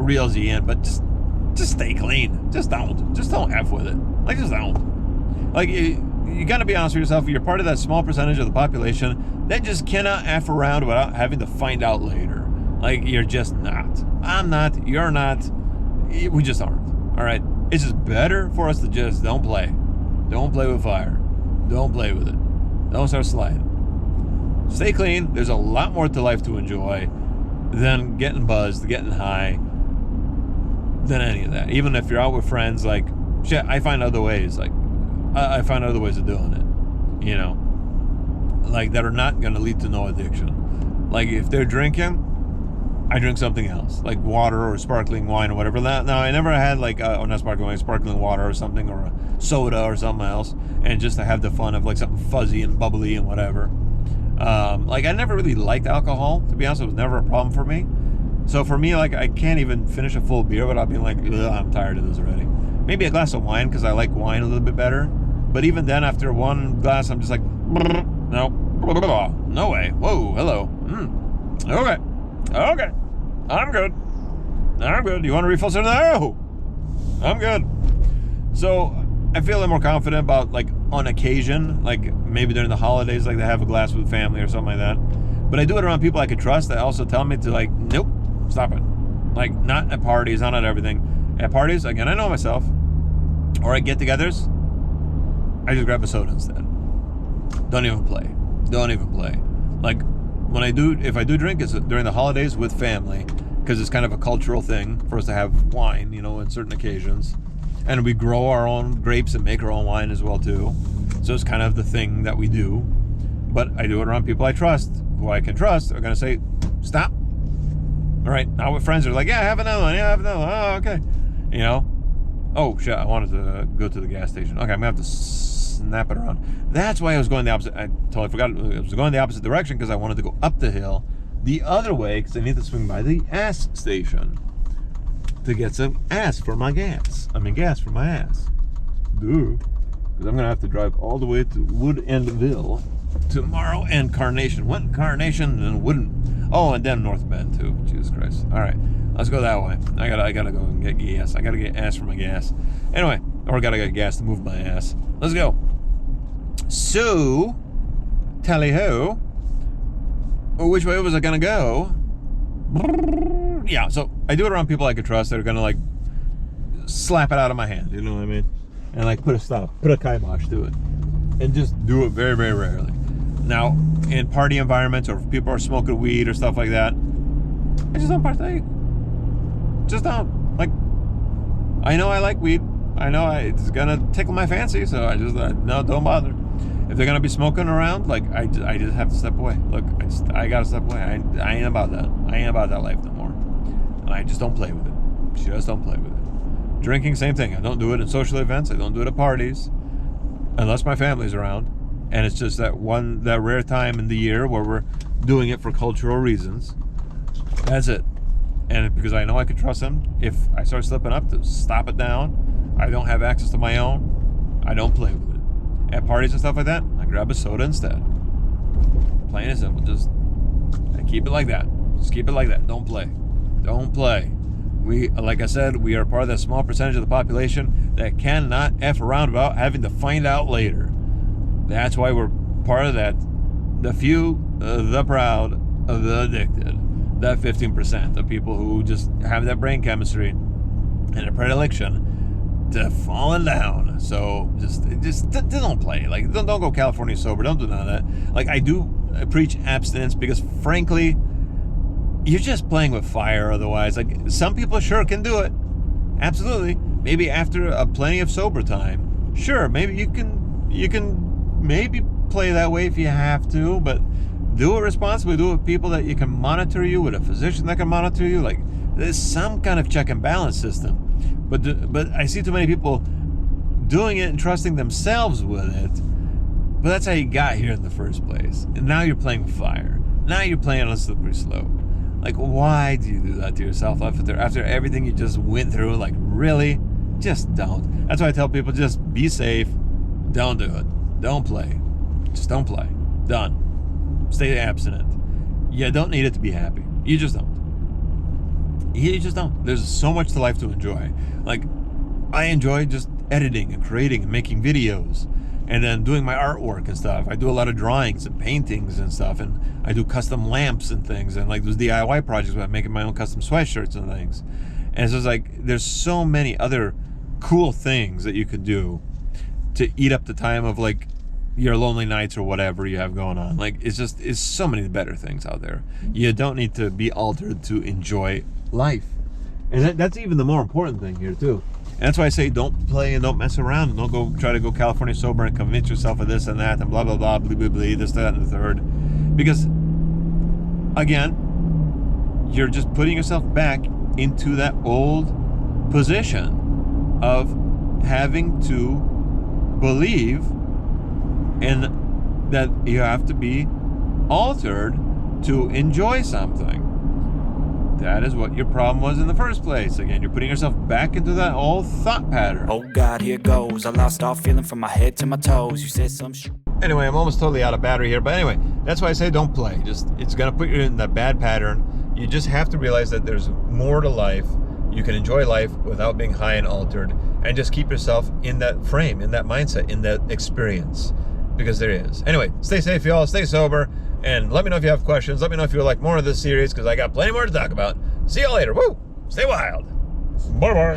reels you in, but just stay clean. Just don't F with it. Like, just don't. Like, you got to be honest with yourself. You're part of that small percentage of the population that just cannot F around without having to find out later. Like, you're just not. I'm not. You're not. We just aren't. All right? It's just better for us to just don't play. Don't play with fire. Don't play with it. Don't start sliding. Stay clean. There's a lot more to life to enjoy than getting buzzed, getting high, than any of that. Even if you're out with friends, like, shit, I find other ways. Like, I find other ways of doing it, you know, like that are not going to lead to no addiction. Like if they're drinking, I drink something else, like water or sparkling wine or whatever. Now, I never had like, not sparkling wine, sparkling water or something, or a soda or something else, and just to have the fun of like something fuzzy and bubbly and whatever. Like I never really liked alcohol, to be honest. It was never a problem for me. So for me, like I can't even finish a full beer without being like, I'm tired of this already. Maybe a glass of wine because I like wine a little bit better. But even then, after one glass, I'm just like, no, no way. Whoa, hello. Okay, I'm good. You want a refill, sir? No, I'm good. So I feel more confident about, like, on occasion, like maybe during the holidays, like they have a glass with family or something like that. But I do it around people I could trust that also tell me to, like, nope, stop it. Like, not at parties, not at everything. At parties, again, I know myself. Or at get-togethers, I just grab a soda instead. Don't even play. Like, if I do drink, it's during the holidays with family, because it's kind of a cultural thing for us to have wine, you know, on certain occasions. And we grow our own grapes and make our own wine as well, too. So it's kind of the thing that we do. But I do it around people I trust, who I can trust, are going to say, stop. All right, now with friends, they're like, yeah, have another one. Oh, okay. You know? Oh, shit, I wanted to go to the gas station. Okay, I'm going to have to snap it around. That's why I was going the opposite. I totally forgot. I was going the opposite direction because I wanted to go up the hill the other way because I need to swing by the ass station to get some gas for my gas. Gas for my ass. Duh. Because I'm going to have to drive all the way to Wood Endville tomorrow, and Carnation. Went Carnation and Wooden. Oh, and then North Bend, too. Jesus Christ. All right. Let's go that way. I gotta go and get gas. I gotta get ass for my gas. Anyway, or I gotta get gas to move my ass. Let's go. So, tally-ho. Which way was I gonna go? Yeah, so I do it around people I could trust that are gonna, like, slap it out of my hand. You know what I mean? And, like, put a kibosh to it. And just do it very, very rarely. Now, in party environments, or if people are smoking weed or stuff like that, I just don't partake. Just don't. Like, I know I like weed. I know it's gonna tickle my fancy, so no, don't bother. If they're gonna be smoking around, like, I just have to step away. Look, I gotta step away. I ain't about that. I ain't about that life no more. And I just don't play with it. Just don't play with it. Drinking, same thing. I don't do it in social events. I don't do it at parties. unless my family's around, and it's just that rare time in the year where we're doing it for cultural reasons. That's it. And because I know I can trust them, if I start slipping up, to stop it down. I don't have access to my own, I don't play with it. At parties and stuff like that, I grab a soda instead. Plain and simple. Just keep it like that. Just keep it like that. Don't play. Don't play. We, like I said, we are part of that small percentage of the population that cannot F around about having to find out later. That's why we're part of that. The few, the proud, the addicted. That 15% of people who just have that brain chemistry and a predilection to falling down. So just don't play. Like, don't go California sober. Don't do none of that. Like, I do preach abstinence because, frankly, you're just playing with fire otherwise. Like, some people sure can do it. Absolutely. Maybe after plenty of sober time. Sure, maybe you can maybe play that way if you have to, but do it responsibly. Do it with people that you can monitor you, with a physician that can monitor you. Like, there's some kind of check and balance system. But I see too many people doing it and trusting themselves with it. But that's how you got here in the first place. And now you're playing with fire. Now you're playing on a slippery slope. Like, why do you do that to yourself after everything you just went through? Like, really? Just don't. That's why I tell people, just be safe. Don't do it. Don't play. Just don't play. Done. Stay abstinent. You don't need it to be happy. You just don't. You just don't. There's so much to life to enjoy. Like, I enjoy just editing and creating and making videos, and then doing my artwork and stuff. I do a lot of drawings and paintings and stuff, and I do custom lamps and things, and like those DIY projects where I'm making my own custom sweatshirts and things. And it's just like, there's so many other cool things that you could do to eat up the time of like your lonely nights or whatever you have going on. Like, it's so many better things out there. You don't need to be altered to enjoy life. And that's even the more important thing here too. And that's why I say don't play and don't mess around. Don't go try to go California sober and convince yourself of this and that and blah, blah, blah, blah, blah, blah, this, that, and the third. Because, again, you're just putting yourself back into that old position of having to believe in that you have to be altered to enjoy something. That is what your problem was in the first place. Again, you're putting yourself back into that old thought pattern. Oh God, here goes. I lost all feeling from my head to my toes. You said some shit. Anyway, I'm almost totally out of battery here. But anyway, that's why I say don't play. It's going to put you in that bad pattern. You just have to realize that there's more to life. You can enjoy life without being high and altered. And just keep yourself in that frame, in that mindset, in that experience. Because there is. Anyway, stay safe, y'all. Stay sober. And let me know if you have questions. Let me know if you would like more of this series, because I got plenty more to talk about. See y'all later. Woo! Stay wild. Bye-bye.